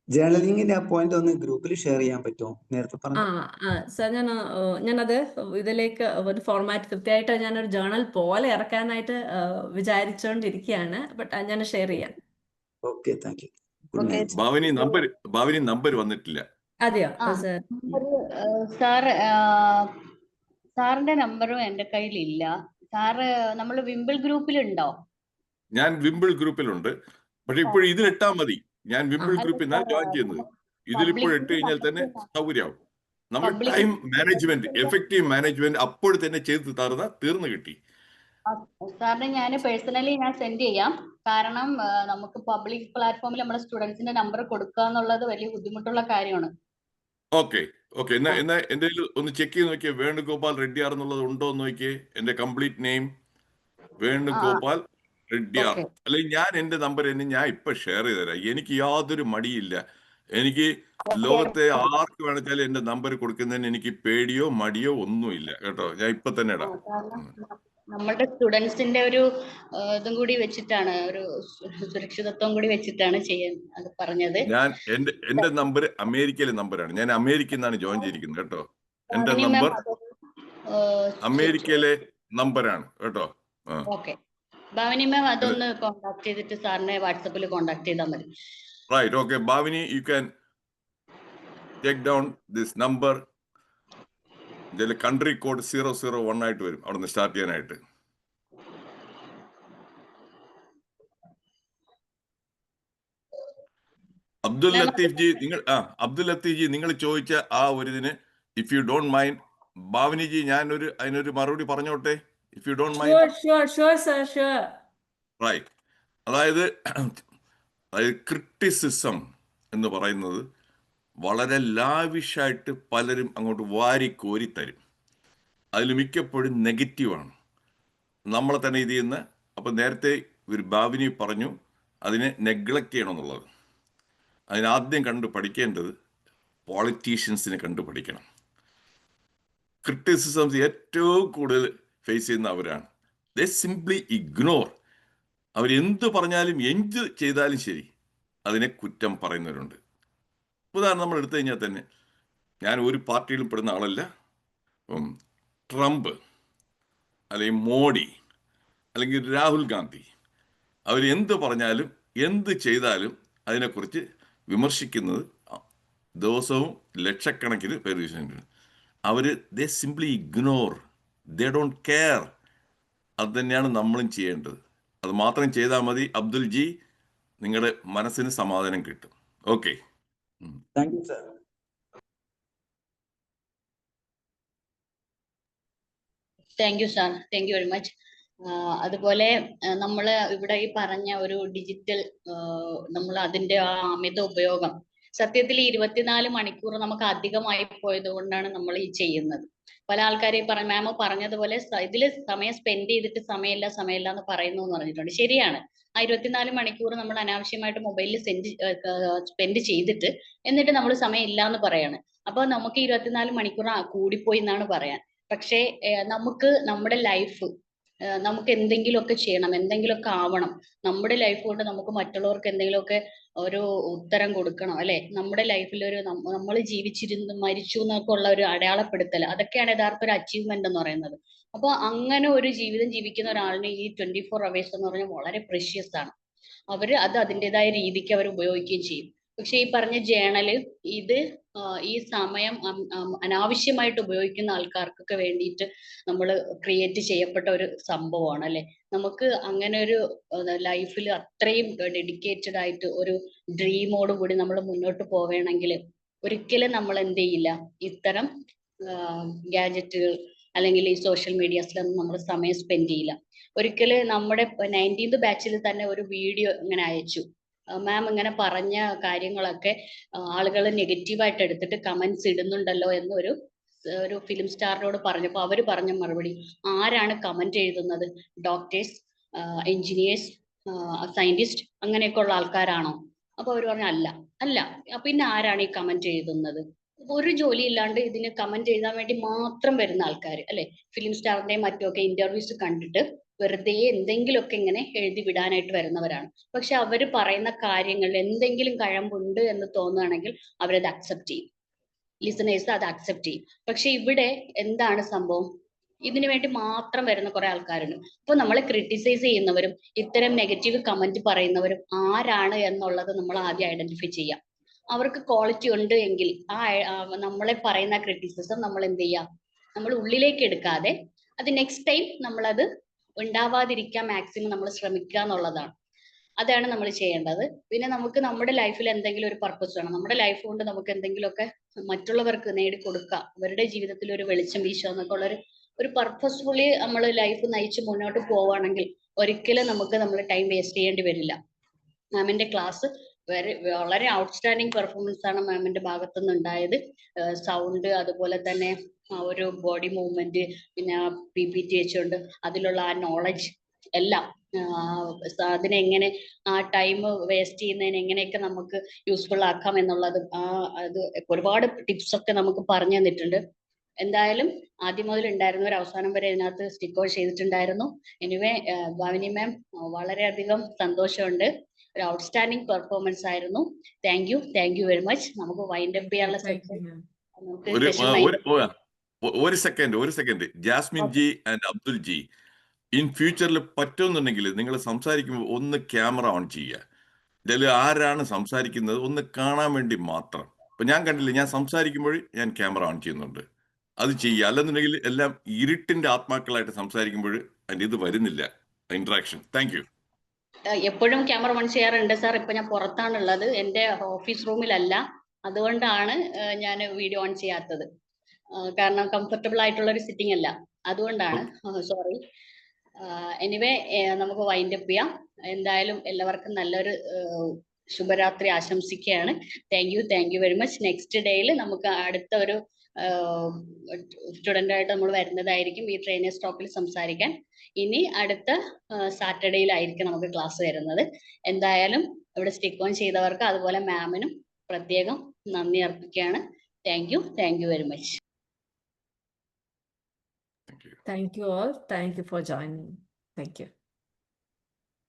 ജേർണലിങ്ങിന്റെ ആ പോയിന്റ് ഒന്ന് ഗ്രൂപ്പിൽ ഷെയർ ചെയ്യാൻ പറ്റുമോ? നേരത്തെ പറഞ്ഞു. സാർ, ഞാനത് ഇതിലേക്ക് ഒരു ഫോർമാറ്റ് കൃത്യമായിട്ട് ഞാനൊരു ജേർണൽ പോലെ ഇറക്കാനായിട്ട് വിചാരിച്ചുകൊണ്ടിരിക്കുകയാണ്. ബട്ട് ഞാൻ ഷെയർ ചെയ്യാം. Okay, thank you. Good Okay. Night. Bhavini number വന്നിട്ടില്ല. അതെയോ ആ, സാർ? സാറിന്റെ നമ്പറും എന്റെ കയ്യിലില്ല. സാറ് നമ്മൾ വിംബിൾ ഗ്രൂപ്പിലുണ്ടോ? ഞാൻ വിംബിൾ ഗ്രൂപ്പിലുണ്ട്, പക്ഷെ ഇപ്പോഴും ഇതിൽ ഇട്ടാൽ മതി. ഞാൻ വിംബിൾ അല്ല ഗ്രൂപ്പിൽ നിന്നാണ് സാർ, ജോയിൻ ചെയ്യുന്നത്. ഇതിലിപ്പോൾ ഇട്ട് കഴിഞ്ഞാൽ തന്നെ സൗകര്യമാവും. നമ്മൾ Public time management, effective management അപ്പോൾ തന്നെ ചെയ്ത് തീർന്നു കിട്ടി. സാറിന് ഞാൻ പേഴ്സണലി സെൻഡ് ചെയ്യാം. കാരണം നമുക്ക് പബ്ലിക് പ്ലാറ്റ്ഫോമിൽ നമ്മുടെ സ്റ്റുഡൻസിന്റെ നമ്പർ കൊടുക്കുക എന്നുള്ളത് വലിയ ബുദ്ധിമുട്ടുള്ള കാര്യമാണ്. ഓക്കെ എന്നാ എന്റെ ഒന്ന് ചെക്ക് ചെയ്ത് നോക്കിയേ, വേണുഗോപാൽ റെഡ്ഡിയാർ എന്നുള്ളത് ഉണ്ടോ എന്ന് നോക്കിയേ. എന്റെ complete name Venugopal Reddiar. Okay. അല്ലെങ്കിൽ ഞാൻ എന്റെ നമ്പർ തന്നെ ഞാൻ ഇപ്പൊ ഷെയർ ചെയ്തുതരാം. എനിക്ക് യാതൊരു മടിയില്ല. എനിക്ക് ലോകത്തെ ആർക്ക് വേണമെച്ചാലും എന്റെ നമ്പർ കൊടുക്കുന്നതിന് എനിക്ക് പേടിയോ മടിയോ ഒന്നുമില്ല കേട്ടോ. ഞാൻ ഇപ്പൊ തന്നെ ഇടാം. കാരണം നമ്മളുടെ സ്റ്റുഡൻസിന്റെ ഒരു ഇതും കൂടി വെച്ചിട്ടാണ്, ഒരു സുരക്ഷിതത്വം കൂടി വെച്ചിട്ടാണ് ചെയ്യാൻ അത് പറഞ്ഞത്. ഞാൻ എന്റെ നമ്പർ അമേരിക്കയിലെ നമ്പറാണ്. ഞാൻ അമേരിക്കയിൽ നിന്നാണ് ജോയിൻ ചെയ്തിരിക്കുന്നത് കേട്ടോ. എന്റെ ഭാവിനി നമ്പർ മാം അമേരിക്കയിലെ നമ്പറാണ് കേട്ടോ. ഓക്കെ, ഭാവിനി മാം അതൊന്ന് കോണ്ടാക്ട് ചെയ്തിട്ട് സാറിനെ വാട്സപ്പിൽ കോണ്ടാക്ട് ചെയ്താൽ മതി. Right, okay Bhavini, you can take down this number. ഇതിൽ കൺട്രി കോഡ് 001 ആയിട്ട് വരും അവിടെ നിന്ന് സ്റ്റാർട്ട് ചെയ്യാനായിട്ട്. അബ്ദുൽ ലത്തീഫ് ജി നിങ്ങൾ ചോദിച്ച ആ ഒരു ഇതിന്, if you don't mind Bhavini ji, അതിനൊരു മറുപടി പറഞ്ഞോട്ടെ, if you don't mind. Right, അതായത് ക്രിറ്റിസിസം എന്ന് പറയുന്നത് വളരെ ലാവിഷായിട്ട് പലരും അങ്ങോട്ട് വാരിക്കോരി തരും. അതിൽ മിക്കപ്പോഴും നെഗറ്റീവാണ്, നമ്മളെ തന്നെ ഇത് ചെയ്യുന്ന. അപ്പം നേരത്തെ ഒരു ഭാവിനി പറഞ്ഞു അതിനെ നെഗ്ലക്റ്റ് ചെയ്യണമെന്നുള്ളത്. അതിനാദ്യം പഠിക്കേണ്ടത് പോളിറ്റീഷ്യൻസിനെ പഠിക്കണം. ക്രിറ്റിസിസംസ് ഏറ്റവും കൂടുതൽ ഫേസ് ചെയ്യുന്ന അവരാണ്. ദേ സിംപ്ലി ഇഗ്നോർ. അവരെന്ത് പറഞ്ഞാലും എന്ത് ചെയ്താലും ശരി അതിനെ കുറ്റം പറയുന്നവരുണ്ട്. ഉദാഹരണം നമ്മൾ എടുത്തു കഴിഞ്ഞാൽ തന്നെ, ഞാൻ ഒരു പാർട്ടിയിലും പെടുന്ന ആളല്ല. ട്രംപ് അല്ലെങ്കിൽ മോഡി അല്ലെങ്കിൽ രാഹുൽ ഗാന്ധി, അവരെന്ത് പറഞ്ഞാലും എന്ത് ചെയ്താലും അതിനെക്കുറിച്ച് വിമർശിക്കുന്നത് ദിവസവും ലക്ഷക്കണക്കിന് പേര് വിശ്വസിക്കുന്നുണ്ട്. They simply ignore, they don't care. അത് തന്നെയാണ് നമ്മളും ചെയ്യേണ്ടത്. അത് മാത്രം ചെയ്താൽ മതി. അബ്ദുൽ ജി, നിങ്ങളുടെ മനസ്സിന് സമാധാനം കിട്ടും. Okay, thank you sir. Thank you sir, thank you very much. അതുപോലെ നമ്മൾ ഇവിടെ ഈ പറഞ്ഞ ഒരു ഡിജിറ്റൽ നമ്മൾ അതിന്റെ ആ അമിത ഉപയോഗം സത്യത്തിൽ ഈ 24 മണിക്കൂർ നമുക്ക് അധികമായി പോയത് കൊണ്ടാണ് നമ്മൾ ഈ ചെയ്യുന്നത്. പല ആൾക്കാരെ മാം പറഞ്ഞതുപോലെ ഇതില് സമയം സ്പെൻഡ് ചെയ്തിട്ട് സമയമില്ല എന്ന് പറയുന്നു എന്ന് പറഞ്ഞിട്ടുണ്ട്. ശരിയാണ്. ആ 24 മണിക്കൂർ നമ്മൾ അനാവശ്യമായിട്ട് മൊബൈലിൽ സ്പെൻഡ് ചെയ്തിട്ട് എന്നിട്ട് നമ്മൾ സമയം ഇല്ല എന്ന് പറയാണ്. അപ്പൊ നമുക്ക് 24 മണിക്കൂർ കൂടിപ്പോയി എന്നാണ് പറയാൻ. പക്ഷേ നമുക്ക് നമ്മുടെ ലൈഫ് നമുക്ക് എന്തെങ്കിലുമൊക്കെ ചെയ്യണം, എന്തെങ്കിലുമൊക്കെ ആവണം. നമ്മുടെ ലൈഫ് കൊണ്ട് നമുക്ക് മറ്റുള്ളവർക്ക് എന്തെങ്കിലുമൊക്കെ ഒരു ഉത്തരം കൊടുക്കണം, അല്ലെ? നമ്മുടെ ലൈഫിൽ ഒരു നമ്മൾ ജീവിച്ചിരുന്ന് മരിച്ചു എന്നൊക്കെ ഉള്ള ഒരു അടയാളപ്പെടുത്തൽ, അതൊക്കെയാണ് യഥാർത്ഥ ഒരു അച്ചീവ്മെന്റ് എന്ന് പറയുന്നത്. അപ്പൊ അങ്ങനെ ഒരു ജീവിതം ജീവിക്കുന്ന ഒരാളിന് ഈ 24 hours എന്ന് പറഞ്ഞാൽ വളരെ പ്രഷ്യസ് ആണ്. അവര് അത് അതിൻ്റെതായ രീതിക്ക് അവർ ഉപയോഗിക്കുകയും ചെയ്യും. പക്ഷെ ഈ പറഞ്ഞ ജേണല് ഇത് ഈ സമയം അനാവശ്യമായിട്ട് ഉപയോഗിക്കുന്ന ആൾക്കാർക്കൊക്കെ വേണ്ടിയിട്ട് നമ്മൾ ക്രിയേറ്റ് ചെയ്യപ്പെട്ട ഒരു സംഭവമാണ്, അല്ലെ? നമുക്ക് അങ്ങനെ ഒരു ലൈഫിൽ അത്രയും ഡെഡിക്കേറ്റഡ് ആയിട്ട് ഒരു ഡ്രീമോട് കൂടി നമ്മൾ മുന്നോട്ട് പോവേണമെങ്കിൽ ഒരിക്കലും നമ്മൾ എന്ത് ചെയ്യില്ല, ഇത്തരം ഗാഡ്ജറ്റുകൾ അല്ലെങ്കിൽ ഈ സോഷ്യൽ മീഡിയാസിലൊന്നും നമ്മൾ സമയം സ്പെൻഡ് ചെയ്യില്ല. ഒരിക്കലും നമ്മുടെ 19th ബാച്ചിൽ തന്നെ ഒരു വീഡിയോ ഇങ്ങനെ അയച്ചു. മാം ഇങ്ങനെ പറഞ്ഞ കാര്യങ്ങളൊക്കെ ആളുകൾ നെഗറ്റീവായിട്ട് എടുത്തിട്ട് കമന്റ്സ് ഇടുന്നുണ്ടല്ലോ എന്നൊരു ഫിലിം സ്റ്റാറിനോട് പറഞ്ഞപ്പോൾ അവര് പറഞ്ഞ മറുപടി, ആരാണ് കമന്റ് എഴുതുന്നത്? ഡോക്ടേഴ്സ്, എഞ്ചിനീയേഴ്സ്, സയന്റിസ്റ്റ് അങ്ങനെയൊക്കെ ഉള്ള ആൾക്കാരാണോ? അപ്പൊ അവര് പറഞ്ഞു അല്ല. പിന്നെ ആരാണ് ഈ കമന്റ് എഴുതുന്നത്? ഒരു ജോലി ഇല്ലാണ്ട് ഇതിന് കമന്റ് എഴുതാൻ വേണ്ടി മാത്രം വരുന്ന ആൾക്കാർ, അല്ലെ? ഫിലിം സ്റ്റാറിന്റെയും മറ്റുമൊക്കെ ഇന്റർവ്യൂസ് കണ്ടിട്ട് വെറുതെ എന്തെങ്കിലുമൊക്കെ ഇങ്ങനെ എഴുതി വിടാനായിട്ട് വരുന്നവരാണ്. പക്ഷെ അവര് പറയുന്ന കാര്യങ്ങളിൽ എന്തെങ്കിലും കഴമ്പുണ്ട് എന്ന് തോന്നുകയാണെങ്കിൽ അവരത് അക്സെപ്റ്റ് ചെയ്യും, ലിസണേഴ്സ് അത് അക്സെപ്റ്റ് ചെയ്യും. പക്ഷെ ഇവിടെ എന്താണ് സംഭവം? ഇതിനു വേണ്ടി മാത്രം വരുന്ന കുറെ ആൾക്കാരുണ്ട്. അപ്പൊ നമ്മളെ ക്രിട്ടിസൈസ് ചെയ്യുന്നവരും ഇത്തരം നെഗറ്റീവ് കമന്റ് പറയുന്നവരും ആരാണ് എന്നുള്ളത് നമ്മൾ ആദ്യം ഐഡന്റിഫൈ ചെയ്യാം. അവർക്ക് ക്വാളിറ്റി ഉണ്ട് എങ്കിൽ നമ്മളെ പറയുന്ന ക്രിറ്റിസിസം നമ്മൾ എന്ത് ചെയ്യാം, നമ്മൾ ഉള്ളിലേക്ക് എടുക്കാതെ അത് നെക്സ്റ്റ് ടൈം നമ്മളത് ഉണ്ടാവാതിരിക്കാൻ മാക്സിമം നമ്മൾ ശ്രമിക്കുക എന്നുള്ളതാണ്. അതാണ് നമ്മൾ ചെയ്യേണ്ടത്. പിന്നെ നമുക്ക് നമ്മുടെ ലൈഫിൽ എന്തെങ്കിലും ഒരു പർപ്പസ് വേണം. നമ്മുടെ ലൈഫ് കൊണ്ട് നമുക്ക് എന്തെങ്കിലുമൊക്കെ മറ്റുള്ളവർക്ക് നേടിക്കൊടുക്കുക, അവരുടെ ജീവിതത്തിൽ ഒരു വെളിച്ചം വീശുക എന്നൊക്കെ ഉള്ളൊരു പർപ്പസ്ഫുള്ളി നമ്മൾ ലൈഫ് നയിച്ച് മുന്നോട്ട് പോവുകയാണെങ്കിൽ ഒരിക്കലും നമുക്ക് നമ്മൾ ടൈം വേസ്റ്റ് ചെയ്യേണ്ടി വരില്ല. മാമിന്റെ ക്ലാസ് വളരെ ഔട്ട്സ്റ്റാൻഡിങ് പെർഫോമൻസ് ആണ് മാമിന്റെ ഭാഗത്തുനിന്ന് ഉണ്ടായത്. സൗണ്ട്, അതുപോലെ തന്നെ ഒരു ബോഡി മൂവ്മെന്റ്, പിന്നെ PPT വെച്ചുകൊണ്ട് അതിലുള്ള ആ നോളജ് എല്ലാം അതിനെങ്ങനെ ആ ടൈം വേസ്റ്റ് ചെയ്യുന്നതിന് എങ്ങനെയൊക്കെ നമുക്ക് യൂസ്ഫുൾ ആക്കാം എന്നുള്ളത് അത് ഒരുപാട് ടിപ്സ് ഒക്കെ നമുക്ക് പറഞ്ഞു തന്നിട്ടുണ്ട്. എന്തായാലും ആദ്യം മുതൽ ഉണ്ടായിരുന്നവർ അവസാനം വരെ ഇതിനകത്ത് സ്റ്റിക്ക് ഓൺ ചെയ്തിട്ടുണ്ടായിരുന്നു. എനിവേ ഭാവിനി മാം വളരെയധികം സന്തോഷമുണ്ട്. ഒരു ഔട്ട്സ്റ്റാൻഡിങ് പെർഫോമൻസ് ആയിരുന്നു. Thank you very much. നമുക്ക് വൈൻഡ് അപ്പ് ചെയ്യാനുള്ള ഒരു second Jasmine ji and Abdul ji, in ഫ്യൂച്ചറിൽ പറ്റുമെന്നുണ്ടെങ്കിൽ നിങ്ങൾ സംസാരിക്കുമ്പോൾ ഒന്ന് ക്യാമറ ഓൺ ചെയ്യുക. ഇതിൽ ആരാണ് സംസാരിക്കുന്നത് ഒന്ന് കാണാൻ വേണ്ടി മാത്രം. ഇപ്പൊ ഞാൻ കണ്ടില്ല, ഞാൻ സംസാരിക്കുമ്പോൾ ഞാൻ ക്യാമറ ഓൺ ചെയ്യുന്നുണ്ട്, അത് ചെയ്യുക. അല്ലെന്നുണ്ടെങ്കിൽ എല്ലാം ഇരുട്ടിന്റെ ആത്മാക്കളായിട്ട് സംസാരിക്കുമ്പോൾ അതിന്റെ ഇത് വരുന്നില്ല, ഇന്ററാക്ഷൻ. Thank you. എപ്പോഴും ക്യാമറ ഓൺ ചെയ്യാറുണ്ട് സാർ. ഇപ്പൊ ഞാൻ പുറത്താണുള്ളത്, എന്റെ ഓഫീസ് റൂമിലല്ല. അതുകൊണ്ടാണ് ഞാൻ വീഡിയോ ഓൺ ചെയ്യാത്തത്. കാരണം കംഫർട്ടബിൾ ആയിട്ടുള്ള ഒരു സിറ്റിംഗ് അല്ല, അതുകൊണ്ടാണ്. സോറി. എനിവേ നമുക്ക് വൈൻഡ് അപ്പ് ചെയ്യാം. എന്തായാലും എല്ലാവർക്കും നല്ലൊരു ശുഭരാത്രി ആശംസിക്കുകയാണ്. Thank you very much. Next ഡേയിൽ നമുക്ക് അടുത്ത ഒരു സ്റ്റുഡൻ്റ് ആയിട്ട് നമ്മൾ വരുന്നതായിരിക്കും ഈ ട്രെയിനേഴ്സ് ടോക്കിൽ സംസാരിക്കാൻ. ഇനി അടുത്ത സാറ്റർഡേയിലായിരിക്കും നമുക്ക് ക്ലാസ് വരുന്നത്. എന്തായാലും ഇവിടെ സ്റ്റിക്ക് ഓൺ ചെയ്തവർക്ക് അതുപോലെ മാമിനും പ്രത്യേകം നന്ദി അർപ്പിക്കുകയാണ്. Thank you very much. Thank you all. Thank you for joining. Thank you.